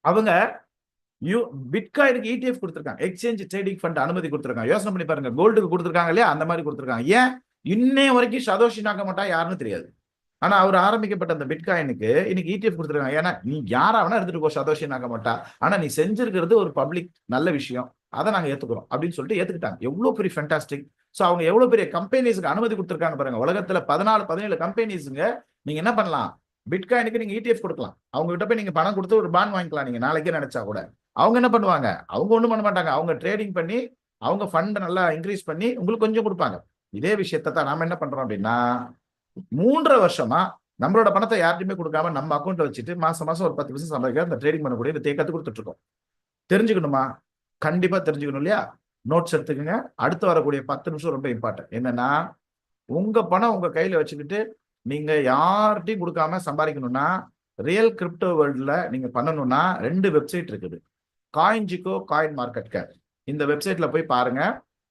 அவங்க பிட்காயினுக்கு ETF கொடுத்திருக்காங்க, எக்ஸ்சேஞ்ச் ட்ரேடிங் ஃபண்ட் அனுமதி கொடுத்திருக்காங்க. யோசனை பண்ணி பாருங்க, கோல்டுக்கு கொடுத்திருக்காங்க இல்லையா, அந்த மாதிரி கொடுத்திருக்காங்க. ஏன்? இன்னைய வரைக்கும் சதோஷி நாகமோட்டோ யாருன்னு தெரியாது. ஆனா அவர் ஆரம்பிக்கப்பட்ட அந்த பிட்காயினுக்கு இன்னைக்கு ETF கொடுத்திருக்காங்க. ஏன்னா நீ யாரா வேணா எடுத்துட்டு போ சதோஷி நாகமோட்டோ, ஆனா நீ செஞ்சிருக்கிறது ஒரு பப்ளிக் நல்ல விஷயம், அதை நாங்க ஏத்துக்கிறோம் அப்படின்னு சொல்லிட்டு ஏத்துக்கிட்டாங்க. எவ்வளவு பெரிய ஃபேண்டாஸ்டிக். ஸோ அவங்க எவ்வளவு பெரிய கம்பெனிஸ்க்கு அனுமதி கொடுத்திருக்காங்க பாருங்க. உலகத்துல 14-17 கம்பெனிஸ்ங்க நீங்க என்ன பண்ணலாம், பிட்காயினுக்கு நீங்க ETF கொடுக்கலாம். அவங்க கிட்ட போய் நீங்க பணம் கொடுத்து ஒரு பாண்ட் வாங்கிக்கலாம், நீங்க நாளைக்கே நினைச்சா கூட. அவங்க என்ன பண்ணுவாங்க? அவங்க ஒண்ணும் பண்ண மாட்டாங்க, அவங்க ட்ரேடிங் பண்ணி அவங்க ஃபண்ட் நல்லா இன்க்ரீஸ் பண்ணி உங்களுக்கு கொஞ்சம் கொடுப்பாங்க. இதே விஷயத்தை தான் நாம என்ன பண்றோம் அப்படின்னா, 3 வருஷமா நம்மளோட பணத்தை யார்ட்டையுமே கொடுக்காம நம்ம அக்கௌண்ட்ல வச்சுட்டு மாசம் மாசம் ஒரு 10% சம்பாதிக்க அந்த ட்ரேடிங் பண்ணக்கூடிய இந்த கத்து கொடுத்துட்டு இருக்கோம். தெரிஞ்சுக்கணுமா? கண்டிப்பா தெரிஞ்சுக்கணும் இல்லையா? நோட்ஸ் எடுத்துக்கோங்க. அடுத்து வரக்கூடிய 10 நிமிஷம் ரொம்ப இம்பார்ட்டன்ட். என்னன்னா, உங்க பணம் உங்க கையில வச்சுக்கிட்டு நீங்க யார்கிட்டையும் கொடுக்காம சம்பாதிக்கணும்னா ரியல் கிரிப்டோ வேர்ல்டுல நீங்க பண்ணணும்னா 2 வெப்சைட் இருக்குது. காயின்ஜிகோ, காயின் மார்க்கெட் கேப். இந்த வெப்சைட்ல போய் பாருங்க.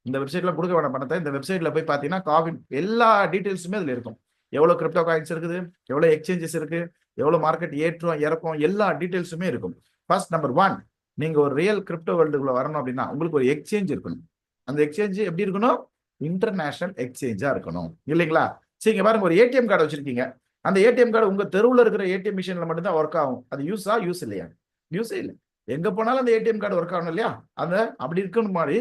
இந்த வெப்சைட்ல கொடுக்க வேண்டாம் பணத்தை. இந்த வெப்சைட்ல போய் பார்த்தீங்கன்னா காயின் எல்லா டீட்டெயில்ஸுமே இதுல இருக்கும். எவ்வளவு கிரிப்டோ காயின்ஸ் இருக்குது, எவ்வளவு எக்ஸ்சேஞ்சஸ் இருக்கு, எவ்வளவு மார்க்கெட் ஏற்றம் இறக்கும், எல்லா டீட்டெயில்ஸுமே இருக்கும். ஃபர்ஸ்ட் நம்பர் 1, நீங்க ஒரு ரியல் கிரிப்டோ வேர்ல்டுக்குள்ள வரணும் அப்படின்னா உங்களுக்கு ஒரு எக்ஸ்சேஞ்ச் இருக்கணும். அந்த எக்ஸ்சேஞ்ச் எப்படி இருக்கணும்? இன்டர்நேஷனல் எக்ஸ்சேஞ்சா இருக்கணும், இல்லைங்களா? சரிங்க, பாருங்க, ஒரு ஏடிஎம் கார்டு வச்சிருக்கீங்க. அந்த ஏடிஎம் கார்டு உங்க தெருவில் இருக்கிற ஏடிஎம் மிஷின்ல மட்டும்தான் ஒர்க் ஆகும். அது யூஸ் இல்லையா? யூஸே இல்லை. எங்க போனாலும் அந்த ஏடிஎம் கார்டு ஒர்க் ஆகணும் இல்லையா? அந்த அப்படி இருக்கணும் மாதிரி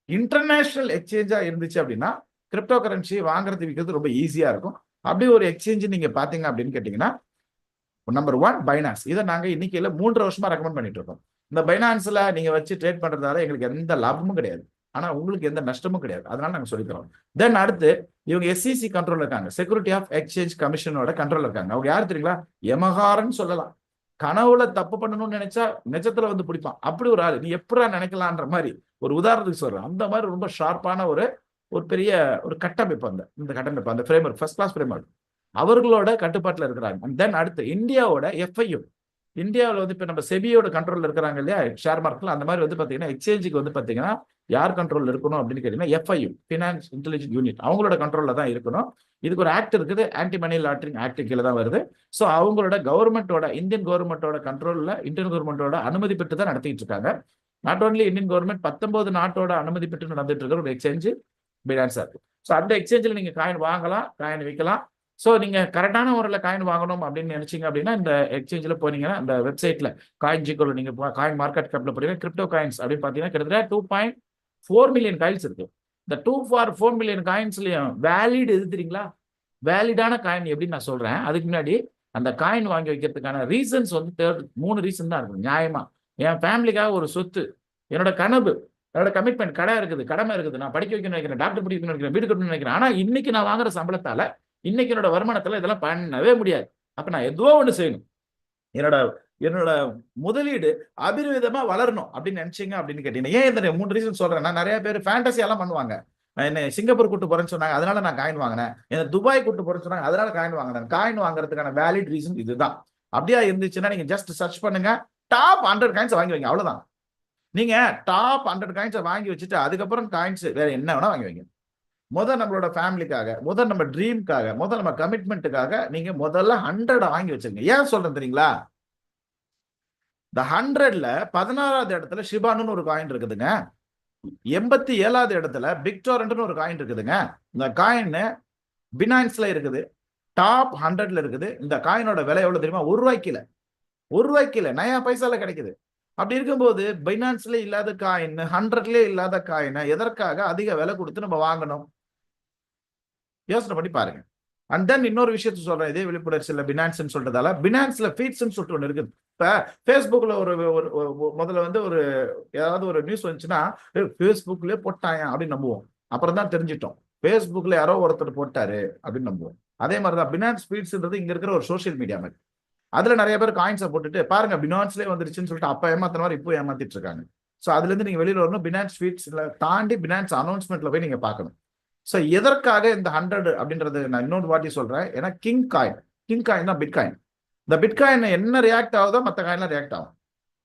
இன்டர்நேஷனல் எக்ஸ்சேஞ்சா இருந்துச்சு அப்படின்னா கிரிப்டோ கரன்சி வாங்குறது விற்கிறது ரொம்ப ஈஸியா இருக்கும். அப்படி ஒரு எக்ஸ்சேஞ்ச் நீங்க பாத்தீங்க அப்படின்னு கேட்டீங்கன்னா நம்பர் 1 பைனான்ஸ். இதை நாங்க இன்னைக்கு 3 வருஷமா ரெக்கமெண்ட் பண்ணிட்டு இருக்கோம். இந்த பைனான்ஸ்ல நீங்க வச்சு ட்ரேட் பண்றதால எங்களுக்கு எந்த லாபமும் கிடையாது, ஆனா உங்களுக்கு எந்த நஷ்டமும் கிடையாது. அதனால நாங்க சொல்லிக்கிறோம். தென் அடுத்து இவங்க SEC கண்ட்ரோல் இருக்காங்க, செக்யூரிட்டி ஆஃப் எக்ஸ்சேஞ்ச் கமிஷனோட கண்ட்ரோல் இருக்காங்க. அவங்க யாரு தெரியுங்களா? எமகாரன்னு சொல்லலாம். கனவுல தப்பு பண்ணணும்னு நினைச்சா நிஜத்துல வந்து பிடிப்பான். அப்படி ஒரு ஆளு. நீ எப்படா நினைக்கலான்ற மாதிரி ஒரு உதாரணத்துக்கு சொல்றேன். அந்த மாதிரி ரொம்ப ஷார்ப்பான ஒரு பெரிய ஒரு கட்டமைப்பு. இந்த கட்டமைப்பு, அந்த ஃப்ரேம்வொர்க், ஃபர்ஸ்ட் கிளாஸ் ஃப்ரேம்வொர்க் அவர்களோட கட்டுப்பாட்டில் இருக்கிறாங்க. அண்ட் தென் அடுத்து இந்தியாவோட FIU. இந்தியாவில் வந்து இப்போ நம்ம செபியோட கண்ட்ரோல் இருக்கிறாங்க இல்லையா ஷேர் மார்க்கெட்ல, அந்த மாதிரி வந்து பார்த்தீங்கன்னா எக்ஸ்சேஞ்சுக்கு வந்து பார்த்தீங்கன்னா யார் கண்ட்ரோல் இருக்கணும் அப்படின்னு கேட்டீங்கன்னா FIU, ஃபினான்ஸ் இன்டெலிஜென்ஸ் யூனிட், அவங்களோட கண்ட்ரோல்ல தான் இருக்கணும். இதுக்கு ஒரு ஆக்ட் இருக்குது, ஆன்டி மணி லாண்டரிங் ஆக்ட் கீழே தான் வருது. ஸோ அவங்களோட கவர்மெண்டோட, இந்தியன் கவர்மெண்டோட கண்ட்ரோல்ல, இந்தியன் கவர்மெண்டோட அனுமதி பெற்று தான் நடத்திட்டு இருக்காங்க. நாட் ஓன்லி இந்தியன் கவர்மெண்ட், 19 நாட்டோட அனுமதி பெற்று நடந்துட்டு இருக்கிற ஒரு எக்ஸ்சேஞ்ச் பைனான்ஸா இருக்கு. ஸோ அந்த எக்ஸ்சேஞ்சில் நீங்க காயின் வாங்கலாம், காயின் விற்கலாம். ஸோ நீங்க கரெக்டான முறையில் காயின் வாங்கணும் அப்படின்னு நினைச்சீங்க அப்படின்னா இந்த எக்ஸ்சேஞ்சில் போனீங்கன்னா அந்த வெப்சைட்ல காயின்ஜிகோல நீங்க காயின் மார்க்கெட் கேப்ல போறீங்கன்னா கிரிப்டோ காயின்ஸ் அப்படின்னு பார்த்தீங்கன்னா கிட்டத்தட்ட 2.4 மில்லியன் காயின்ஸ் இருக்கு. இந்த 2.4 மில்லியன் காயின்ஸ்லயும் வேலிட் எது தெரியுங்களா? வேலிடான காயின் எப்படி நான் சொல்றேன். அதுக்கு முன்னாடி அந்த காயின் வாங்கி வைக்கிறதுக்கான ரீசன்ஸ் வந்து 3 ரீசன் தான் இருக்கும். நியாயமா என் ஃபேமிலிக்காக ஒரு சொத்து, என்னோட கனவு, என்னோட கமிட்மெண்ட், கடை இருக்குது, கடமை இருக்குது, நான் படிக்க வைக்கணும்னு நினைக்கிறேன், டாக்டர் படிக்கணும்னு நினைக்கிறேன், வீடு கட்டணும்னு நினைக்கிறேன். ஆனா இன்னைக்கு நான் வாங்குற சம்பளத்தால, இன்னைக்கு என்னோட வருமானத்துல இதெல்லாம் பண்ணவே முடியாது. அப்ப நான் எதுவோ ஒண்ணு செய்யணும். என்னோட முதலீடு அபிரிவிதமா வளரணும் அப்படின்னு நினைச்சீங்க அப்படின்னு கேட்டீங்கன்னா, ஏன் இந்த 3 ரீசன் சொல்றேன்னா, நிறைய பேர் ஃபேண்டசி எல்லாம் பண்ணுவாங்க. என்ன சிங்கப்பூர் கூட்டு போறேன்னு சொன்னாங்க, அதனால நான் காயின் வாங்கினேன். என்ன துபாய் கூட்டு போறேன்னு சொன்னாங்க, அதனால காயின் வாங்கினேன். காயின் வாங்குறதுக்கான வேலிட் ரீசன் இதுதான். அப்படியா இருந்துச்சுன்னா நீங்க ஜஸ்ட் சர்ச் பண்ணுங்க, டாப் 100 காயின்ஸ் வாங்கி வைங்க, அவ்வளவுதான். நீங்க டாப் 100 காயின்ஸை வாங்கி வச்சுட்டு அதுக்கப்புறம் காயின்ஸ் வேற என்ன வேணா வாங்கி வைங்க. முதல் நம்மளோட ஃபேமிலிக்காக, முதல் நம்ம ட்ரீம்காக, முதல் நம்ம கமிட்மெண்ட்டுக்காக நீங்க முதல்ல 100 வாங்கி வச்சிருங்க. ஏன் சொல்றேன் தெரியுங்களா? இந்த 100ல 16வது இடத்துல ஷிபானுன்னு ஒரு காயின் இருக்குதுங்க. 87வது இடத்துல பிக்டோரண்ட்னு ஒரு காயின் இருக்குதுங்க. இந்த காயின் பினான்ஸ்ல இருக்குது, டாப் 100ல இருக்குது. இந்த காயினோட விலை எவ்வளவு தெரியுமா? ₹1 நயா பைசால கிடைக்குது. அப்படி இருக்கும்போது பைனான்ஸ்ல இல்லாத காயின், 100ல இல்லாத காயினை எதற்காக அதிக விலை கொடுத்து நம்ம வாங்கணும்? யோசனை பண்ணி பாருங்க. அண்ட் தென் இன்னொரு விஷயத்த சொல்றேன், இதே விழிப்புணர்ச்சியில் பினான்ஸ் சொல்றதால, பினான்ஸ்ல ஃபீட்ஸ் சொல்லிட்டு ஒன்று இருக்குது. இப்ப ஃபேஸ்புக்ல முதல்ல வந்து ஏதாவது ஒரு நியூஸ் வந்துச்சுன்னா ஃபேஸ்புக்லயே போட்டாங்க அப்படின்னு நம்புவோம். அப்புறம் தான் தெரிஞ்சிட்டோம் ஃபேஸ்புக்ல யாரோ ஒருத்தர் போட்டாரு அப்படின்னு நம்புவோம். அதே மாதிரிதான் பினான்ஸ் ஃபீட்ஸ்ன்றது இங்க இருக்கிற ஒரு சோசியல் மீடியா மாதிரி. அதுல நிறைய பேர் காயின்ஸை போட்டுட்டு பாருங்க பினான்ஸ்லேயே வந்துருச்சுன்னு சொல்லிட்டு அப்ப ஏமாத்தின மாதிரி இப்போ ஏமாத்திட்டு இருக்காங்க. ஸோ அதுல இருந்து நீங்க வெளியில வரணும். பினான்ஸ் ஃபீட்ஸ்ல தாண்டி பினான்ஸ் அனௌன்ஸ்மெண்ட்ல போய் நீங்க பார்க்கணும். ஸோ எதற்காக இந்த 100 அப்படின்றது நான் இன்னொரு வாட்டி சொல்றேன். ஏன்னா கிங் காயின் தான் பிட்காயின். இந்த பிட்காயின் என்ன ரியாக்ட் ஆகுதோ மற்ற காயின்லாம் ரியாக்ட் ஆகும்.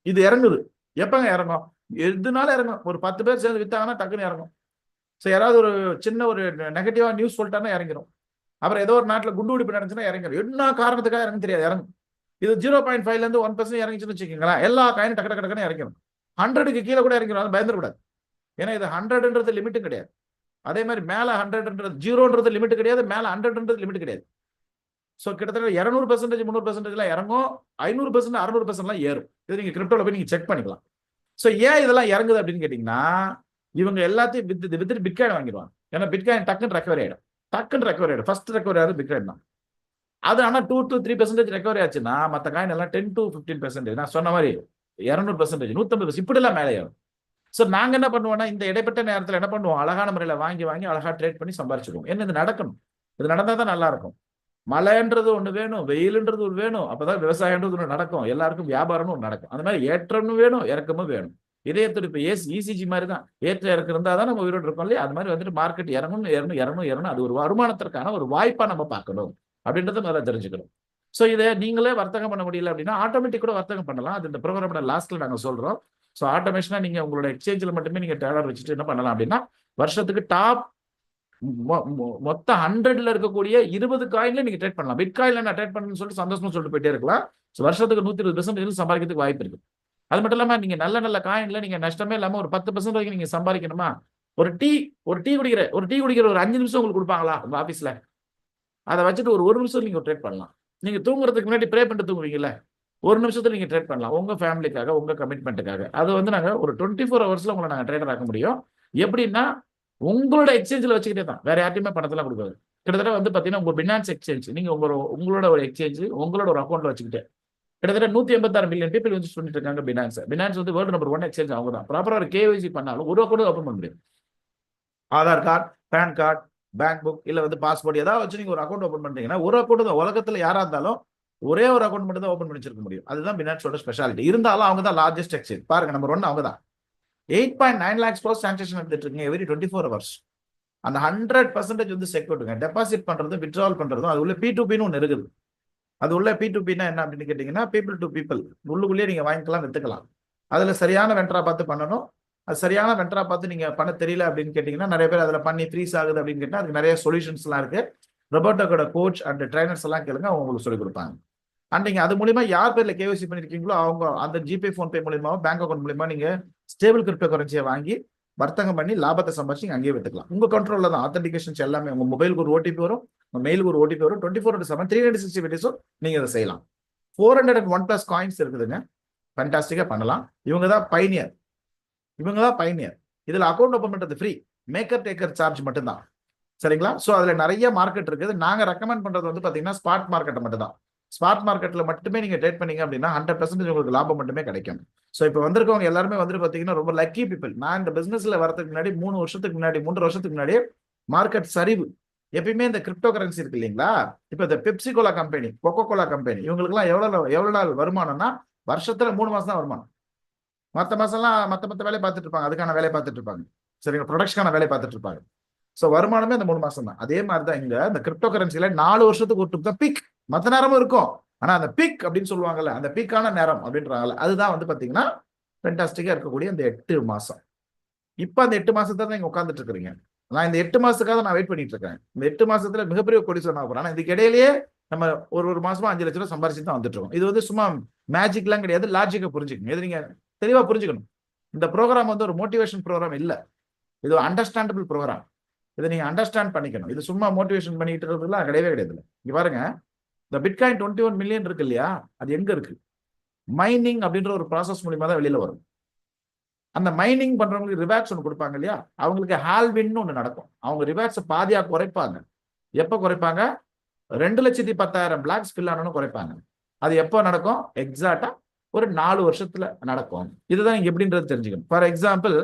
இது இறங்குது. எப்பங்க இறங்கும்? எதுனால இறங்கும்? ஒரு 10 பேர் சேர்ந்து வித்தாங்கன்னா டக்குன்னு இறங்கும். ஸோ யாராவது ஒரு சின்ன ஒரு நெகட்டிவா நியூஸ் சொல்லிட்டாங்கன்னா இறங்கிடும். அப்புறம் ஏதோ ஒரு நாட்டில் குண்டு வெடிப்பு நடந்துச்சுன்னா இறங்கிடும். என்ன காரணத்துக்காக இறங்கும் தெரியாது, இறங்கும். இது 0.5லேருந்து 1% இறங்கிச்சுன்னு வச்சுக்கோங்களேன், எல்லா காயினும் டக்கு டக்குன்னு இறங்கிடும். 100க்கு கீழே கூட இறங்கிடும், பயந்துடக்கூடாது. ஏன்னா இது 100ன்றது லிமிட்டும் கிடையாது. அதே மாதிரி மேல 100ன்றது 0ன்றது லிமிட் கிடையாது, மேல 100ன்றது லிமிட் கிடையாது. ஸோ கிட்டத்தட்ட 200%, 300% இறங்கும், 500%, 600% ஏறும். இது நீங்க கிரிப்டோல போய் நீங்க செக் பண்ணிக்கலாம். ஸோ ஏன் இதெல்லாம் இறங்குது அப்படின்னு கேட்டீங்கன்னா, இவங்க எல்லாத்தையும் வித்துட்டு பிட்காயின் வாங்கிடுவாங்க. ஏன்னா பிட்காயின் டக்குன்னு ரெக்கவரி ஆயிடும். ஃபர்ஸ்ட் ரெக்கவரி ஆகுது பிட்காயின் தான். அது ஆனா 2 to 3% ரெக்கவரி ஆச்சுன்னா மற்ற காயின் எல்லாம் 10 to 15%. நான் சொன்ன மாதிரி 200%, 150% இப்படி எல்லாம் மேலே ஆகும். ஸோ நாங்க என்ன பண்ணுவோம்னா இந்த இடைப்பட்ட நேரத்தில் என்ன பண்ணுவோம், அழகான முறையில் வாங்கி அழகா ட்ரேட் பண்ணி சம்பாரிச்சிடுவோம். என்ன இது நடக்கணும், இது நடந்தா தான் நல்லா இருக்கும். மழைன்றது ஒண்ணு வேணும், வெயிலுன்றது ஒன்று வேணும், அப்பதான் விவசாயன்றது ஒன்று நடக்கும், எல்லாருக்கும் வியாபாரம்னு ஒன்று நடக்கும். அந்த மாதிரி ஏற்றமும் வேணும், இறக்கமும் வேணும். இதய துடிப்பு இசிஜி மாதிரி தான், ஏற்ற இறக்கு இருந்தால் தான் நம்ம உயிரோடு இருக்கோம் இல்லையா? அது மாதிரி வந்துட்டு மார்க்கெட் இறங்கணும். அது ஒரு வருமானத்திற்கான ஒரு வாய்ப்பா நம்ம பார்க்கணும் அப்படின்றத முதல்ல தெரிஞ்சுக்கணும். ஸோ இதை நீங்களே வர்த்தகம் பண்ண முடியல அப்படின்னா ஆட்டோமேட்டிக் கூட வர்த்தகம் பண்ணலாம். அது இந்த ப்ரோக்ராமோட லாஸ்ட்ல நாங்கள் சொல்றோம். ஸோ ஆட்டோமேஷனா நீங்க உங்களோட எக்ஸ்சேஞ்சில் மட்டுமே நீங்க டேலர் வச்சுட்டு என்ன பண்ணலாம் அப்படின்னா, வருஷத்துக்கு டாப் மொத்த 100ல இருக்கக்கூடிய 20 காயின்ல நீங்க ட்ரேட் பண்ணலாம். பிட்காயின்ல நான் ட்ரேட் பண்ணணும்னு சொல்லிட்டு சந்தோஷமா சொல்லிட்டு போயிட்டே இருக்கலாம். வருஷத்துக்கு 120% சம்பாதிக்கிறதுக்கு வாய்ப்பு இருக்கு. அது மட்டும் இல்லாம நீங்க நல்ல நல்ல காயின்ல நீங்க நஷ்டமே இல்லாம ஒரு 10% வரைக்கும் நீங்க சம்பாதிக்கணுமா? ஒரு டீ குடிக்கிற ஒரு 5 நிமிஷம் உங்களுக்கு கொடுப்பாங்களா உங்க ஆபீஸ்ல? அதை வச்சுட்டு ஒரு நிமிஷம் நீங்க ட்ரேட் பண்ணலாம். நீங்க தூங்குறதுக்கு முன்னாடி ப்ரே பண்ணிட்டு தூங்குவீங்கல்ல, ஒரு நிமிஷத்துல நீங்க ட்ரேட் பண்ணலாம். உங்க ஃபேமிலிக்காக, உங்க கமிட்மெண்ட்டுக்காக. அது வந்து நாங்க ஒரு 24 ஹவர்ஸ்ல உங்களை நாங்க ட்ரேடர் ஆக்க முடியும். எப்படின்னா உங்களோட எக்ஸ்சேஞ்சில் வச்சுக்கிட்டே தான், வேற யார்ட்டையுமே பணத்தெல்லாம் கொடுக்காது. கிட்டத்தட்ட வந்து பாத்தீங்கன்னா உங்க பினான்ஸ் எக்ஸ்சேஞ்ச், நீங்க உங்களோட ஒரு எக்ஸ்சேஞ்ச் உங்களோட ஒரு அக்கௌண்ட்ல வச்சுக்கிட்டு கிட்டத்தட்ட 186 மில்லியன் பீப்பிள் யூஸ் பண்ணிட்டு இருக்காங்க பினான்ஸ். பினான்ஸ் வந்து வேர்ல்டு நம்பர் 1 எக்ஸ்சேஞ்ச் அவங்க தான். ப்ராப்பரா ஒரு கேஒய்சி பண்ணாலும் ஒரு அக்கௌண்ட் ஓப்பன் பண்ண முடியும். Aadhaar card, PAN card, bank book இல்ல வந்து பாஸ்போர்ட் ஏதாவது வச்சு நீங்க ஒரு அக்கௌண்ட் ஓப்பன் பண்றீங்கன்னா ஒரு அக்கௌண்ட் தான். உலகத்துல யாரா இருந்தாலும் ஒரே ஒரு அக்கௌண்ட் மட்டும் தான் ஓப்பன் பண்ணி வச்சிருக்க முடியும். அதுதான் பினான்ஸோட ஸ்பெஷாலிட்டி. இருந்தாலும் அவங்க தான் லார்ஜஸ்ட் எக்ஸ்சேஞ்ச். பாருங்க, நம்பர் 1 அவங்க தான். 8.9 lakhs ப்ளஸ் டிரான்சாக்ஷன் எடுத்துட்டு இருக்கீங்க எவ்ரி 24 hours. அந்த 100% வந்து செக்யூரிட்டுங்க. டெபாசிட் பண்றதும் வித்ட்ராவல் பண்றதும் அது உள்ள P2Pன்னு ஒன்று இருக்குது. அது உள்ள P2Pன்னா என்ன அப்படின்னு கேட்டீங்கன்னா, பீப்புள் டு பீப்புள், உள்ளுக்குள்ளேயே நீங்க வாங்கிக்கலாம், வித்துக்கலாம். அதுல சரியான வெண்டரா பார்த்து பண்ணணும். அது சரியான வெண்டரா பார்த்து நீங்க பண்ண தெரியல அப்படின்னு கேட்டீங்கன்னா, நிறைய பேர் அதுல பண்ணி ஃப்ரீஸ் ஆகுது அப்படின்னு கேட்டா அதுக்கு நிறைய சொல்யூஷன்ஸ் எல்லாம் இருக்கு. ரொபோட்டோட கோச் அண்ட் ட்ரைனர்ஸ் எல்லாம் கேளுங்க, அவங்க உங்களுக்கு சொல்லிக் கொடுப்பாங்க. அண்ட் நீங்க அது மூலியமா யார் பேர்ல கேஒய்சி பண்ணிருக்கீங்களோ அவங்க அந்த ஜிபே போன்பே மூலியமா பேங்க் அக்கௌண்ட் மூலியமா நீங்க ஸ்டேபிள் கிரிப்டோ கரன்சியை வாங்கி வர்த்தகம் பண்ணி லாபத்தை சம்பாதிச்சு அங்கேயே விட்டுக்கலாம். உங்க கண்ட்ரோல்ல தான் ஆத்தென்டிகேஷன்ஸ் எல்லாமே. உங்க மொபைலுக்கு ஒரு ஓடிபி வரும், உங்க மெயிலுக்கு ஒரு ஓடிபி வரும். 24/7 365 டேஸும் நீங்க அதை செய்யலாம். 401+ காயின்ஸ் இருக்குதுங்க. ஃபேண்டாஸ்டிக்கா பண்ணலாம். இவங்க தான் பைனியர். இதுல அக்கௌண்ட் ஓபன் பண்றது ஃப்ரீ, மேக்கர் டேக்கர் சார்ஜ் மட்டும்தான். சரிங்களா? ஸோ அதுல நிறைய மார்க்கெட் இருக்குது. நாங்க ரெக்கமெண்ட் பண்றது வந்து பாத்தீங்கன்னா ஸ்பாட் மார்க்கெட்டை மட்டும் தான். ஸ்பாட் மார்க்கெட்ல மட்டுமே நீங்க ட்ரேட் பண்ணீங்க அப்படின்னா 100% உங்களுக்கு லாபம் மட்டுமே கிடைக்கும். ஸோ இப்போ வந்திருக்கவங்க எல்லாருமே வந்து பாத்தீங்கன்னா ரொம்ப லக்கி பீப்புள். நான் இந்த பிசினஸ்ல வரதுக்கு முன்னாடி 3 வருஷத்துக்கு முன்னாடி 3.5 வருஷத்துக்கு முன்னாடி மார்க்கெட் சரிவு. எப்பயுமே இந்த கிரிப்டோ கரன்சி இருக்கு இல்லைங்களா? இப்போ இந்த Pepsi cola company, Coca Cola company, இவங்களுக்குலாம் எவ்வளவு நாள் வருமானம்னா வருஷத்துல 3 மாசம் தான் வருமானம். மற்ற மாசம்லாம் மற்ற வேலையை பார்த்துட்டு இருப்பாங்க. அதுக்கான வேலையை பார்த்துட்டு இருப்பாங்க. சரிங்க, ப்ரொடக்ஷனான வேலையை பார்த்துட்டு இருப்பாங்க. ஸோ வருமானமே அந்த 3 மாசம் தான். அதே மாதிரி தான் இங்க இந்த கிரிப்டோ கரன்சில 4 வருஷத்துக்கு ஒரு தான் பீக். மற்ற நேரமும் இருக்கும், ஆனா அந்த பீக் அப்படின்னு சொல்லுவாங்கல்ல, அந்த பீக்கான நேரம் அப்படின்றாங்கல்ல, அதுதான் வந்து பாத்தீங்கன்னா ஃபேண்டாஸ்டிக்கா இருக்கக்கூடிய இந்த 8 மாசம். இப்ப அந்த 8 மாசத்தை தான் நீங்க உட்கார்ந்துட்டு இருக்கிறீங்க. நான் இந்த 8 மாசத்துக்காக நான் வெயிட் பண்ணிட்டு இருக்கேன். இந்த 8 மாசத்துல மிகப்பெரிய கோடீஸ்வரன் ஆக போறேன். ஆனா இதுக்கு இடையிலேயே நம்ம ஒரு மாசமா 5 லட்சம் ரூபாய் சம்பாரிச்சு தான் வந்துட்டு இருக்கோம். இது வந்து சும்மா மேஜிக்லாம் கிடையாது. லாஜிக்கை புரிஞ்சுக்கணும். இது நீங்க தெளிவா புரிஞ்சுக்கணும். இந்த ப்ரோக்ராம் வந்து ஒரு மோட்டிவேஷன் ப்ரோக்ராம் இல்ல, இது ஒரு அண்டர்ஸ்டாண்டபிள் ப்ரோக்ராம். இதை நீங்க அண்டர்ஸ்டாண்ட் பண்ணிக்கணும். இது சும்மா மோட்டிவேஷன் பண்ணிட்டு இருக்கிறதுலாம் கிடையவே கிடையாது. இங்க பாருங்க, இந்த பிட்காயின் 21 மில்லியன் இருக்கு இல்லையா, அது எங்க இருக்கு? மைனிங் அப்படின்ற ஒரு ப்ராசஸ் மூலியமா தான் வெளியில வரும். அந்த மைனிங் பண்றவங்களுக்கு ரிவார்ட்ஸ் ஒன்று கொடுப்பாங்க இல்லையா, அவங்களுக்கு ஹால்வின்னு ஒன்று நடக்கும். அவங்க ரிவார்ட்ஸை பாதியா குறைப்பாங்க. எப்ப குறைப்பாங்க? 2,10,000 பிளாக்ஸ் ஃபில் ஆனனும் குறைப்பாங்க. அது எப்போ நடக்கும்? எக்ஸாக்டா ஒரு 4 வருஷத்துல நடக்கும். இதுதான் நீங்க எப்படின்றது தெரிஞ்சுக்கணும். ஃபார் எக்ஸாம்பிள்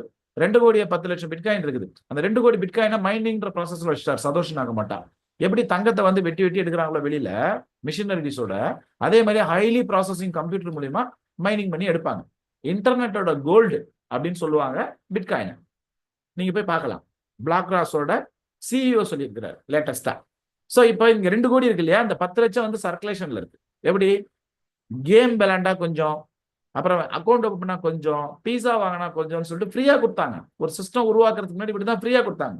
2,10,00,000 பிட்காயின் இருக்குது. அந்த 2 கோடி பிட்காயினா மைனிங்ன்ற ப்ராசஸ்ல வச்சுட்டார் சதோஷி நாகமாட்டா. எப்படி தங்கத்தை வந்து வெட்டி எடுக்கிறாங்களோ வெளியில மிஷினரிஸோட, அதே மாதிரி ஹைலி ப்ராசஸிங் கம்ப்யூட்டர் மூலியமா மைனிங் பண்ணி எடுப்பாங்க. இன்டர்நெட்டோட கோல்டு அப்படின்னு சொல்லுவாங்க பிட்காயின். நீங்க போய் பார்க்கலாம். பிளாக் ராஸோட சிஇஓ சொல்லியிருக்கிறார் லேட்டஸ்டா. ஸோ இப்போ இங்க 2 கோடி இருக்கு இல்லையா, இந்த 10 லட்சம் வந்து சர்க்குலேஷன்ல இருக்கு. எப்படி? கேம் விளையாண்டா கொஞ்சம், அப்புறம் அக்கௌண்ட் ஓப்பன் பண்ணா கொஞ்சம், பீஸா வாங்கினா கொஞ்சம்னு சொல்லிட்டு ஃப்ரீயா கொடுத்தாங்க. ஒரு சிஸ்டம் உருவாக்குறதுக்கு முன்னாடி இப்படிதான் ஃப்ரீயா கொடுத்தாங்க.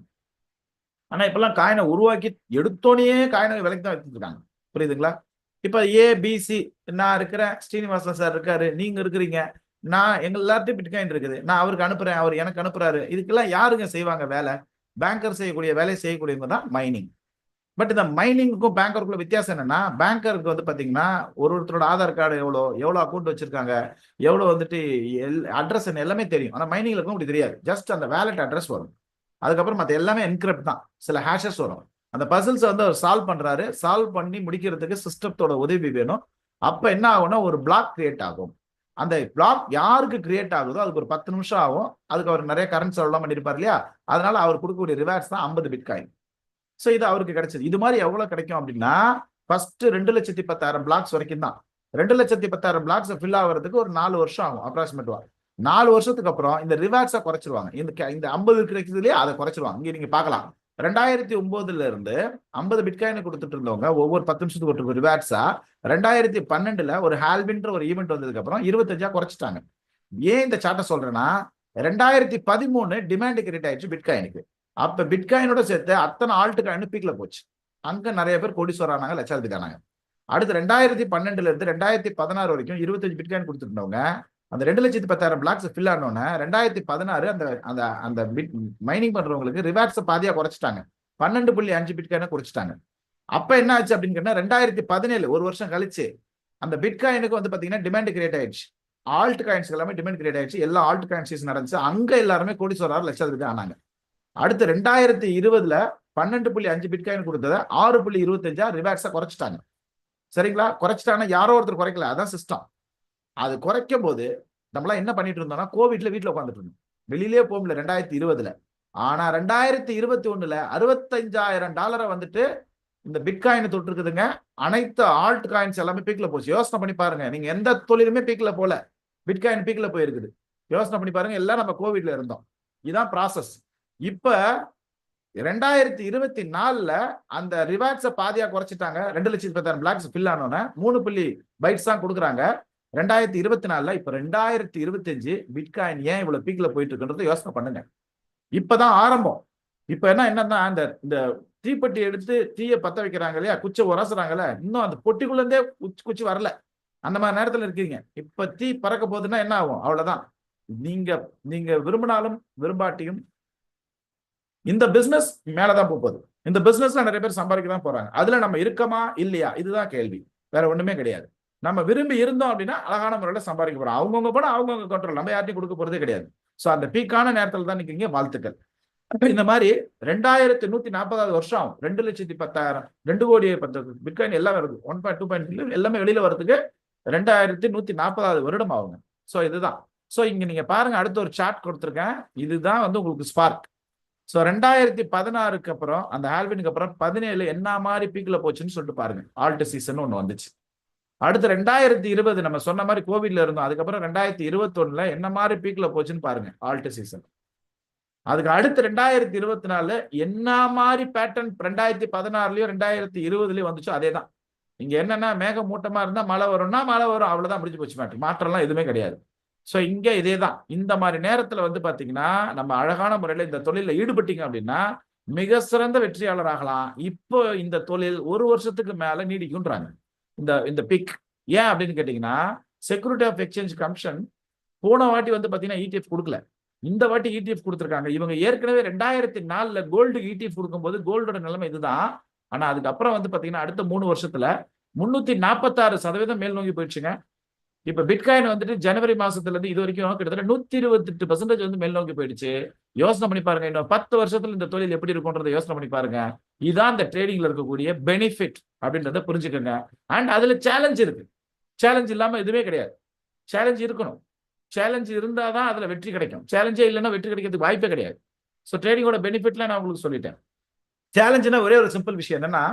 ஆனா இப்பெல்லாம் காயினை உருவாக்கி எடுத்தோடனே காயினை விலைக்கு தான் எடுத்துட்டு இருக்காங்க. புரியுதுங்களா? இப்ப ஏபிசி, நான் இருக்கிறேன், ஸ்ரீனிவாசன் சார் இருக்காரு, நீங்க இருக்கிறீங்க, நான் எங்க எல்லார்ட்டையும் பிட்காயின் இருக்குது, நான் அவருக்கு அனுப்புறேன், அவர் எனக்கு அனுப்புறாரு. இதுக்கெல்லாம் யாருங்க செய்வாங்க வேலை? பேங்கர் செய்யக்கூடிய வேலையை செய்யக்கூடியவங்க தான் மைனிங். பட் இந்த மைனிங்க்கும் பேங்கருக்குள்ள வித்தியாசம் என்னன்னா, பேங்கருக்கு வந்து பாத்தீங்கன்னா ஒருத்தரோட ஆதார் கார்டு எவ்வளவு அக்கௌண்ட் வச்சிருக்காங்க, எவ்வளவு வந்துட்டு அட்ரஸ் என்ன எல்லாமே தெரியும். ஆனா மைனிங்ல அப்படி தெரியாது. ஜஸ்ட் அந்த வேலட் அட்ரஸ் வரும். அதுக்கப்புறம் மற்ற எல்லாமே என்கிரிப்ட் தான். சில ஹேஷஸ் வரும். அந்த பசில்ஸ் வந்து அவர் சால்வ் பண்றாரு. சால்வ் பண்ணி முடிக்கிறதுக்கு சிஸ்டத்தோட உதவி வேணும். அப்ப என்ன ஆகும்னா ஒரு பிளாக் கிரியேட் ஆகும். அந்த பிளாக் யாருக்கு கிரியேட் ஆகுதோ அதுக்கு ஒரு 10 நிமிஷம் ஆகும். அதுக்கு அவர் நிறைய கரண்ட் செலவுலாம் பண்ணிருப்பார் இல்லையா, அதனால அவர் கொடுக்கக்கூடிய ரிவார்ட்ஸ் தான் 50 பிட்காயின். ஸோ இது அவருக்கு கிடைச்சது. இது மாதிரி எவ்வளவு கிடைக்கும் அப்படின்னா, ஃபர்ஸ்ட் 2,10,000 பிளாக்ஸ் வரைக்கும் தான். 2,10,000 பிளாக்ஸ் ஃபில் ஆகிறதுக்கு ஒரு 4 வருஷம் ஆகும் அப்ராக்சிமேட்டா. 4 வருஷத்துக்கு அப்புறம் இந்த ரிவார்ட்ஸை குறைச்சிருவாங்க. இந்த 50 கிடைக்கிறதுலயே அதை குறைச்சிருவாங்க. இங்க நீங்க பார்க்கலாம் 2009 இருந்து 50 பிட்காயின் கொடுத்துட்டு இருந்தவங்க ஒவ்வொரு 10 நிமிஷத்துக்கு ஒரு ரிவார்ட்ஸா 2012 ஒரு ஹால்வின்ற ஒரு ஈவெண்ட் வந்ததுக்கு அப்புறம் 25 குறைச்சிட்டாங்க. ஏன் இந்த சார்ட்டை சொல்றேன்னா 2013 டிமாண்ட் கிரியேட் ஆயிடுச்சு பிட்காயினுக்கு. அப்ப பிட்காயினோட சேர்த்து அத்தனை ஆல்ட் காயின் பீக்ல போச்சு. அங்க நிறைய பேர் கோடீஸ்வரர் ஆனாங்க, லட்சாதிபதி ஆனாங்க. அடுத்து 2012 இருந்து 2016 வரைக்கும் 25 பிட்காயின் கொடுத்துருந்தவங்க அந்த 2,10,000 பிளாக்ஸ் ஃபில் ஆனோன்னு 2016 அந்த அந்த அந்த பிட் மைனிங் பண்றவங்களுக்கு ரிவார்ட்ஸை பாதியா குறைச்சிட்டாங்க. 12.5 பிட்காயினை குறைச்சிட்டாங்க. அப்ப என்ன ஆச்சு அப்படின்னு கேட்டா 2017 ஒரு வருஷம் கழிச்சு அந்த பிட்காயினுக்கு வந்து பாத்தீங்கன்னா டிமாண்ட் கிரியேட் ஆயிடுச்சு. ஆல்ட் காயின்ஸ் எல்லாமே டிமாண்ட் கிரியேட் ஆயிடுச்சு. எல்லா ஆல்ட் காயின்ஸ் நடந்துச்சு. அங்க எல்லாருமே கோடீஸ்வரர் லட்சாதிபதி ஆனாங்க. அடுத்து 2020 12.5 பிட்காயின் கொடுத்ததை 6.25 ரிவார்ட்ஸை குறைச்சிட்டாங்க. சரிங்களா? குறைச்சிட்டாங்கன்னா யாரோ ஒருத்தர் குறைக்கல, அதான் சிஸ்டம். அது குறைக்கும் போது நம்மளாம் என்ன பண்ணிட்டு இருந்தோம்னா கோவிட்ல வீட்டுல உட்காந்துட்டு இருந்தோம், வெளியிலே போக முடியல 2020. ஆனா 2021 $65,000 வந்துட்டு இந்த பிட்காயின் தொட்டு இருக்குதுங்க. அனைத்து ஆல்ட் காயின்ஸ் எல்லாமே பீக்ல போச்சு. யோசனை பண்ணி பாருங்க, நீங்க எந்த தொழிலுமே பீக்ல போல, பிட்காயின் பீக்ல போயிருக்குது. யோசனை பண்ணி பாருங்க, எல்லாம் நம்ம கோவிட்ல இருந்தோம். இதுதான் ப்ராசஸ். இப்ப 2024 அந்த ரிவார்ட்ஸை பாதியா குறைச்சிட்டாங்க. 2,10,000 பிளாக்ஸ் ஃபில் ஆனோன்னு 3 பைட்ஸ் தான் கொடுக்குறாங்க. 2024 இப்ப 2025 பிட்காயின் ஏன் இவ்வளவு பீக்ல போயிட்டு இருக்குன்றத யோசனை பண்ணுங்க. இப்பதான் ஆரம்பம். இப்ப என்னன்னா இந்த தீப்பெட்டி எடுத்து தீயை பத்த வைக்கிறாங்க இல்லையா, குச்சை உரசுறாங்கல்ல, இன்னும் அந்த பொட்டிக்குள்ள இருந்தே குச்சி வரல. அந்த மாதிரி நேரத்துல இருக்கீங்க. இப்ப தீ பறக்க போகுதுன்னா என்ன ஆகும்? அவ்வளவுதான். நீங்க விரும்பினாலும் விரும்பாட்டியும் இந்த பிசினஸ் மேலதான் போகுது. இந்த பிசினஸ்ல நிறைய பேர் சம்பாதிக்க தான் போறாங்க. அதுல நம்ம இருக்கமா இல்லையா, இதுதான் கேள்வி, வேற ஒண்ணுமே கிடையாது. நம்ம விரும்பி இருந்தோம் அப்படின்னா அழகான முறையில சம்பாதிக்க போறோம். அவங்கவுங்க போனா அவங்கவுங்க கண்ட்ரோல், நம்ம யார்ட்டையும் கொடுக்க போறதே கிடையாது. ஸோ அந்த பீக்கான நேரத்தில் தான் நிற்கிறீங்க. வாழ்த்துக்கள். இந்த மாதிரி 2140 வருஷம் ஆகும். 2,10,000 2,10,00,000 பிட்காயின் எல்லாம் வருது. 1.2 எல்லாமே வெளியில வர்றதுக்கு 2140 வருடம் ஆகுங்க. ஸோ இதுதான். ஸோ இங்க நீங்க பாருங்க, அடுத்த ஒரு சார்ட் கொடுத்துருக்கேன். இதுதான் வந்து உங்களுக்கு ஸ்பார்க். ஸோ 2016 அப்புறம் அந்த ஹால்வினுக்கு அப்புறம் 17 என்ன மாதிரி பீக்ல போச்சுன்னு சொல்லிட்டு பாருங்க. ஆல்ட் சீசன் ஒன்று வந்துச்சு. அடுத்து 2020 நம்ம சொன்ன மாதிரி கோவிட்ல இருந்தோம். அதுக்கப்புறம் 2021 என்ன மாதிரி பீக்ல போச்சுன்னு பாருங்க, ஆல்ட் சீசன். அதுக்கு அடுத்து 2024 என்ன மாதிரி பேட்டர்ன் 2016லயும் 2020லயும் வந்துச்சோ அதே தான். இங்க என்னன்னா மேக மூட்டமா இருந்தா மழை வரும்னா மழை வரும், அவ்வளவுதான், முடிஞ்சு போச்சு. மாற்றம்லாம் எதுவுமே கிடையாது. ஸோ இங்க இதே தான். இந்த மாதிரி நேரத்துல வந்து பாத்தீங்கன்னா நம்ம அழகான முறையில இந்த தொழில ஈடுபட்டீங்க அப்படின்னா மிக சிறந்த வெற்றியாளர் ஆகலாம். இப்போ இந்த தொழில் 1 வருஷத்துக்கு மேல நீடிக்கும்ன்றாங்க இந்த பிக். ஏன் அப்படின்னு கேட்டீங்கன்னா செக்யூரிட்டி ஆஃப் எக்ஸ்சேஞ்ச் கமிஷன் போன வாட்டி வந்து பாத்தீங்கன்னா இடிஎஃப் கொடுக்கல, இந்த வாட்டி இடிஎஃப் கொடுத்துருக்காங்க. இவங்க ஏற்கனவே 2004 கோல்டு இடிஎஃப் கொடுக்கும்போது கோல்டோட நிலைமை இதுதான். ஆனா அதுக்கப்புறம் வந்து பாத்தீங்கன்னா அடுத்த 3 வருஷத்துல 346% மேல் நோக்கி போயிடுச்சுங்க. இப்ப பிட்காயின் வந்துட்டு ஜனவரி மாசத்துல இருந்து இது வரைக்கும் கிட்டத்தட்ட 128% வந்து மேல் நோக்கி போயிடுச்சு. யோசனை பண்ணி பாருங்க, இன்னும் 10 வருஷத்துல இந்த தொழில் எப்படி இருக்கும்ன்றதை யோசனை பண்ணி பாருங்க. இதான் இந்த ட்ரேடிங்ல இருக்கக்கூடிய பெனிஃபிட் அப்படின்றத புரிஞ்சுக்கோங்க. அண்ட் அதுல சேலஞ்ச் இருக்கு. சேலஞ்ச் இல்லாம எதுவுமே கிடையாது. சேலஞ்ச் இருக்கணும். சேலஞ்ச் இருந்தாதான் அதுல வெற்றி கிடைக்கும். சேலஞ்சே இல்லைன்னா வெற்றி கிடைக்கிறதுக்கு வாய்ப்பே கிடையாது. ஸோ ட்ரேடிங்கோட பெனிஃபிட்ல நான் உங்களுக்கு சொல்லிட்டேன். சேலஞ்சுனா ஒரே ஒரு சிம்பிள் விஷயம் என்னன்னா,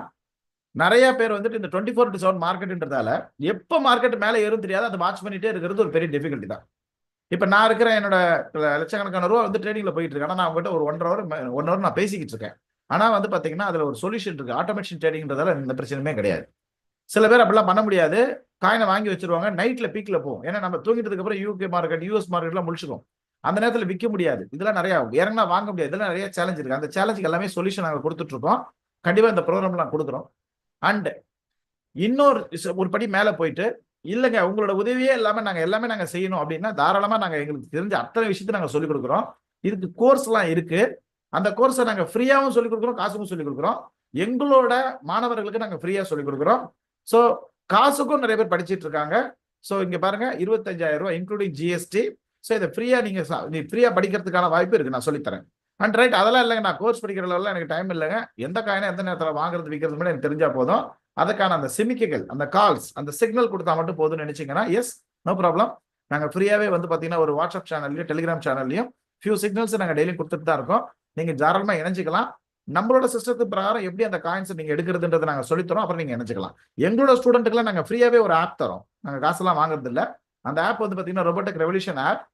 நிறைய பேர் வந்துட்டு இந்த 24/7 மார்க்கெட்ன்றதால எப்ப மார்க்கெட் மேல ஏறும் தெரியாது, அதை வாட்ச் பண்ணிட்டே இருக்கிறது ஒரு பெரிய டிஃபிகல்ட்டி தான். இப்ப நான் இருக்கிற என்னோட லட்சக்கணக்கான ரூபா வந்து ட்ரேடிங்ல போயிட்டு இருக்கேன். ஆனா நான் உங்ககிட்ட ஒரு 1 ஹவர் நான் பேசிக்கிட்டு இருக்கேன். ஆனா வந்து பாத்தீங்கன்னா அதுல ஒரு சொல்யூஷன் இருக்கு. ஆட்டோமேஷன் ட்ரேடிங்ன்றதால இந்த பிரச்சனையுமே கிடையாது. சில பேர் அப்படிலாம் பண்ண முடியாது. காயினை வாங்கி வச்சிருவாங்க, நைட்ல பீக்ல போகும். ஏன்னா நம்ம தூங்கிட்டதுக்கு அப்புறம் யூகே மார்க்கெட் யூஎஸ் மார்க்கெட்லாம் முடிச்சுக்கும். அந்த நேரத்தில் விற்க முடியாது. இதெல்லாம் நிறைய இறங்கினா வாங்க முடியாது. இதெல்லாம் நிறைய சேலஞ்ச் இருக்கு. அந்த சேலஞ்சுக்கு எல்லாமே சொல்யூஷன் நாங்கள் கொடுத்துட்டு இருக்கோம். கண்டிப்பா இந்த ப்ரோக்ராம்லாம் கொடுக்குறோம். அண்ட் ஒரு படி மேல போயிட்டு இல்லைங்க உங்களோட உதவியே இல்லாம நாங்க எல்லாமே நாங்க செய்யணும் அப்படின்னா தாராளமா நாங்க எங்களுக்கு தெரிஞ்ச அத்தனை விஷயத்தை நாங்க சொல்லிக் கொடுக்குறோம். இதுக்கு கோர்ஸ் எல்லாம் இருக்கு. அந்த கோர்ஸை நாங்க ஃப்ரீயாவும் சொல்லிக் கொடுக்குறோம், காசுக்கும் சொல்லிக் கொடுக்குறோம். எங்களோட மாணவர்களுக்கு நாங்க ஃப்ரீயா சொல்லிக் கொடுக்குறோம். ஸோ காசுக்கும் நிறைய பேர் படிச்சுட்டு இருக்காங்க. ஸோ இங்க பாருங்க 25,000 ரூபாய் இன்க்ளூடிங் ஜிஎஸ்டி. ஸோ இதை ஃப்ரீயா நீங்க ஃப்ரீயா படிக்கிறதுக்கான வாய்ப்பு இருக்கு, நான் சொல்லித்தரேன். அண்ட் ரைட், அதெல்லாம் இல்லைங்க நான் கோர்ஸ் படிக்கிற லெவலில் எனக்கு டைம் இல்லைங்க. எந்த காயினை எந்த நேரத்தில் வாங்குறது விற்கிறது மட்டும் எனக்கு தெரிஞ்சா போதும். அதுக்கான அந்த சிமிக்கைகள், அந்த கால்ஸ், அந்த சிக்னல் கொடுத்தா மட்டும் போதும்னு நினைச்சீங்கன்னா எஸ், நோ ப்ராப்ளம். நாங்கள் ஃப்ரீயாவே வந்து பார்த்தீங்கன்னா ஒரு வாட்ஸ்அப் சேனல்லையும் டெலிகிராம் சேனல்லையும் ஃபியூ சிக்னல்ஸ் நாங்கள் டெய்லி கொடுத்துட்டு தான் இருக்கோம். நீங்க தாராளமா இணைஞ்சிக்கலாம். நம்மளோட சிஸ்டத்துக்கு பிரகாரம் எப்படி அந்த காயின்ஸ் நீங்க எடுக்கிறதுன்றதை நாங்க சொல்லித்தரோம். அப்புறம் நீங்க இணைச்சிக்கலாம். எங்களோட ஸ்டூடெண்ட்டுக்குலாம் நாங்க ஃப்ரீயாவே ஒரு ஆப் தரோம். நாங்க காசெல்லாம் வாங்குறது இல்லை. அந்த ஆப் வந்து பாத்தீங்கன்னா ரோபோட்டிக் ரெவல்யூஷன் ஆப்.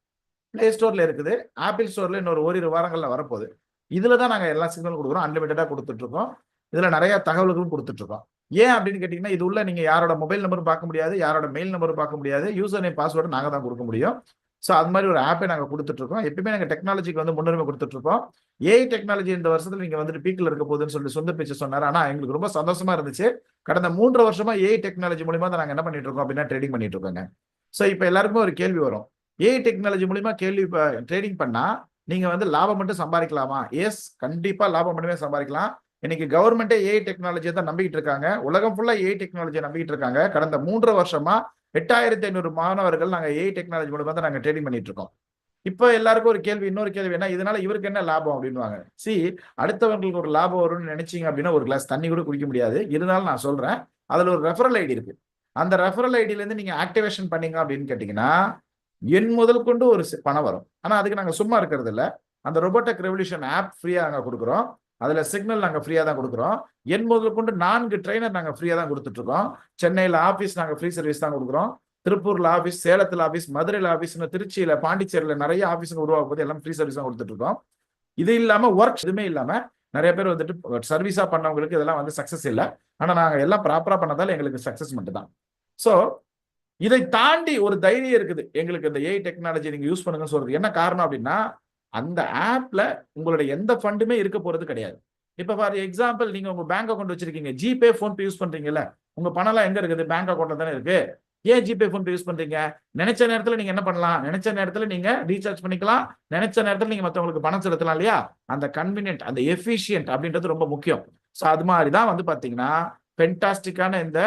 பிளே ஸ்டோர்ல இருக்குது, ஆப்பிள் ஸ்டோர்ல இன்னொரு ஓரிரு வாரங்கள்ல வரப்போகுது. இதுல தான் நாங்க எல்லா சிக்னலும் கொடுக்குறோம், அன்லிமிட்டடா கொடுத்துட்டு இருக்கோம். இதுல நிறைய தகவல்களும் கொடுத்துட்டு இருக்கோம். ஏன் அப்படின்னு கேட்டீங்கன்னா, இது உள்ள நீங்க யாரோட மொபைல் நம்பரும் பார்க்க முடியாது, யாரோட மெயில் நம்பரும் பார்க்க முடியாது, யூசர் நேம் பாஸ்வேர்டு நாங்க தான் கொடுக்க முடியும். ஸோ அது மாதிரி ஒரு ஆப்பை நாங்கள் கொடுத்துட்டு இருக்கோம். எப்பயுமே நாங்கள் டெக்னாலஜிக்கு வந்து முன்னுரிமை கொடுத்துட்டு இருக்கோம். ஏஐ டெக்னாலஜி இந்த வருஷத்துல நீங்க வந்துட்டு பீக்ல இருக்க போகுதுன்னு சொல்லி சொந்த பேச்சு சொன்னாரு. ஆனா எங்களுக்கு ரொம்ப சந்தோஷமா இருந்துச்சு. கடந்த 3 வருஷமா ஏஐ டெக்னாலஜி மூலியமா தான் நாங்க என்ன பண்ணிட்டு இருக்கோம் அப்படின்னா ட்ரேடிங் பண்ணிட்டு இருக்கோங்க. ஸோ இப்போ எல்லாருக்குமே ஒரு கேள்வி வரும், ஏஐ டெக்னாலஜி மூலியமா ட்ரேடிங் பண்ணா நீங்க வந்து லாபம் மட்டும் சம்பாதிக்கலாமா? எஸ், கண்டிப்பா லாபம் மட்டுமே சம்பாதிக்கலாம். இன்னைக்கு கவர்மெண்டே ஏஐ டெக்னாலஜியை தான் நம்பிக்கிட்டு இருக்காங்க. உலகம் ஃபுல்லா ஏஐ டெக்னாலஜியை நம்பிக்கிட்டு இருக்காங்க. கடந்த 3 வருஷமா 8500 மாணவர்கள் நாங்க ஏஐ டெக்னாலஜி மூலமா தான் நாங்க ட்ரேடிங் பண்ணிட்டு இருக்கோம். இப்ப எல்லாருக்கும் ஒரு கேள்வி, இன்னொரு கேள்வி என்ன, இதனால இவருக்கு என்ன லாபம் அப்படின்வாங்க. அடுத்தவங்களுக்கு ஒரு லாபம் வரும்னு நினைச்சீங்க அப்படின்னா ஒரு கிளாஸ் தண்ணி கூட குடிக்க முடியாது. இருந்தாலும் நான் சொல்றேன், அதுல ஒரு ரெஃபரல் ஐடி இருக்கு. அந்த ரெஃபரல் ஐடில இருந்து நீங்க ஆக்டிவேஷன் பண்ணீங்க அப்படின்னு கேட்டீங்கன்னா என் முதல் கொண்டு ஒரு பணம் வரும். ஆனா அதுக்கு நாங்க சும்மா இருக்கிறது இல்ல. அந்த ரோபோடெக் ரெவல்யூஷன் ஆப் ஃப்ரீயா நாங்க கொடுக்குறோம். அதுல சிக்னல் நாங்க ஃப்ரீயா தான் கொடுக்குறோம். என் முதல் கொண்டு 4 ட்ரெயினர் நாங்க ஃப்ரீயா தான் கொடுத்துட்டு இருக்கோம். சென்னையில ஆபீஸ் நாங்க ஃப்ரீ சர்வீஸ் தான் கொடுக்குறோம். திருப்பூர்ல ஆபீஸ், சேலத்துல ஆபீஸ், மதுரையில ஆபீஸ், திருச்சியில, பாண்டிச்சேரியில நிறைய ஆபீஸுங்க உருவாக்கும் போது எல்லாம் ஃப்ரீ சர்வீஸ் தான் கொடுத்துட்டு இருக்கோம். இது இல்லாம ஒர்க் எதுவுமே இல்லாம நிறைய பேர் வந்துட்டு சர்வீஸா பண்ணவங்களுக்கு இதெல்லாம் வந்து சக்சஸ் இல்லை. ஆனா நாங்க எல்லாம் ப்ராப்பரா பண்ணதால எங்களுக்கு சக்சஸ் மட்டும் தான். ஸோ இதை தாண்டி ஒரு தைரியம் இருக்குது எங்களுக்கு இந்த ஏஐ டெக்னாலஜி நீங்க யூஸ் பண்ணுங்க சொல்றது. என்ன காரணம் அப்படின்னா, அந்த ஆப்ல உங்களுடைய எந்த ஃபண்டுமே இருக்க போறது கிடையாது. இப்ப ஃபார் எக்ஸாம்பிள் நீங்க உங்க பேங்க் அக்கௌண்ட் வச்சிருக்கீங்க, ஜிபே, போன்பே யூஸ் பண்றீங்கல்ல, உங்க பணம் எல்லாம் எங்க இருக்குது? பேங்க் அக்கௌண்ட்ல தானே இருக்கு. ஏன் ஜிபே, போன்பே யூஸ் பண்றீங்க? நினைச்ச நேரத்துல நீங்க என்ன பண்ணலாம்? நினைச்ச நேரத்துல நீங்க ரீசார்ஜ் பண்ணிக்கலாம், நினைச்ச நேரத்துல நீங்க மத்தவங்களுக்கு பணம் செலுத்தலாம் இல்லையா? அந்த கன்வீனியன்ட், அந்த எஃபிஷியன்ட் அப்படின்றது ரொம்ப முக்கியம். ஸோ அது மாதிரி தான் வந்து பாத்தீங்கன்னா ஃபென்டாஸ்டிக்கான இந்த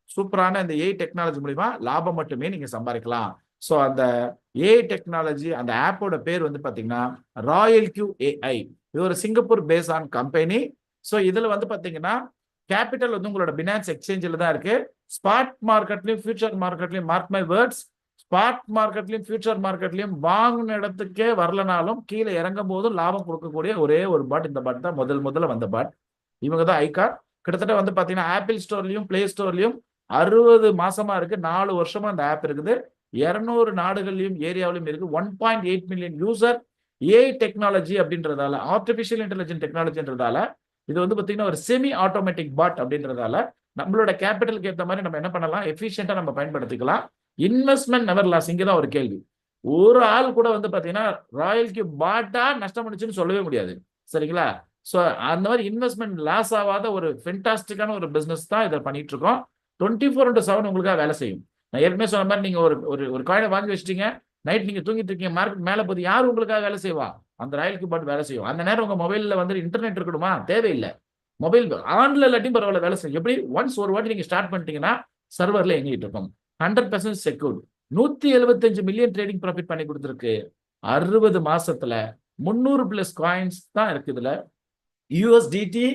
சூப்பரான இந்த ஏஐ டெக்னாலஜி மூலியமா லாபம் மட்டுமே நீங்க சம்பாதிக்கலாம். ஸோ அந்த ஏஐ டெக்னாலஜி, அந்த ஆப்போட பேர் வந்து பாத்தீங்கன்னா ராயல் கியூ ஏஐ. இது ஒரு Singapore base on company. So இதுல வந்து பாத்தீங்கன்னா கேபிட்டல் வந்து உங்களோட பினான்ஸ் எக்ஸ்சேஞ்சில் தான் இருக்கு. ஸ்பாட் மார்க்கெட்லயும் ஃபியூச்சர் மார்க்கெட்லயும், மார்க் மை வேர்ட்ஸ், ஸ்பாட் மார்க்கெட்லயும் ஃபியூச்சர் மார்க்கெட்லயும் வாங்கின இடத்துக்கே வரலனாலும் கீழே இறங்கும் போதும் லாபம் கொடுக்கக்கூடிய ஒரே ஒரு பாட் இந்த பாட் தான். முதல்ல வந்த பாட் இவங்க தான் ஐகார்ட். கிட்டத்தட்ட வந்து பாத்தீங்கன்னா ஆப்பிள் ஸ்டோர்லயும் பிளே ஸ்டோர்லயும் 60 மாசமா இருக்கு. 4 வருஷமா அந்த ஆப் இருக்குது. 200 நாடுகள்லயும் ஏரியாவிலும் இருக்கு. 1.8 மில்லியன் யூசர். ஏஐ டெக்னாலஜி அப்படின்றதால, ஆர்டிபிஷியல் இன்டெலிஜென்ட் டெக்னாலஜின்றதால, இது வந்து பாத்தீங்கன்னா ஒரு செமி ஆட்டோமேட்டிக் பாட் அப்படின்றதால நம்மளோட கேபிட்டலுக்கு ஏற்ற மாதிரி நம்ம என்ன பண்ணலாம், எஃபிஷியன்டா நம்ம பயன்படுத்திக்கலாம். Investment never loss. இங்கதான் ஒரு கேள்வி, ஒரு ஆள் கூட வந்து பாத்தீங்கன்னா ராயல்க்கு பாட்டா நஷ்டம் பண்ணுச்சுன்னு சொல்லவே முடியாது. சரிங்களா? ஸோ அந்த மாதிரி இன்வெஸ்ட்மெண்ட் லாஸ் ஆகாத ஒரு ஃபென்டாஸ்டிக்கான ஒரு பிசினஸ் தான் இதை பண்ணிட்டு இருக்கோம். 24/7 உங்களுக்காக வேலை செய்யும். நான் ஏற்கனவே சொன்ன மாதிரி நீங்க ஒரு காயினை வாங்கி வச்சிட்டீங்க, நைட் நீங்க தூங்கிட்டு இருக்கீங்க, மார்க்கெட் மேல போது, யார் உங்களுக்காக வேலை செய்வா? அந்த ராயல்க்கு பாட் வேலை செய்யும். அந்த நேரம் உங்க மொபைல்ல வந்து இன்டர்நெட் இருக்கணுமா? தேவையில்லை. மொபைல் ஆன்ல இல்லாட்டியும் பரவாயில்ல, வேலை செய்யும். எப்படி ஒன்ஸ் ஒரு வாட்டி நீங்க ஸ்டார்ட் பண்ணிட்டீங்கன்னா சர்வர்ல எங்கிட்டு இருக்கும். 100% செக்யூர்ட். 175 மில்லியன் ட்ரேடிங் ப்ராஃபிட் பண்ணி கொடுத்துருக்கு. 60 மாசத்துல 300+ காயின்ஸ் தான் இருக்கு. இதுல யூஎஸ்டிடி,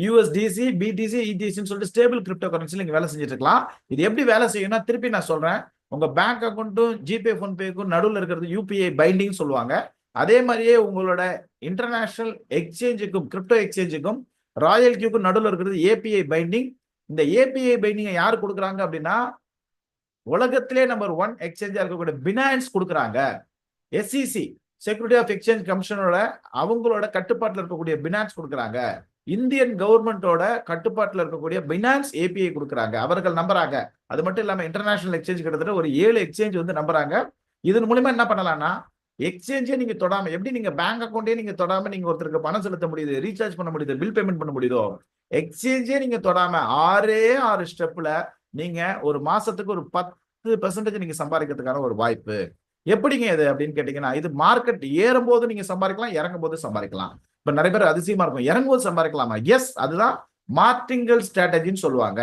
யூஎஸ்டிசி, பிடிசி, இடிசின்னு சொல்லிட்டு ஸ்டேபிள் கிரிப்டோ கரன்சில நீங்க வேலை செஞ்சுட்டு இருக்கலாம். இது எப்படி வேலை செய்யும்னா, திருப்பி நான் சொல்றேன், உங்க பேங்க் அக்கௌண்ட்டும் ஜிபே, போன்பேக்கும் நடுவில் இருக்கிறது யூபிஐ பைண்டிங் சொல்லுவாங்க. அதே மாதிரியே உங்களோட இன்டர்நேஷனல் எக்ஸ்சேஞ்சுக்கும் கிரிப்டோ எக்ஸ்சேஞ்சுக்கும் ராயல் கியூக்கும் நடுவில் இருக்கிறது ஏபிஐ பைண்டிங். இந்த ஏபிஐ பைண்டிங்கை யார் கொடுக்குறாங்க அப்படின்னா, உலகத்திலே நம்பர் 1 எக்ஸ்சேஞ்சா இருக்கக்கூடிய பினான்ஸ் கொடுக்குறாங்க. எஸ்இசி, செக்யூரிட்டி ஆஃப் எக்ஸ்சேஞ்ச் கமிஷனோட அவங்களோட கட்டுப்பாட்டில் இருக்கக்கூடிய பினான்ஸ் கொடுக்குறாங்க. இந்தியன் கவர்மெண்டோட கட்டுப்பாட்டில் இருக்கக்கூடிய பினான்ஸ் ஏபிஐ கொடுக்குறாங்க. அவர்கள் நம்புறாங்க. அது மட்டும் இல்லாம இன்டர்நேஷனல் எக்ஸ்சேஞ்ச் கிட்டத்தட்ட ஒரு 7 எக்ஸ்சேஞ்ச் வந்து நம்புறாங்க. இதன் மூலமா என்ன பண்ணலாம்னா, எக்ஸ்சேஞ்சே நீங்க தொடாம, எப்படி நீங்க பேங்க் அக்கௌண்டே நீங்க தொடாம நீங்க ஒருத்தருக்கு பணம் செலுத்த முடியுது, ரீசார்ஜ் பண்ண முடியுது, பில் பேமெண்ட் பண்ண முடியுதோ, எக்ஸ்சேஞ்சே நீங்க தொடாம 6 ஸ்டெப்ல நீங்க ஒரு மாசத்துக்கு ஒரு 10% நீங்க சம்பாதிக்கிறதுக்கான ஒரு வாய்ப்பு. எப்படிங்க இது அப்படின்னு கேட்டீங்கன்னா, இது மார்க்கெட் ஏறும் போது நீங்க சம்பாதிக்கலாம், இறங்கும் போது சம்பாதிக்கலாம். இப்ப நிறைய பேர் அதிசயமா இருக்கும், இறங்கும் போது சம்பாதிக்கலாமா? எஸ், அதுதான் மார்டிங்கல் ஸ்ட்ராட்டஜின்னு சொல்லுவாங்க.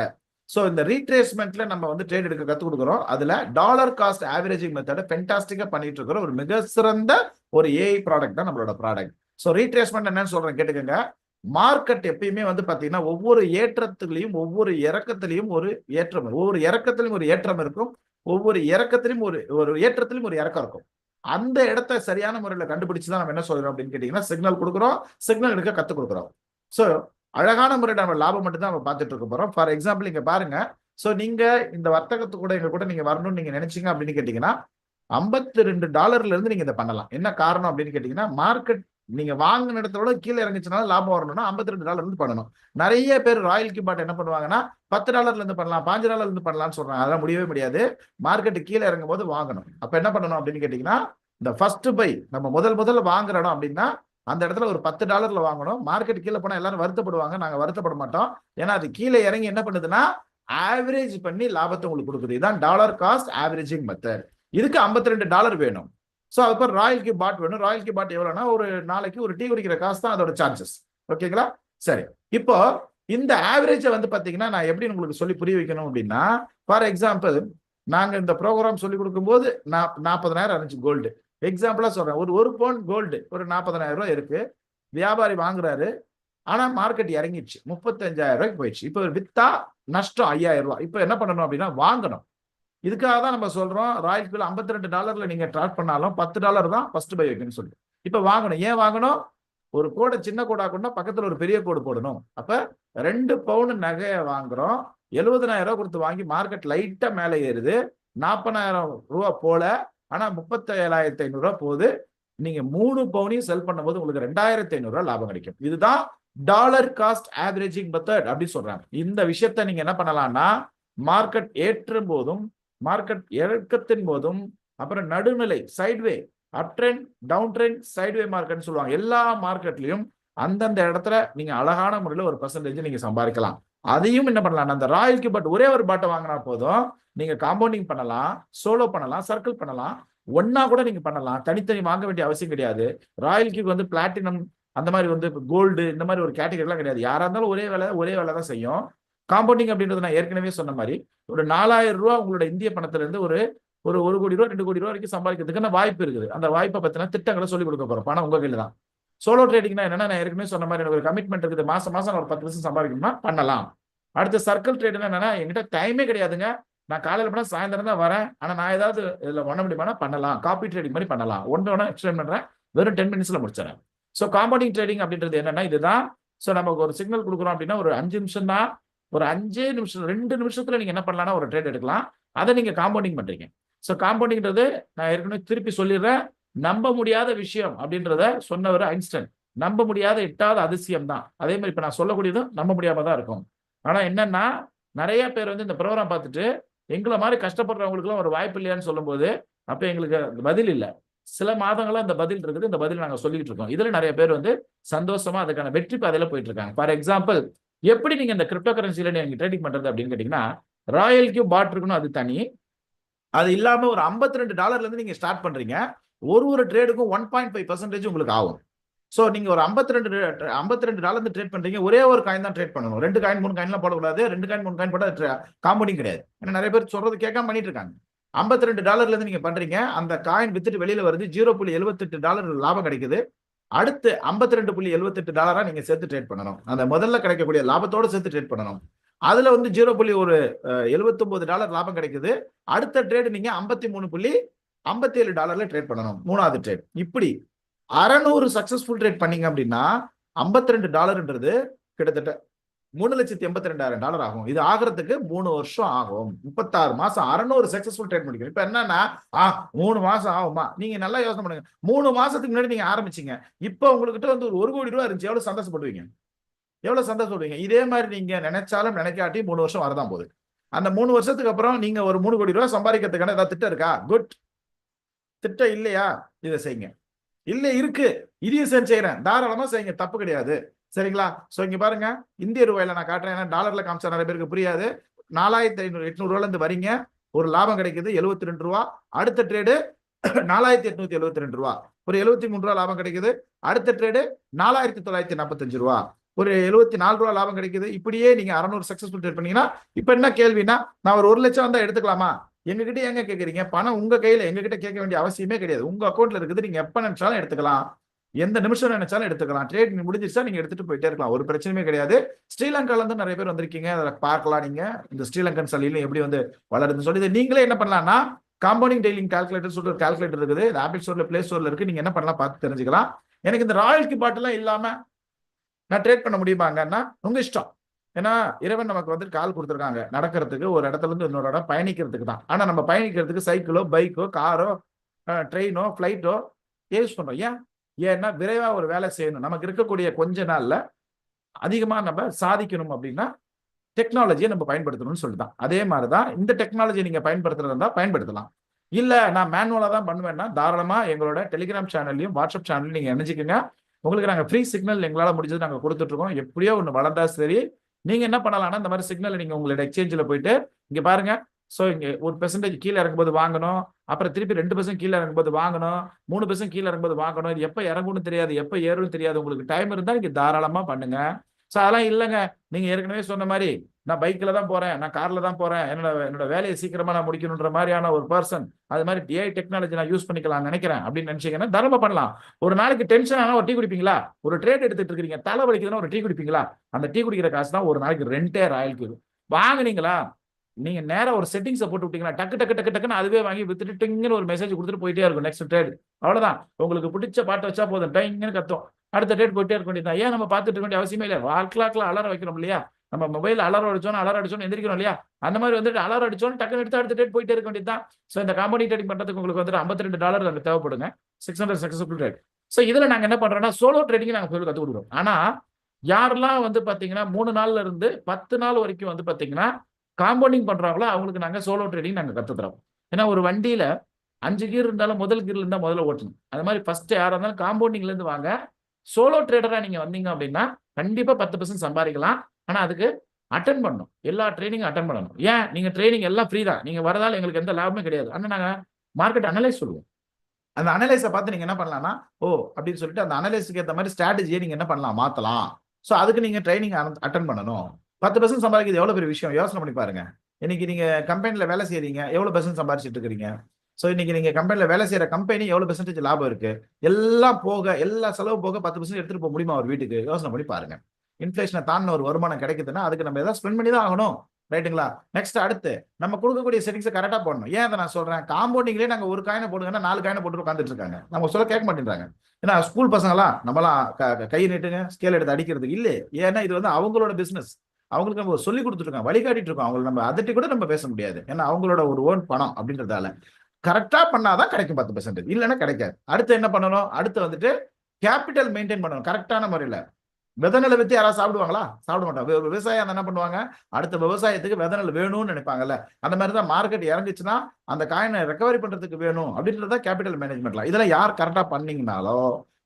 சோ இந்த ரீட்ரேஸ்மெண்ட்ல நம்ம வந்து ட்ரேட் எடுக்க கத்து கொடுக்குறோம். அதுல டாலர் காஸ்ட் ஆவரேஜிங் மெத்தட ஃபென்டாஸ்டிக்கா பண்ணிட்டு இருக்கிற ஒரு மிக சிறந்த ஒரு ஏஐ ப்ராடக்ட் தான் நம்மளோட ப்ராடக்ட். சோ ரீட்ரேஸ்மெண்ட் என்னன்னு சொல்றேன் கேட்டுக்கங்க. மார்க்கெட் எப்பயுமே வந்து பாத்தீங்கன்னா ஒவ்வொரு ஏற்றத்திலையும் ஒவ்வொரு இறக்கத்திலையும் ஒரு ஏற்றம், ஒவ்வொரு இறக்கத்திலையும் ஒரு ஏற்றம் இருக்கும், ஒவ்வொரு இறக்கத்திலும் ஒரு ஏற்றத்திலும் ஒரு இறக்கம் இருக்கும். அந்த இடத்தை சரியான முறையில கண்டுபிடிச்சுதான் நம்ம என்ன சொல்றோம் அப்படின்னு கேட்டீங்கன்னா, சிக்னல் கொடுக்குறோம், சிக்னல் எடுக்க கத்து கொடுக்குறோம். சோ அழகான முறையில நம்ம லாபம் மட்டும் தான் நம்ம பார்த்துட்டு இருக்க போறோம். ஃபார் எக்ஸாம்பிள் இங்க பாருங்க. சோ நீங்க இந்த வர்த்தகத்து கூட எங்க கூட நீங்க வரணும்னு நீங்க நினைச்சீங்க அப்படின்னு கேட்டீங்கன்னா, $52 இருந்து நீங்க இதை பண்ணலாம். என்ன காரணம் அப்படின்னு கேட்டீங்கன்னா, மார்க்கெட் நீங்க வாங்கின இடத்தோட கீழே இறங்கிச்சுனால லாபம் வரணும்னா $52 இருந்து பண்ணணும். நிறைய பேர் ராயல் கிபாட் என்ன பண்ணுவாங்கன்னா $10 இருந்து பண்ணலாம், $5 இருந்து பண்ணலாம்னு சொல்றாங்க. அதெல்லாம் முடியவே முடியாது. மார்க்கெட்டு கீழே இறங்கும் போது வாங்கணும். அப்ப என்ன பண்ணணும் அப்படின்னு கேட்டீங்கன்னா, இந்த ஃபர்ஸ்ட் பை நம்ம முதல்ல வாங்குற இடம் அப்படின்னா அந்த இடத்துல ஒரு $10 வாங்கணும். மார்க்கெட் கீழே போனா எல்லாரும் வருத்தப்படுவாங்க. நாங்க வருத்தப்பட மாட்டோம். ஏன்னா அது கீழே இறங்கி என்ன பண்ணுதுன்னா ஆவரேஜ் பண்ணி லாபத்தை உங்களுக்கு கொடுக்குது. இதுதான் டாலர் காஸ்ட் ஆவரேஜிங் மெத்தட். இதுக்கு $52 வேணும். ஸோ அதுக்கப்புறம் ராயல் கிபாட் வேணும். ராயல் கிபாட் எவ்வளோனா ஒரு நாளைக்கு ஒரு டீ குடிக்கிற காசு தான் அதோட சார்ஜஸ். ஓகேங்களா? சரி, இப்போ இந்த ஆவரேஜை வந்து பார்த்தீங்கன்னா நான் எப்படி உங்களுக்கு சொல்லி புரிய வைக்கணும் அப்படின்னா, ஃபார் எக்ஸாம்பிள் நாங்கள் இந்த ப்ரோக்ராம் சொல்லி கொடுக்கும்போது 40,000 இருந்துச்சு கோல்டு. எக்ஸாம்பிளா சொல்றேன், ஒரு பவுன் கோல்டு ஒரு 40,000 ரூபாய் இருக்கு. வியாபாரி வாங்குறாரு. ஆனா மார்க்கெட் இறங்கிடுச்சு, 35,000 போயிடுச்சு. இப்போ வித்தா நஷ்டம் 5,000 ரூபாய். இப்போ என்ன பண்ணணும் அப்படின்னா வாங்கணும். இதுக்காக தான் நம்ம சொல்றோம் ராயல் கில் $52 நீங்க ட்ராக் பண்ணாலும் $10 தான் ஃபர்ஸ்ட் பை வைக்கணும்னு சொல்லிட்டு. இப்போ வாங்கணும். ஏன் வாங்கணும்? ஒரு கோடை சின்ன கோடா கொண்டா பக்கத்துல ஒரு பெரிய கோடு போடணும். அப்ப 2 பவுன் நகையை வாங்குறோம். 70,000 ரூபாய் கொடுத்து வாங்கி மார்க்கெட் லைட்டா மேலே ஏறுது. 40,000 ரூபாய் போல, ஆனா 37,500 ரூபாய் போகுது. நீங்க 3 பவுனையும் செல் பண்ணும்போது உங்களுக்கு 2,500 ரூபாய் லாபம் கிடைக்கும். இதுதான் டாலர் காஸ்ட் ஆவரேஜிங் மெத்தட் அப்படி சொல்றாங்க. இந்த விஷயத்த நீங்க என்ன பண்ணலாம்னா மார்க்கெட் ஏற்றும் போதும் மார்க்கெட் இறக்கத்தின் போதும் அப்புறம் நடுநிலை sideway up trend down trend sideway market சொல்லுவாங்க. எல்லா மார்க்கெட்லயும் அந்தந்த இடத்துல நீங்க அழகான முறையில் ஒரு பெர்சன்டேஜ் நீங்க சம்பாதிக்கலாம். அதையும் என்ன பண்ணலாம், அந்த ராயல் கிபாட் ஒரே ஒரு பாட்டை வாங்கினா போதும். நீங்க காம்பவுண்டிங் பண்ணலாம், சோலோ பண்ணலாம், சர்க்கிள் பண்ணலாம், ஒன்னா கூட நீங்க பண்ணலாம். தனித்தனி வாங்க வேண்டிய அவசியம் கிடையாது. ராயல் கிக் வந்து பிளாட்டினம் அந்த மாதிரி வந்து கோல்டு இந்த மாதிரி ஒரு கேட்டகரிலாம் கிடையாது. யாரா இருந்தாலும் ஒரே வேலை தான் செய்யும். காம்பவுண்டிங் அப்படின்றது நான் ஏற்கனவே சொன்ன மாதிரி ஒரு 4,000 ரூபாய் உங்களோட இந்திய பணத்துல இருந்து ஒரு 1 கோடி ரூபாய் 2 கோடி ரூபாய் வரைக்கும் சம்பாதிக்கிறதுக்கான வாய்ப்பு இருக்குது. அந்த வாய்ப்பை பத்தின திட்டங்களை சொல்லிக் கொடுக்க போறோம். பணம் உங்க கையில தான். சோலோ ட்ரேடிங்னா என்னன்னா, நான் ஏற்கனவே சொன்ன மாதிரி எனக்கு ஒரு கமிட்மெண்ட் இருக்குது, மாசம் ஒரு 10% சம்பாதிக்கணும்னா பண்ணலாம். அடுத்த சர்க்கிள் ட்ரேட்னா என்னன்னா, என்கிட்ட டைமே கிடையாதுங்க, நான் காலையில போனா சாயந்தரம் தான் வரேன், ஆனா நான் ஏதாவது இதுல பண்ண முடியுமா பண்ணலாம், காப்பி ட்ரேடிங் மாதிரி பண்ணலாம். ஒன்று எக்ஸ்பிளைன் பண்றேன், வெறும் 10 மினிட்ஸ்ல முடிச்சிடறேன். ஸோ காம்பவுண்டிங் ட்ரேடிங் அப்படின்றது என்னன்னா இதுதான். ஸோ நமக்கு ஒரு சிக்னல் கொடுக்குறோம் அப்படின்னா ஒரு 5 நிமிஷம் தான், ஒரு 5 நிமிஷம் 2 நிமிஷத்துல நீங்க என்ன பண்ணலாம்னா ஒரு ட்ரேட் எடுக்கலாம். அதை நீங்க காம்பவுண்டிங் பண்றீங்க. ஸோ காம்பவுண்டிங்கிறது நான் ஏற்கனவே திருப்பி சொல்லிடுறேன், நம்ப முடியாத விஷயம் அப்படின்றத சொன்னவர் ஐன்ஸ்டைன். நம்ப முடியாத எட்டாவது அதிசயம் தான். அதே மாதிரி இப்ப நான் சொல்லக்கூடியதும் நம்ப முடியாம தான் இருக்கும். ஆனா என்னன்னா, நிறைய பேர் வந்து இந்த ப்ரோக்ராம் பார்த்துட்டு எங்களை மாதிரி கஷ்டப்படுறவங்களுக்குலாம் ஒரு வாய்ப்பு இல்லையான்னு சொல்லும்போது அப்ப எங்களுக்கு பதில் இல்லை. சில மாதங்களா இந்த பதில் இருக்குது. இந்த பதில் நாங்க சொல்லிட்டு இருக்கோம். இதுல நிறைய பேர் வந்து சந்தோஷமா அதுக்கான வெற்றி பாதையில போயிட்டு இருக்காங்க. ஃபார் எக்ஸாம்பிள், எப்படி நீங்க இந்த கிரிப்டோ கரன்சில நீங்க ட்ரேடிங் பண்றது அப்படின்னு கேட்டீங்கன்னா, ராயல் கியூ பாட் இருக்கணும், அது தனி. அது இல்லாம ஒரு $52 இருந்து நீங்க ஸ்டார்ட் பண்றீங்க. ஒரு ட்ரேடுக்கும் 1.5% உங்களுக்கு ஆகும். சோ நீங்க ஒரு $52 ட்ரேட் பண்றீங்க. ஒரே ஒரு காயின் தான் ட்ரேட் பண்ணணும். 2 காயின் 3 காயின்லாம் போடக்கூடாது. 2 காயின் 3 காயின் போட்டா காம்பவுண்டிங் கிடையாது. ஏன்னா நிறைய பேர் சொல்றது கேட்காம பண்ணிட்டு இருக்காங்க. $52 இருந்து நீங்க பண்றீங்க. அந்த காயின் வித்துட்டு வெளியில வருது, $0.78 லாபம் கிடைக்குது. அடுத்து $52.78 நீங்க சேர்த்து ட்ரேட் பண்ணணும். அந்த முதல்ல கிடைக்கக்கூடிய லாபத்தோட சேர்த்து ட்ரேட் பண்ணணும். அதுல வந்து $0.79 லாபம் கிடைக்குது. அடுத்த ட்ரேட் நீங்க $53.57 ட்ரேட் பண்ணணும். மூணாவது ட்ரேட். இப்படி 600 சக்சஸ்ஃபுல் ட்ரேட் பண்ணீங்க அப்படின்னா $52 கிட்டத்தட்ட $3,82,000 ஆகும். இது ஆகிறதுக்கு 3 வருஷம் ஆகும். 36 மாசம் 600 சக்சஸ்ஃபுல் ட்ரேட் முடிக்கணும். இப்ப என்னன்னா 3 மாசம் ஆகுமா? நீங்க நல்லா யோசனை பண்ணுங்க. 3 மாசத்துக்கு முன்னாடி நீங்க ஆரம்பிச்சீங்க. இப்ப உங்ககிட்ட வந்து ஒரு 1 கோடி ரூபாய் இருந்துச்சு. எவ்வளவு சந்தோஷப்படுவீங்க? எவ்வளவு சந்தோஷப்படுவீங்க? இதே மாதிரி நீங்க நினைச்சாலும் நினைக்காட்டி 3 வருஷம் வரதான் போகுது. அந்த 3 வருஷத்துக்கு அப்புறம் நீங்க ஒரு 3 கோடி ரூபாய் சம்பாதிக்கிறதுக்கான ஏதாவது திட்டம் இருக்கா? குட். திட்டம் இல்லையா? இதை செய்யுங்க. இல்ல இருக்கு, இதையும் செய்யறேன், தாராளமா செய்யுங்க, தப்பு கிடையாது. சரிங்களா? சோ இங்க பாருங்க, இந்திய ரூபாயில நான் காட்டுறேன். ஏன்னா டாலர்ல காமிச்சா நிறைய பேருக்கு புரியாது. 4,500 இருந்து வரீங்க, ஒரு லாபம் கிடைக்குது $72. அடுத்த ட்ரேடு 4,872. ஒரு $73 லாபம் கிடைக்குது. அடுத்த ட்ரேடு $4,945. ஒரு $74 லாபம் கிடைக்குது. இப்படியே நீங்க 600 சக்சஸ்ஃபுல் ட்ரேட் பண்ணீங்கன்னா, இப்ப என்ன கேள்வினா, நான் ஒரு 1 லட்சம் வந்தா எடுத்துக்கலாமா? எங்ககிட்ட எங்க கேக்குறீங்க? பணம் உங்க கையில, எங்ககிட்ட கேட்க வேண்டிய அவசியமே கிடையாது. உங்க அக்கௌண்ட்ல இருக்குது. நீங்க எப்ப நினைச்சாலும் எடுத்துக்கலாம், எந்த நிமிஷம் நினைச்சாலும் எடுத்துக்கலாம். ட்ரேட் முடிஞ்சிருச்சா நீங்க எடுத்துட்டு போயிட்டே இருக்கலாம். ஒரு பிரச்சனையுமே கிடையாது. ஸ்ரீலங்கால இருந்து நிறைய பேர் வந்திருக்கீங்க, அதை பார்க்கலாம். நீங்க இந்த ஸ்ரீலங்கன் சலியில எப்படி வந்து வளருதுன்னு சொல்லி நீங்களே என்ன பண்ணலாம்னா, காம்பவுண்டிங் டெய்லிங் கால்குலேட்டர் சொல்லிட்டு ஒரு கால்குலேட்டர் இருக்குது. இது ஆப்பிள் ஸ்டோர்ல, பிளே ஸ்டோர்ல இருக்கு. நீங்க என்ன பண்ணலாம் பார்த்து தெரிஞ்சுக்கலாம். எனக்கு இந்த ராயல் கிபாட் எல்லாம் இல்லாம நான் ட்ரேட் பண்ண முடியுமாங்கன்னா உங்க இஷ்டம். ஏன்னா இறைவன் நமக்கு வந்து கால் கொடுத்துருக்காங்க நடக்கிறதுக்கு, ஒரு இடத்துல இருந்து இன்னொரு இடம் பயணிக்கிறதுக்கு தான். ஆனா நம்ம பயணிக்கிறதுக்கு சைக்கிளோ, பைக்கோ, காரோ, ட்ரெயினோ ஃப்ளைட்டோ யூஸ் பண்றோம். ஏன்னா விரைவா ஒரு வேலை செய்யணும், நமக்கு இருக்கக்கூடிய கொஞ்ச நாள்ல அதிகமா நம்ம சாதிக்கணும் அப்படின்னா டெக்னாலஜியை நம்ம பயன்படுத்தணும்னு சொல்லிதான். அதே மாதிரிதான் இந்த டெக்னாலஜி நீங்க பயன்படுத்துறதா பயன்படுத்தலாம். இல்ல நான் மேனுவலா தான் பண்ணுவேன்னா தாராளமா எங்களோட டெலிகிராம் சேனல்லையும் வாட்ஸ்அப் சேனல் நீங்க நினைச்சுக்கோங்க. உங்களுக்கு நாங்க ஃப்ரீ சிக்னல் எங்களால முடிஞ்சது நாங்க கொடுத்துட்டு இருக்கோம். எப்படியோ ஒண்ணு வளர்ந்தா சரி, நீங்க என்ன பண்ணலாம்னா இந்த மாதிரி சிக்னல் நீங்க உங்களோட எக்ஸ்சேஞ்சில் போயிட்டு இங்க பாருங்க. ஸோ இங்க 1% கீழே இறங்கும்போது வாங்கணும், அப்புறம் திருப்பி 2% கீழே இறங்கும்போது வாங்கணும், 3% கீழே இறங்கும்போது வாங்கணும். இது எப்ப இறங்கும்னு தெரியாது, எப்ப ஏறும்னு தெரியாது. உங்களுக்கு டைம் இருந்தா நீங்க தாராளமா பண்ணுங்க. ஸோ அதெல்லாம் இல்லைங்க, நீங்க ஏற்கனவே சொன்ன மாதிரி நான் பைக்ல தான் போறேன், நான் கார்ல தான் போறேன், என்னோட வேலையை சீக்கிரமா நான் முடிக்கணுன்ற மாதிரியான ஒரு பர்சன், அது மாதிரி ஏஐ டெக்னாலஜி நான் யூஸ் பண்ணிக்கலாம் நினைக்கிறேன் அப்படின்னு நினைச்சீங்கன்னா தாராளமா பண்ணலாம். ஒரு நாளைக்கு டென்ஷன் ஆனா ஒரு டீ குடிப்பீங்களா? ஒரு ட்ரேட் எடுத்துட்டு இருக்கீங்க, தலை வலிக்குதுன்னா ஒரு டீ குடிப்பீங்களா? அந்த டீ குடிக்கிற காசு தான் ஒரு நாளைக்கு ரெண்டே ராயலுக்கு வாங்குனீங்களா? நீங்க நேரம் ஒரு செட்டிங்ஸை போட்டு விட்டீங்கன்னா டக்கு டக்கு டக்கு டக்குன்னு அதுவே வாங்கி வித்துட்டு டிங்குன்னு ஒரு மெசேஜ் கொடுத்துட்டு போயிட்டே இருக்கும் நெக்ஸ்ட் ட்ரேட். அவ்வளவுதான். உங்களுக்கு பிடிச்ச பாட்டை வச்சா போதும், டைங்குன்னு கத்தும், அடுத்த டேட் போயிட்டே இருக்க வேண்டியது. ஏன் நம்ம பார்த்துட்டு இருக்க வேண்டிய அவசியமே இல்லை. கிளாக்ல அலாரம் வைக்கிறோம் இல்லையா? நம்ம மொபைல் அலாரம் அடிச்சோன்னு எந்திரிக்கிறோம் இல்லையா? அந்த மாதிரி வந்துட்டு அலாரம் அடிச்சோன்னு டக்குன்னு எடுத்து அடுத்த டேட் போயிட்டே இருக்க வேண்டியது தான். ஸோ இந்த காம்பவுண்டிங் ட்ரேடிங் பண்றதுக்கு உங்களுக்கு வந்துட்டு $52 அங்க தேவைப்படுங்க. 600 சக்சஸ்ஃபுல் ட்ரேட். ஸோ இதுல நாங்க என்ன பண்றோம்னா சோலோ ட்ரேடிங் நாங்க சொல்லி கற்றுக் கொடுக்குறோம். ஆனா யாரெல்லாம் வந்து பாத்தீங்கன்னா 3 நாள்ல இருந்து 10 நாள் வரைக்கும் வந்து பாத்தீங்கன்னா காம்பவுண்டிங் பண்றாங்களோ அவங்களுக்கு நாங்க சோலோ ட்ரேடிங் நாங்க கத்துத்தரோம். ஏன்னா ஒரு வண்டியில 5 கீர் இருந்தாலும் முதல் கீர்ல இருந்தா முதல்ல ஓட்டணும். அது மாதிரி ஃபர்ஸ்ட் யாரா இருந்தாலும் காம்பவுண்டிங்ல இருந்து வாங்க. சோலோ ட்ரேடரா நீங்க வந்தீங்க அப்படின்னா கண்டிப்பா 10% சம்பாதிக்கலாம். ஆனா அதுக்கு அட்டன் பண்ணணும், எல்லா ட்ரைனிங்கும் அட்டன் பண்ணணும். ஏன் நீங்க ட்ரைனிங் எல்லாம் ஃப்ரீ தான், நீங்க வரதால எங்களுக்கு எந்த லாபமும் கிடையாது. ஆனா நாங்க மார்க்கெட் அனலைஸ் சொல்லுவோம். அந்த அனலைஸை பார்த்து நீங்க என்ன பண்ணலாம்னா அப்படின்னு சொல்லிட்டு அந்த அனலைஸுக்கு ஏற்ற மாதிரி ஸ்ட்ராட்டஜியை நீங்க என்ன பண்ணலாம், மாத்தலாம். ஸோ அதுக்கு நீங்க ட்ரைனிங் அட்டன் பண்ணணும். 10% சம்பாதிக்கிறது எவ்வளவு பெரிய விஷயம் யோசனை பண்ணி பாருங்க. இன்னைக்கு நீங்க கம்பெனில வேலை செய்யறீங்க, எவ்வளவு பெர்சன்ட் சம்பாதிச்சுட்டு இருக்கீங்க? ஸோ இன்னைக்கு நீங்க கம்பெனில வேலை செய்யற கம்பெனி எவ்வளவு பெர்சன்டேஜ் லாபம் இருக்கு? எல்லாம் போக எல்லா செலவு போக 10% எடுத்துட்டு போக முடியுமா ஒரு வீட்டுக்கு? யோசனை பண்ணி பாருங்க. இன்ஃபிளேஷனை தாண்டின ஒரு வருமானம் கிடைக்குதுன்னா அதுக்கு நம்ம ஏதாவது ஸ்பெண்ட் பண்ணி தான் ஆகணும். ரைட்டுங்களா? நெக்ஸ்ட் அடுத்து நம்ம கொடுக்கக்கூடிய செட்டிங்ஸை கரெக்டா போடணும். ஏன் அதை நான் சொல்றேன், காம்பவுண்டிங்லேயே நாங்க ஒரு காயினை போடுங்கன்னா 4 காயினை போட்டு உட்காந்துட்டு இருக்காங்க. நம்ம சொல்ல கேட்க மாட்டேங்கிறாங்க. ஏன்னா ஸ்கூல் பசங்களாம் நம்மளாம் கை நீட்டுங்க ஸ்கேல் எடுத்து அடிக்கிறதுக்கு இல்லை. ஏன்னா இது வந்து அவங்களோட பிசினஸ். அவங்களுக்கு நம்ம சொல்லி கொடுத்துட்டு இருக்கோம், வழிகாட்டிட்டு இருக்கோம். அவங்களை நம்ம அதட்டி கூட நம்ம பேச முடியாது. ஏன்னா அவங்களோட ஒரு ஓன் பணம் அப்படின்றதால கரெக்டா பண்ணாதான் கிடைக்கும் 10%, இல்லைன்னா கிடைக்காது. அடுத்து என்ன பண்ணணும், அடுத்து வந்துட்டு கேபிட்டல் மெயின்டைன் பண்ணணும் கரெக்டான முறையில். விதை நெல் வித்து யாராவது சாப்பிடுவாங்களா? சாப்பிட மாட்டாங்க. விவசாயம் என்ன பண்ணுவாங்க, அடுத்த விவசாயத்துக்கு விதை நெல் வேணும்னு நினைப்பாங்கல்ல. அந்த மாதிரி தான் மார்க்கெட் இறங்குச்சுன்னா அந்த காயினை ரெக்கவரி பண்றதுக்கு வேணும் அப்படின்றத கேபிட்டல் மேனேஜ்மெண்ட்லாம். இதெல்லாம் யார் கரெக்டா பண்ணீங்கனாலோ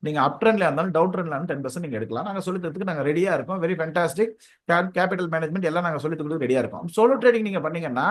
நீங்க அப் ட்ரெண்ட்ல இருந்தாலும் டவுன் ட்ரெண்ட்ல இருந்தாலும் 10% நீங்க எடுக்கலாம். நாங்க சொல்லி தரதுக்கு நாங்க ரெடியா இருக்கோம். Very fantastic. கேபிட்டல் மேனேஜ்மெண்ட் எல்லாம் நாங்க சொல்லி தரதுக்கு ரெடியா இருக்கோம். சோலோ ட்ரேடிங் நீங்க பண்ணீங்கன்னா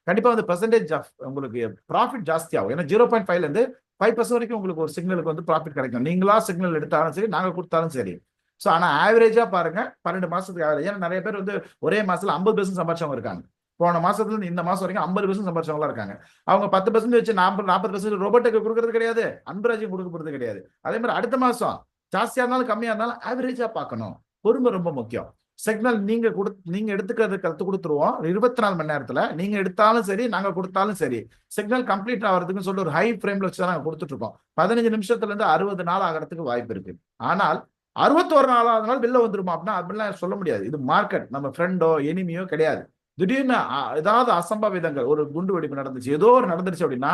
கண்டிப்பா வந்து பெர்சன்டேஜ் ஆஃப் உங்களுக்கு ப்ராஃபிட் ஜாஸ்தி ஆகும். ஏன்னா 0.5ல இருந்து 5% வரைக்கும் உங்களுக்கு ஒரு சிக்னலுக்கு வந்து ப்ராஃபிட் கிடைக்கும். நீங்களா சிக்னல் எடுத்தாலும் சரி, நாங்க கொடுத்தாலும் சரி. ஸோ ஆனால் ஆவரேஜா பாருங்க 12 மாசத்துக்கு ஆவரேஜ். ஏன்னா நிறைய பேர் வந்து ஒரே மாசத்துல 50% சம்பாதிச்சவங்க இருக்காங்க. போன மாசத்துல இருந்து இந்த மாசம் வரைக்கும் 50% சம்பாதிச்சவங்களா இருக்காங்க. அவங்க 10% வச்சு 40% ரோபோட்டுக்கு கொடுக்கறது கிடையாது, அன்பராஜுக்கு கொடுக்க போறது கிடையாது. அதே மாதிரி அடுத்த மாசம் ஜாஸ்தியா இருந்தாலும் கம்மியா இருந்தாலும் ஆவரேஜா பார்க்கணும். பொறுமை ரொம்ப முக்கியம். சிக்னல் நீங்க எடுத்துக்கிறது கத்து கொடுத்துருவோம் 24 மணி நேரத்துல. நீங்க எடுத்தாலும் சரி, நாங்க கொடுத்தாலும் சரி, சிக்னல் கம்ப்ளீட் ஆகிறதுக்கு சொல்லி ஒரு ஹை ஃப்ரேம்ல வச்சு நாங்க கொடுத்துட்டு இருக்கோம். 15 நிமிஷத்துல இருந்து 60 நாள் ஆகிறதுக்கு வாய்ப்பு இருக்கு. ஆனால் 61 நாளாவது நாள் வெளில வந்துருமா அப்படின்னா அப்படிலாம் சொல்ல முடியாது. இது மார்க்கெட், நம்ம ஃப்ரெண்டோ எனிமியோ கிடையாது. திடீர்னு ஏதாவது அசம்பாவிதங்கள், ஒரு குண்டு வெடிப்பு நடந்துச்சு, ஏதோ ஒரு நடந்துருச்சு அப்படின்னா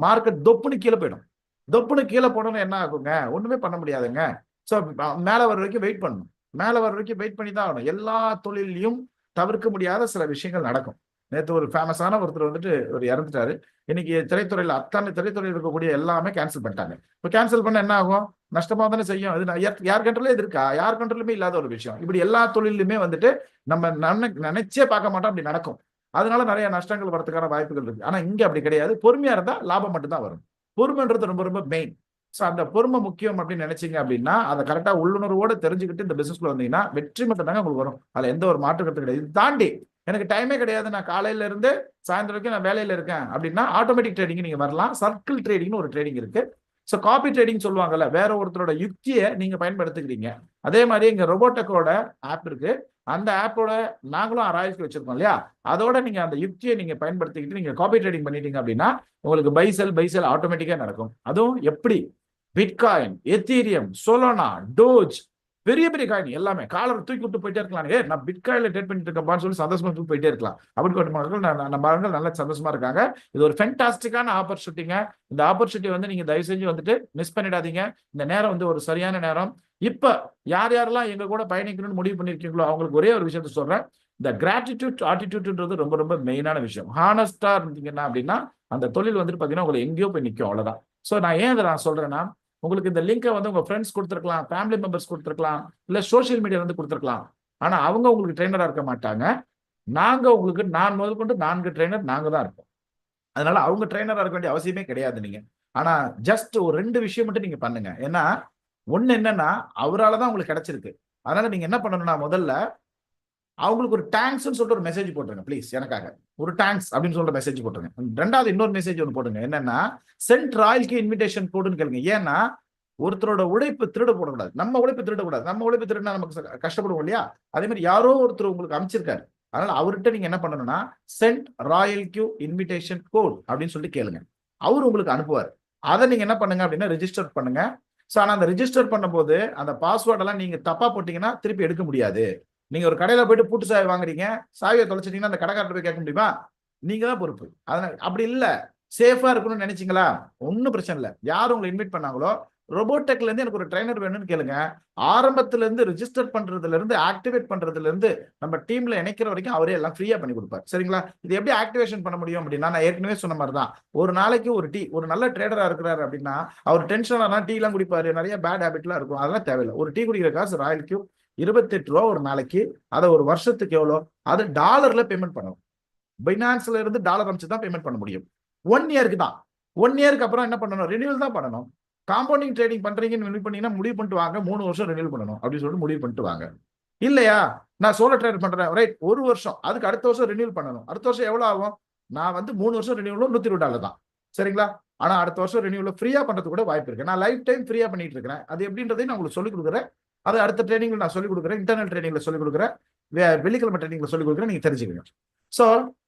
மார்க்கெட் தொப்புன்னு கீழே போயிடும். தொப்புன்னு கீழே போனோம்னு என்ன ஆகுங்க, ஒண்ணுமே பண்ண முடியாதுங்க. ஸோ மேல வர வரைக்கும் வெயிட் பண்ணணும். மேல வர வரைக்கும் வெயிட் பண்ணி தான் ஆகணும். எல்லா தொழிலையும் தவிர்க்க முடியாத சில விஷயங்கள் நடக்கும். நேற்று ஒரு ஃபேமஸான ஒருத்தர் வந்துட்டு ஒரு இறந்துட்டாரு. இன்னைக்கு திரைத்துறையில் அத்தனை திரைத்துறையில் இருக்கக்கூடிய எல்லாமே கேன்சல் பண்ணிட்டாங்க. இப்போ கேன்சல் பண்ண என்ன ஆகும், நஷ்டமா தானே செய்யும். இது யார் கண்ட்ரோலே இது இருக்கா? யார் கண்ட்ரோலுமே இல்லாத ஒரு விஷயம். இப்படி எல்லா தொழிலுமே வந்துட்டு நம்ம நினைச்சே பார்க்க மாட்டோம், அப்படி நடக்கும். அதனால நிறைய நஷ்டங்கள் வரதுக்கான வாய்ப்புகள் இருக்கு. ஆனா இங்க அப்படி கிடையாது. பொறுமையா இருந்தா லாபம் மட்டும் தான் வரும். பொறுமைன்றது ரொம்ப ரொம்ப மெயின். ஸோ அந்த பொறுமை முக்கியம் அப்படின்னு நினைச்சீங்க அப்படின்னா அதை கரெக்டா உள்ளுணர்வோடு தெரிஞ்சுக்கிட்டு இந்த பிசினஸ்ல வந்தீங்கன்னா வெற்றி மட்டும் தாங்க உங்களுக்கு வரும். அதுல எந்த ஒரு மாற்று கருத்து கிடையாது. இது தாண்டி எனக்கு டைமே கிடையாது, நான் காலையில இருந்து சாயந்தரம் வரைக்கும் நான் வேலையில இருக்கேன் அப்படின்னா ஆட்டோமேட்டிக் ட்ரேடிங் நீங்க வரலாம். சர்க்கிள் ட்ரேடிங்னு ஒரு ட்ரேடிங் இருக்கு. ஸோ காப்பி ட்ரேடிங் சொல்லுவாங்கல்ல, வேற ஒருத்தரோட யுக்தியை நீங்க பயன்படுத்திக்கிறீங்க. அதே மாதிரி இங்க ரொபோட்டக்கோட ஆப் இருக்கு. அந்த ஆப்போட நாங்களும் ஆராய்ச்சி வச்சிருக்கோம் இல்லையா, அதோட நீங்க அந்த யுக்தியை நீங்க பயன்படுத்திக்கிட்டு நீங்க காப்பி ட்ரேடிங் பண்ணிட்டீங்க அப்படின்னா உங்களுக்கு பை செல் ஆட்டோமேட்டிக்கா நடக்கும். அதுவும் எப்படி? பிட்காயின், எத்தீரியம், சோலோனா, டோஜ் பெரிய பெரிய காயின் எல்லாமே காலர் தூக்கி விட்டு போயிட்டே இருக்கலாம். நான் பிட்காயின்ல ட்ரேட் பண்ணிட்டு இருக்கேன்பான்னு சொல்லி சந்தோஷமா தூக்கி போயிட்டே இருக்கலாம். அப்படி மக்கள் நம்ம மக்கள் நல்ல சந்தோஷமா இருக்காங்க. இது ஒரு ஃபென்டாஸ்டிக்கான ஆப்பர்ச்சுனிட்டிங்க. இந்த ஆப்பர்ச்சுனிட்டி வந்து நீங்க தயவு செஞ்சு வந்துட்டு மிஸ் பண்ணிடாதீங்க. இந்த நேரம் வந்து ஒரு சரியான நேரம். இப்ப யார் யாரெல்லாம் எங்க கூட பயணிக்கணும்னு முடிவு பண்ணிருக்கீங்களோ அவங்களுக்கு ஒரே ஒரு விஷயத்த சொல்றேன். இந்த கிராட்டிடியூட் ஆட்டிடியூட்ன்றது ரொம்ப ரொம்ப மெயினான விஷயம். ஹானஸ்டா இருந்தீங்கன்னா அப்படின்னா அந்த தொழில் வந்துட்டு பாத்தீங்கன்னா உங்களை எங்கேயோ போய் நிற்கும், அவ்வளவுதான். ஸோ நான் ஏன் இதை நான் சொல்றேன்னா, உங்களுக்கு இந்த லிங்கை வந்து உங்க ஃப்ரெண்ட்ஸ் கொடுத்துருக்கலாம், ஃபேமிலி மெம்பர்ஸ் கொடுத்துருக்கலாம், இல்ல சோசியல் மீடியா வந்து கொடுத்துருக்கலாம். ஆனா அவங்க உங்களுக்கு ட்ரெயினரா இருக்க மாட்டாங்க. நாங்க உங்களுக்கு நான் முதல் கொண்டு 4 ட்ரெயினர் நாங்க தான் இருப்போம். அதனால அவங்க ட்ரெயினரா இருக்க வேண்டிய அவசியமே கிடையாது நீங்க. ஆனா ஜஸ்ட் ஒரு 2 விஷயம் மட்டும் நீங்க பண்ணுங்க. ஏன்னா ஒண்ணு என்னன்னா அவரால் தான் உங்களுக்கு கிடைச்சிருக்கு. அதனால நீங்க என்ன பண்ணணும்னா முதல்ல அவங்களுக்கு ஒரு தேங்க்ஸ்ன்னு சொல்லிட்டு ஒரு மெசேஜ் போட்டுருங்க ப்ளீஸ். எனக்காக ஒரு தேங்க்ஸ் அப்படின்னு சொல்ற மெசேஜ் போட்டுருங்க. ரெண்டாவது இன்னொரு மெசேஜ் ஒன்று போடுங்க. என்னன்னா சென்ட் ராயல்க்கு இன்விடேஷன் கோடுன்னு கேளுங்க. ஏன்னா ஒருத்தரோட உழைப்பு திருட போடக்கூடாது. நம்ம உழைப்பு திருடக்கூடாது. நம்ம உழைப்பு திருடினா நமக்கு கஷ்டப்படுவோம் இல்லையா? அதே மாதிரி யாரோ ஒருத்தர் உங்களுக்கு அமைச்சிருக்காரு. அதனால அவர்கிட்ட நீங்க என்ன பண்ணணும்னா send Royal Q invitation code அப்படின்னு சொல்லிட்டு கேளுங்க. அவர் உங்களுக்கு அனுப்புவார். அதை நீங்க என்ன பண்ணுங்க அப்படின்னா ரெஜிஸ்டர் பண்ணுங்க. ஸோ ஆனால் அந்த ரெஜிஸ்டர் பண்ணும்போது அந்த பாஸ்வேர்ட் எல்லாம் நீங்க தப்பா போட்டீங்கன்னா திருப்பி எடுக்க முடியாது. நீங்க ஒரு கடையில போயிட்டு பூட்டு சாவி வாங்குறீங்க, சாவியை தொலைச்சிட்டீங்கன்னா அந்த கடைக்காரர் போய் கேட்க முடியுமா? நீங்க தான் பொறுப்பு. அதனால அப்படி இல்ல, சேஃபா இருக்கணும்னு நினைச்சீங்களா, ஒன்னும் பிரச்சனை இல்லை. யார் உங்களை இன்வைட் பண்ணாங்களோ ரோபோடெக்ல இருந்து எனக்கு ஒரு ட்ரைனர் வேணும்னு கேளுங்க. ஆரம்பத்துல இருந்து ரிஜிஸ்டர் பண்றதுல இருந்து ஆக்டிவேட் பண்றதுல இருந்து நம்ம டீம்ல இணைக்கிற வரைக்கும் அவரே எல்லாம் ஃப்ரீயா பண்ணி கொடுப்பார். சரிங்களா? இது எப்படி ஆக்டிவேஷன் பண்ண முடியும் அப்படின்னா, நான் ஏற்கனவே சொன்ன மாதிரி தான். ஒரு நாளைக்கு ஒரு டீ, ஒரு நல்ல ட்ரேடரா இருக்கிறாரு அப்படின்னா அவர் டென்ஷனா டீ எல்லாம் குடிப்பாரு, நிறைய பேட் ஹேபிட்லாம் இருக்கும், அதெல்லாம் தேவையில்லை. ஒரு டீ குடிக்கிற காசு ராயல் கியூ 28 ரூபா ஒரு நாளைக்கு. அதை ஒரு வருஷத்துக்கு எவ்வளோ, அது டாலர்ல பேமெண்ட் பண்ணணும். பைனான்ஸ்ல இருந்து டாலர் அமைச்சு தான் பேமெண்ட் பண்ண முடியும். 1 இயருக்கு தான். 1 இயருக்கு அப்புறம் என்ன பண்ணணும், ரினியூவல் தான் பண்ணணும். காம்பவுண்டிங் ட்ரேடிங் பண்றீங்கன்னு முடிவு பண்ணீங்கன்னா முடிவு பண்ணிட்டு வாங்க, 3 வருஷம் ரினியூவல் பண்ணணும் அப்படின்னு சொல்லிட்டு முடிவு பண்ணிட்டு வாங்க. இல்லையா, நான் சோலோ ட்ரேட் பண்றேன், ரைட், 1 வருஷம், அதுக்கு அடுத்த வருஷம் ரினியூவல் பண்ணணும். அடுத்த வருஷம் எவ்வளவு ஆகும்? நான் வந்து 3 வருஷம் ரினியூவலும் $120 தான். சரிங்களா? ஆனா அடுத்த வருஷம் ரினியூவல் ஃப்ரீயா பண்றது கூட வாய்ப்பு இருக்கு. நான் லைஃப் டைம் ஃப்ரீயா பண்ணிட்டு இருக்கிறேன். அது எப்படின்றதையும் நான் உங்களுக்கு சொல்லிக் கொடுக்குறேன். அது அடுத்த ட்ரைனிங்ல நான் சொல்லிக் கொடுக்குறேன். இன்டர்னல் ட்ரைனிங்ல சொல்லிக் கொடுக்குறேன், வெள்ளிக்கிழமை ட்ரைனிங்ல சொல்லிக் கொடுக்குறேன். நீங்க தெரிஞ்சுக்கங்க. ஸோ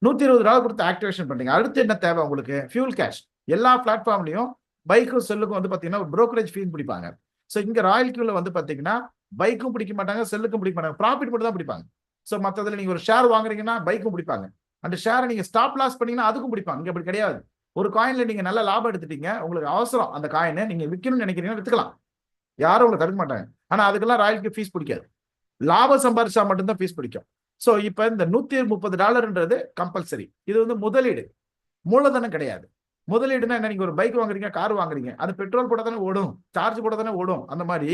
$120 கொடுத்து ஆக்டிவேஷன் பண்றீங்க. அடுத்து என்ன தேவை உங்களுக்கு? Fuel cash. எல்லா பிளாட்ஃபார்ம்லையும் பைக்கும் செல்லுக்கும் வந்து பாத்தீங்கன்னா ஒரு brokerage ஃபீஸ் பிடிப்பாங்க. ஸோ இங்க ராயல் கியூல வந்து பாத்தீங்கன்னா பைக்கும் பிடிக்க மாட்டாங்க, செல்லுக்கும் பிடிக்க மாட்டாங்க, ப்ராஃபிட் மட்டும் தான் பிடிப்பாங்க. ஸோ மற்றதுல நீங்க ஒரு ஷேர் வாங்குறீங்கன்னா பைக்கும் பிடிப்பாங்க, அந்த ஷேரை நீங்க ஸ்டாப் லாஸ் பண்ணீங்கன்னா அதுக்கும் பிடிப்பாங்க. இங்க அப்படி கிடையாது. ஒரு காயின்ல நீங்க நல்ல லாபம் எடுத்துட்டீங்க, உங்களுக்கு அவசரம் அந்த காயினை நீங்க விற்கணும்னு நினைக்கிறீங்கன்னா வித்துக்கலாம், யாரும் உங்களை தடுக்க மாட்டாங்க. ஆனா அதுக்கெல்லாம் ராயல்க்கு ஃபீஸ் பிடிக்காது. லாபம் சம்பாரிச்சா மட்டும்தான் ஃபீஸ் பிடிக்கும். ஸோ இப்போ இந்த $130ன்றது கம்பல்சரி. இது வந்து முதலீடு, மூலதனம் கிடையாது. முதலீடுனா என்ன? நீங்க ஒரு பைக் வாங்குறீங்க, கார் வாங்குறீங்க, அது பெட்ரோல் போட தானே ஓடும், சார்ஜ் போட தானே ஓடும். அந்த மாதிரி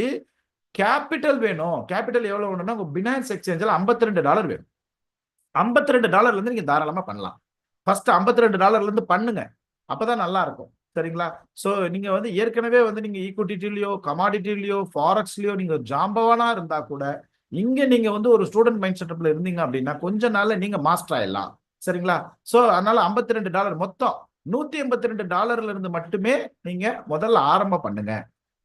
கேபிட்டல் வேணும். கேபிட்டல் எவ்வளவு வேணும்னா உங்க பினான்ஸ் எக்ஸ்சேஞ்சில் $52 வேணும். $52 இருந்து நீங்க தாராளமா பண்ணலாம். ஃபர்ஸ்ட் $52 இருந்து பண்ணுங்க, அப்பதான் நல்லா இருக்கும். சரிங்களா? சோ நீங்க வந்து ஏற்கனவே வந்து நீங்க ஈக்விட்டிலயோ கமாடிட்டிலயோ ஃபாரெக்ஸ்லயோ நீங்க ஜாம்பவானா இருந்தா கூட இங்க நீங்க வந்து ஒரு ஸ்டூடெண்ட் மைண்ட் செட்டப்ல இருந்தீங்க அப்படின்னா கொஞ்ச நாள்ல நீங்க மாஸ்டர் ஆயிடலாம். சரிங்களா? சோ அதனால $52 மொத்தம் $182 இருந்து மட்டுமே நீங்க முதல்ல ஆரம்பம் பண்ணுங்க.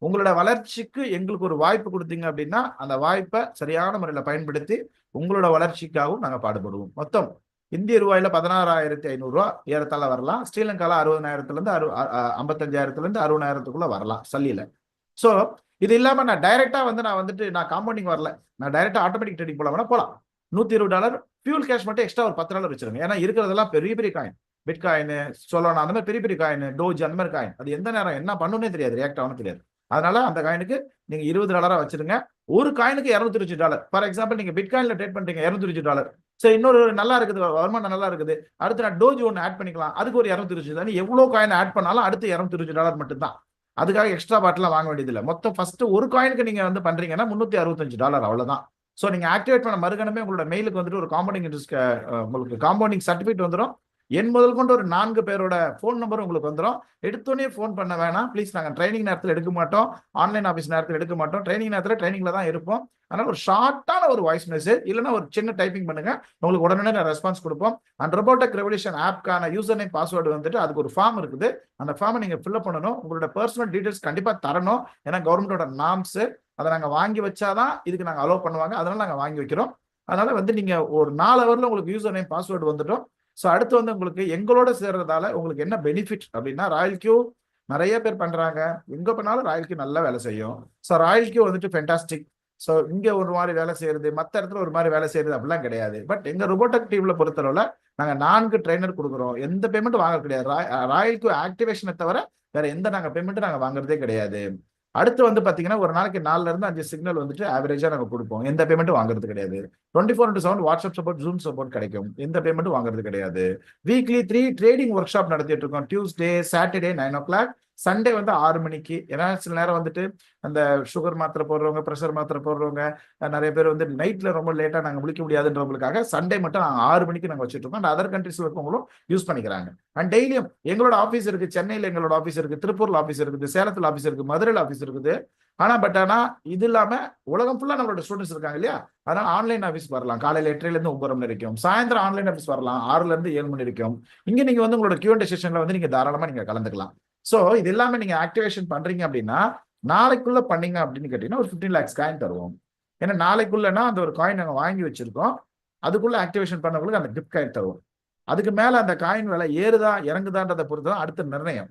உங்களோட வளர்ச்சிக்கு எங்களுக்கு ஒரு வாய்ப்பு கொடுத்தீங்க அப்படின்னா அந்த வாய்ப்பை சரியான முறையில் பயன்படுத்தி உங்களோட வளர்ச்சிக்காகவும் நாங்கள் பாடுபடுவோம். மொத்தம் இந்திய ரூபாயில 16,500 ரூபா ஏறத்தாழ வரலாம். ஸ்ரீலங்கால 60,000 55,000 60,000 வரலாம் சல்லியில. ஸோ இது இல்லாம நான் டைரக்டா வந்து நான் காம்பவுண்டிங் வரல, நான் டைரக்டா ஆட்டோமேட்டிக் ட்ரேடிங் போலாம். $120 ஃபியூல் கேஷ் மட்டும் எக்ஸ்ட்ரா ஒரு $10 வச்சிருங்க. ஏன்னா இருக்கிறதெல்லாம் பெரிய பெரிய காயின், பிட்காயின், சொலோனா, அந்த மாதிரி பெரிய பெரிய காயின், டோஜ், அந்த மாதிரி காயின், அது எந்த நேரம் என்ன பண்ணுன்னே தெரியாது, ரியாக்ட் ஆகணும் தெரியாது. அதனால அந்த காயினுக்கு நீங்க $20 வச்சிருங்க. ஒரு காயினுக்கு $220. ஃபார் எக்ஸாம்பிள் நீங்க பிட்காயின்ல ட்ரேட் பண்றீங்க, $220. சரி, இன்னொரு நல்லா இருக்குது, வருமானம் நல்லா இருக்குது, அடுத்து நான் டோஜ் ஒன்று ஆட் பண்ணிக்கலாம், அதுக்கு ஒரு $220. எவ்வளவு காயின் ஆட் பண்ணாலும் அடுத்து $220 மட்டும் தான். அதுக்காக எக்ஸ்ட்ரா பாட்டிலாம் வாங்க வேண்டியதில்லை. மொத்தம் ஃபர்ஸ்ட் ஒரு காயினுக்கு நீங்க வந்து பண்றீங்கன்னா $365, அவ்வளவுதான். ஸோ நீங்க ஆக்டிவேட் பண்ண மறுகணமே உங்களோட மெயிலுக்கு வந்துட்டு ஒரு காம்பவுண்டிங் இன்ட்ரெஸ்ட், உங்களுக்கு காம்பவுண்டிங் சர்டிஃபிகேட் வந்துடும். என் முதல் கொண்டு ஒரு 4 பேரோட ஃபோன் நம்பர் உங்களுக்கு வந்துடும். எடுத்தோடனே ஃபோன் பண்ண வேணாம் ப்ளீஸ். நாங்கள் ட்ரைனிங் நேரத்தில் எடுக்க மாட்டோம், ஆன்லைன் ஆஃபீஸ் நேரத்தில் எடுக்க மாட்டோம். ட்ரைனிங் நேரத்தில் ட்ரைனிங்ல தான் இருப்போம். அதனால ஒரு ஷார்ட்டான ஒரு வாய்ஸ் மெசேஜ் இல்லைன்னா ஒரு சின்ன டைப்பிங் பண்ணுங்க, உங்களுக்கு உடனே ரெஸ்பான்ஸ் கொடுப்போம். அண்ட் ரோபோடெக் ரெவல்யூஷன் ஆப்க்கான யூசர் நேம் பாஸ்வேர்டு வந்துட்டு அதுக்கு ஒரு ஃபார்ம் இருக்குது, அந்த ஃபார்மை நீங்க ஃபில்அப் பண்ணணும். உங்களோட பர்சனல் டீடைல்ஸ் கண்டிப்பா தரணும், ஏன்னா கவர்மெண்டோட நார்ம்ஸ். அதை நாங்கள் வாங்கி வச்சாதான் இதுக்கு நாங்கள் அலோவ் பண்ணுவாங்க, அதனால நாங்கள் வாங்கி வைக்கிறோம். அதனால வந்து நீங்க ஒரு 4 ஹவர்ல உங்களுக்கு யூசர் நேம் பாஸ்வேர்டு வந்துட்டோம். ஸோ அடுத்து வந்து உங்களுக்கு எங்களோட சேர்றதால உங்களுக்கு என்ன பெனிஃபிட் அப்படின்னா, ராயல் கியூ நிறைய பேர் பண்றாங்க, எங்க பண்ணாலும் ராயல் கியூ நல்லா வேலை செய்யும். ஸோ ராயல் கியூ வந்துட்டு ஃபென்டாஸ்டிக். ஸோ இங்க ஒரு மாதிரி வேலை செய்யறது, மற்ற இடத்துல ஒரு மாதிரி வேலை செய்யறது அப்படிலாம் கிடையாது. பட் எங்க ரோபோட்டிக் டீம்ல பொறுத்தளவுல நாங்க 4 ட்ரைனர் கொடுக்குறோம். எந்த பேமெண்ட் வாங்க கிடையாது. ராயல்க்கு ஆக்டிவேஷனை தவிர வேற எந்த நாங்க பேமெண்ட் நாங்க வாங்குறதே கிடையாது. அடுத்து வந்து பாத்தீங்கன்னா ஒரு நாளைக்கு 4ல இருந்து 5 சிக்னல் வந்துட்டு ஆவரேஜா நாங்க கொடுப்போம். எந்த பேமெண்ட்டும் வாங்குறது கிடையாது. 24/7 வாட்ஸ்அப் சப்போர்ட், ஜூம் சப்போர்ட் கிடைக்கும். எந்த பேமெண்ட்டும் வாங்குறது கிடையாது. வீக்லி 3 ட்ரேடிங் ஒர்க் ஷாப் நடத்திட்டு இருக்கோம். டியூஸ்டே, சாட்டர்டே 9 o'clock, சண்டே வந்து 6 மணிக்கு. ஏன்னா சில நேரம் வந்துட்டு அந்த சுகர் மாத்திரை போடுறவங்க, ப்ரெஷர் மாத்திரை போடுறவங்க, நிறைய பேர் வந்து நைட்ல ரொம்ப லேட்டா நாங்க முடிக்க முடியாதுன்றவங்களுக்காக சண்டே மட்டும் 6 மணிக்கு நாங்க வச்சுட்டு இருக்கோம். அதர் கண்ட்ரீஸ்ல இருக்கவங்களும் யூஸ் பண்ணிக்கிறாங்க. அண்ட் டெய்லியும் எங்களோட ஆஃபீஸ் இருக்கு, சென்னையில எங்களோட ஆஃபீஸ் இருக்கு, திருப்பூர்ல ஆஃபீஸ் இருக்குது, சேலத்துல ஆஃபீஸ் இருக்கு, மதுரையில ஆஃபீஸ் இருக்குது. ஆனா இது இல்லாம உலகம் ஃபுல்லா நம்மளோட ஸ்டூடெண்ட்ஸ் இருக்காங்க இல்லையா, அதனால ஆன்லைன் ஆஃபீஸ் வரலாம். காலையில 8:00 இருந்து 9 மணி வரைக்கும். சாயந்தரம் ஆன்லைன் ஆஃபீஸ் வரலாம் 6ல இருந்து 7 மணி வரைக்கும். இங்க நீங்க வந்து உங்களோட Q&A செஷன்ல வந்து நீங்க தாராளமா நீங்க கலந்துக்கலாம். சோ இது எல்லாமே நீங்க ஆக்டிவேஷன் பண்றீங்க அப்படின்னா நாளைக்குள்ள பண்ணீங்க அப்படின்னு கேட்டீங்கன்னா ஒரு 15 lakhs காயின் தருவோம். ஏன்னா நாளைக்குள்ளனா அந்த ஒரு காயின் நாங்க வாங்கி வச்சிருக்கோம். அதுக்குள்ள ஆக்டிவேஷன் பண்ணவங்களுக்கு அந்த கிஃப்ட் காயின் தருவோம். அதுக்கு மேல அந்த காயின் விலை ஏறுதா இறங்குதான்றதை பொறுத்து தான் அடுத்த நிர்ணயம்.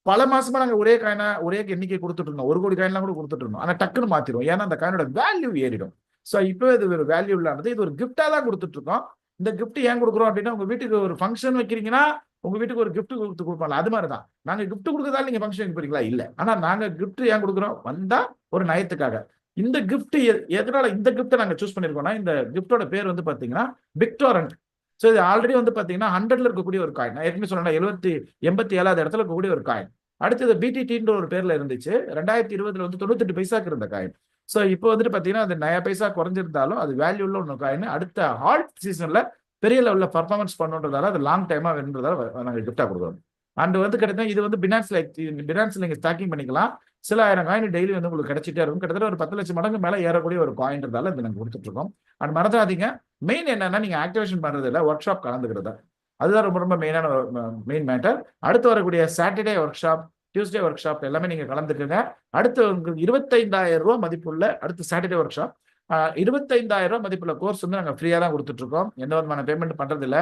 பல மாசமா நாங்க ஒரே காயினா ஒரே எண்ணிக்கை கொடுத்துட்டு இருந்தோம். 1 கோடி காயின்லாம் கூட கொடுத்துட்டு இருந்தோம். ஆனா டக்குன்னு மாத்திரும். ஏன்னா அந்த காயினோட வேல்யூ ஏறிடும். சோ இப்போ இது ஒரு வேல்யூ இல்லாதது. இது ஒரு கிஃப்டா தான் கொடுத்துட்டு இருக்கோம். இந்த கிஃப்ட் ஏன் கொடுக்குறோம் அப்படின்னா, உங்க வீட்டுக்கு ஒரு ஃபங்க்ஷன் வைக்கிறீங்கன்னா உங்க வீட்டுக்கு ஒரு கிஃப்ட் கொடுப்பாங்க. அது மாதிரி தான் நாங்க கிஃப்ட் கொடுக்கறதால நீங்க ஃபங்க்ஷன் போறீங்களா? இல்ல. ஆனா நாங்க கிஃப்ட் ஏன் கொடுக்குறோம்? வந்தா ஒரு நயத்துக்காக. இந்த கிஃப்ட் எதனால இந்த கிஃப்ட்டை நாங்க சூஸ் பண்ணிருக்கோம்னா, இந்த கிஃப்டோட பேர் வந்து பாத்தீங்கன்னா பிக்டோரண்ட். சோ இது ஆல்ரெடி வந்து பாத்தீங்கன்னா 100ல இருக்கக்கூடிய ஒரு காயின். நான் ஏற்கனவே சொன்னேன் 87வது இடத்துல இருக்கக்கூடிய ஒரு காயின். அடுத்தது BTTன்ற ஒரு பேர்ல இருந்துச்சு. 2020ல வந்து 98 பைசாக்கு இருந்த காயின். சோ இப்போ வந்துட்டு பாத்தீங்கன்னா அது 9 பைசா குறைஞ்சிருந்தாலும் அது வேல்யூ உள்ள ஒன்று காயின். அடுத்த ஹால்ட் சீசன்ல பெரிய லெவல்ல பர்ஃபார்மன்ஸ் பண்ணுன்றதால அது லாங் டைமா வேணுன்றதால நாங்க கிஃப்டா கொடுக்குறோம். அண்ட் வந்து கிட்டத்தட்ட இது வந்து பினான்ஸ்ல நீங்க ஸ்டாக்கிங் பண்ணிக்கலாம். சில ஆயிரம் காயின் டெய்லி வந்து உங்களுக்கு கிடைச்சிட்டே இருக்கும். கிட்டத்தட்ட ஒரு 10 லட்சம் மடங்கு மேல ஏறக்கூடிய ஒரு காயின்றதால இது நாங்க கொடுத்துட்டு இருக்கோம். அண்ட் மறந்துடாதீங்க, மெயின் என்னன்னா நீங்க ஆக்டிவேஷன் பண்றது இல்ல, ஒர்க் ஷாப் கலந்துக்கிறதா. அதுதான் ரொம்ப ரொம்ப மெயினான மெயின் மேட்டர். அடுத்து வரக்கூடிய Saturday work shop, Tuesday work shop எல்லாமே நீங்க கலந்துக்குங்க. அடுத்து உங்களுக்கு 25,000 ரூபாய் மதிப்புள்ள அடுத்து சாட்டர்டே ஒர்க் ஷாப் 25,000 ரூபாய் மதிப்புள்ள கோர்ஸ் வந்து நாங்க ஃப்ரீயா தான் கொடுத்துட்டு இருக்கோம். எந்த விதமான பேமெண்ட் பண்றது இல்ல.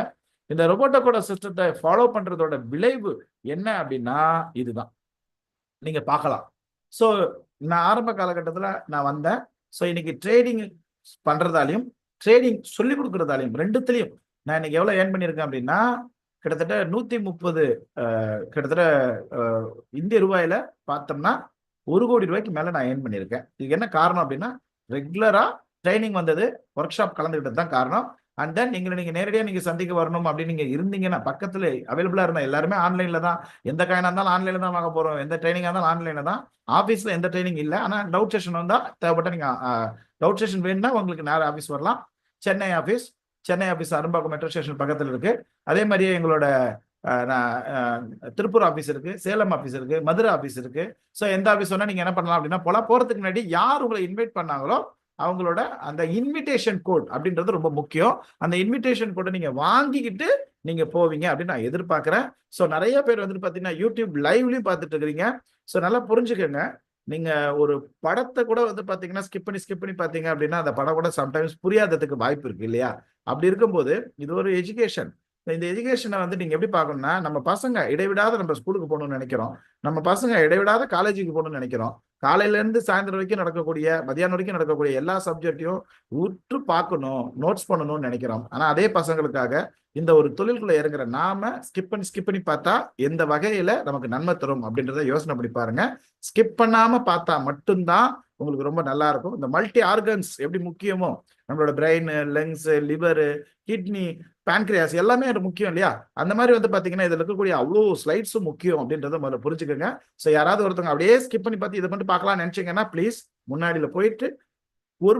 இந்த ரோபோட்டோட சிஸ்டத்தை ஃபாலோ பண்றதோட விளைவு என்ன அப்படின்னா இதுதான் நீங்க பார்க்கலாம். ஸோ நான் ஆரம்ப காலகட்டத்தில் நான் வந்தேன். ஸோ இன்னைக்கு ட்ரேடிங் பண்றதாலையும் ட்ரேடிங் சொல்லி கொடுக்கறதாலையும் ரெண்டுத்திலையும் நான் இன்னைக்கு எவ்வளவு ஏர்ன் பண்ணியிருக்கேன் அப்படின்னா கிட்டத்தட்ட 130 கிட்டத்தட்ட இந்திய ரூபாயில பார்த்தோம்னா 1 கோடி ரூபாய்க்கு மேல நான் ஏர்ன் பண்ணியிருக்கேன். இதுக்கு என்ன காரணம் அப்படின்னா ரெகுலரா ட்ரைனிங் வந்தது, ஒர்க் ஷாப் கலந்துக்கிட்டது தான் காரணம். அண்ட் தென் நீங்க நேரடியாக நீங்க சந்திக்க வரணும் அப்படின்னு நீங்க இருந்தீங்கன்னா பக்கத்துல அவைலபிளா இருந்தா எல்லாருமே ஆன்லைன்ல தான். எந்த காயினா இருந்தாலும் ஆன்லைன்ல தான் வாங்க போறோம். எந்த ட்ரைனிங்கா இருந்தாலும் ஆன்லைன்ல தான். ஆபீஸ்ல எந்த ட்ரைனிங் இல்லை. ஆனா டவுட் செஷன் வந்தா தேவைப்பட்ட நீங்க டவுட் செஷன் வேணும்னா உங்களுக்கு நேரம் ஆபீஸ் வரலாம். Chennai office Arumbakkam metro station பக்கத்துல இருக்கு. அதே மாதிரியே எங்களோட திருப்பூர் ஆபீஸ் இருக்கு, சேலம் ஆபீஸ் இருக்கு, மதுரை ஆபீஸ் இருக்கு. ஸோ எந்த ஆபீஸ் வேணா நீங்க என்ன பண்ணலாம் அப்படின்னா போறதுக்கு முன்னாடி யார் உங்களை இன்வைட் பண்ணாங்களோ அவங்களோட அந்த இன்விடேஷன் கோட் அப்படின்றது ரொம்ப முக்கியம். அந்த இன்விடேஷன் கோடை நீங்க வாங்கிக்கிட்டு நீங்க போவீங்க அப்படின்னு நான் எதிர்பார்க்கிறேன். ஸோ நிறைய பேர் வந்துட்டு பாத்தீங்கன்னா யூடியூப் லைவ்லயும் பார்த்துட்டு இருக்கிறீங்க. ஸோ நல்லா புரிஞ்சுக்கோங்க, நீங்க ஒரு படத்தை கூட வந்து பாத்தீங்கன்னா ஸ்கிப் பண்ணி பாத்தீங்க அப்படின்னா அந்த படம் கூட சம்டைம்ஸ் புரியாததுக்கு வாய்ப்பு இருக்கு இல்லையா? அப்படி இருக்கும்போது இது ஒரு எஜுகேஷன். இந்த எஜுகேஷனை வந்து நீங்க எப்படி பார்க்கணும்னா, நம்ம பசங்க இடைவிடாத நம்ம ஸ்கூலுக்கு போகணும்னு நினைக்கிறோம், நம்ம பசங்க இடைவிடாத காலேஜுக்கு போகணும்னு நினைக்கிறோம். காலையில இருந்து சாயந்தரம் வரைக்கும் நடக்கக்கூடிய, மதியானம் வரைக்கும் நடக்கக்கூடிய எல்லா சப்ஜெக்டையும் உற்று பார்க்கணும், நோட்ஸ் பண்ணணும்னு நினைக்கிறோம். ஆனா அதே பசங்களுக்காக இந்த ஒரு தொழிலுக்குள்ள இறங்குற நாம ஸ்கிப் பண்ணி பார்த்தா எந்த வகையில நமக்கு நன்மை தரும் அப்படின்றத யோசனை பண்ணி பாருங்க. ஸ்கிப் பண்ணாம பார்த்தா மட்டும்தான் உங்களுக்கு ரொம்ப நல்லா இருக்கும். இந்த மல்டி ஆர்கன்ஸ் எப்படி முக்கியமோ, நம்மளோட brain, lungs, liver, kidney, pancreas எல்லாமே முக்கியம் இல்லையா? அந்த மாதிரி வந்து பாத்தீங்கன்னா இதுல இருக்கக்கூடிய அவ்வளோ ஸ்லைட்ஸும் முக்கியம் அப்படின்றத முதல்ல புரிஞ்சுக்கோங்க. ஸோ யாராவது ஒருத்தவங்க அப்படியே ஸ்கிப் பண்ணி பார்த்து இதை மட்டும் பார்க்கலாம்னு நினைச்சீங்கன்னா ப்ளீஸ் முன்னாடியில போயிட்டு 1 மணி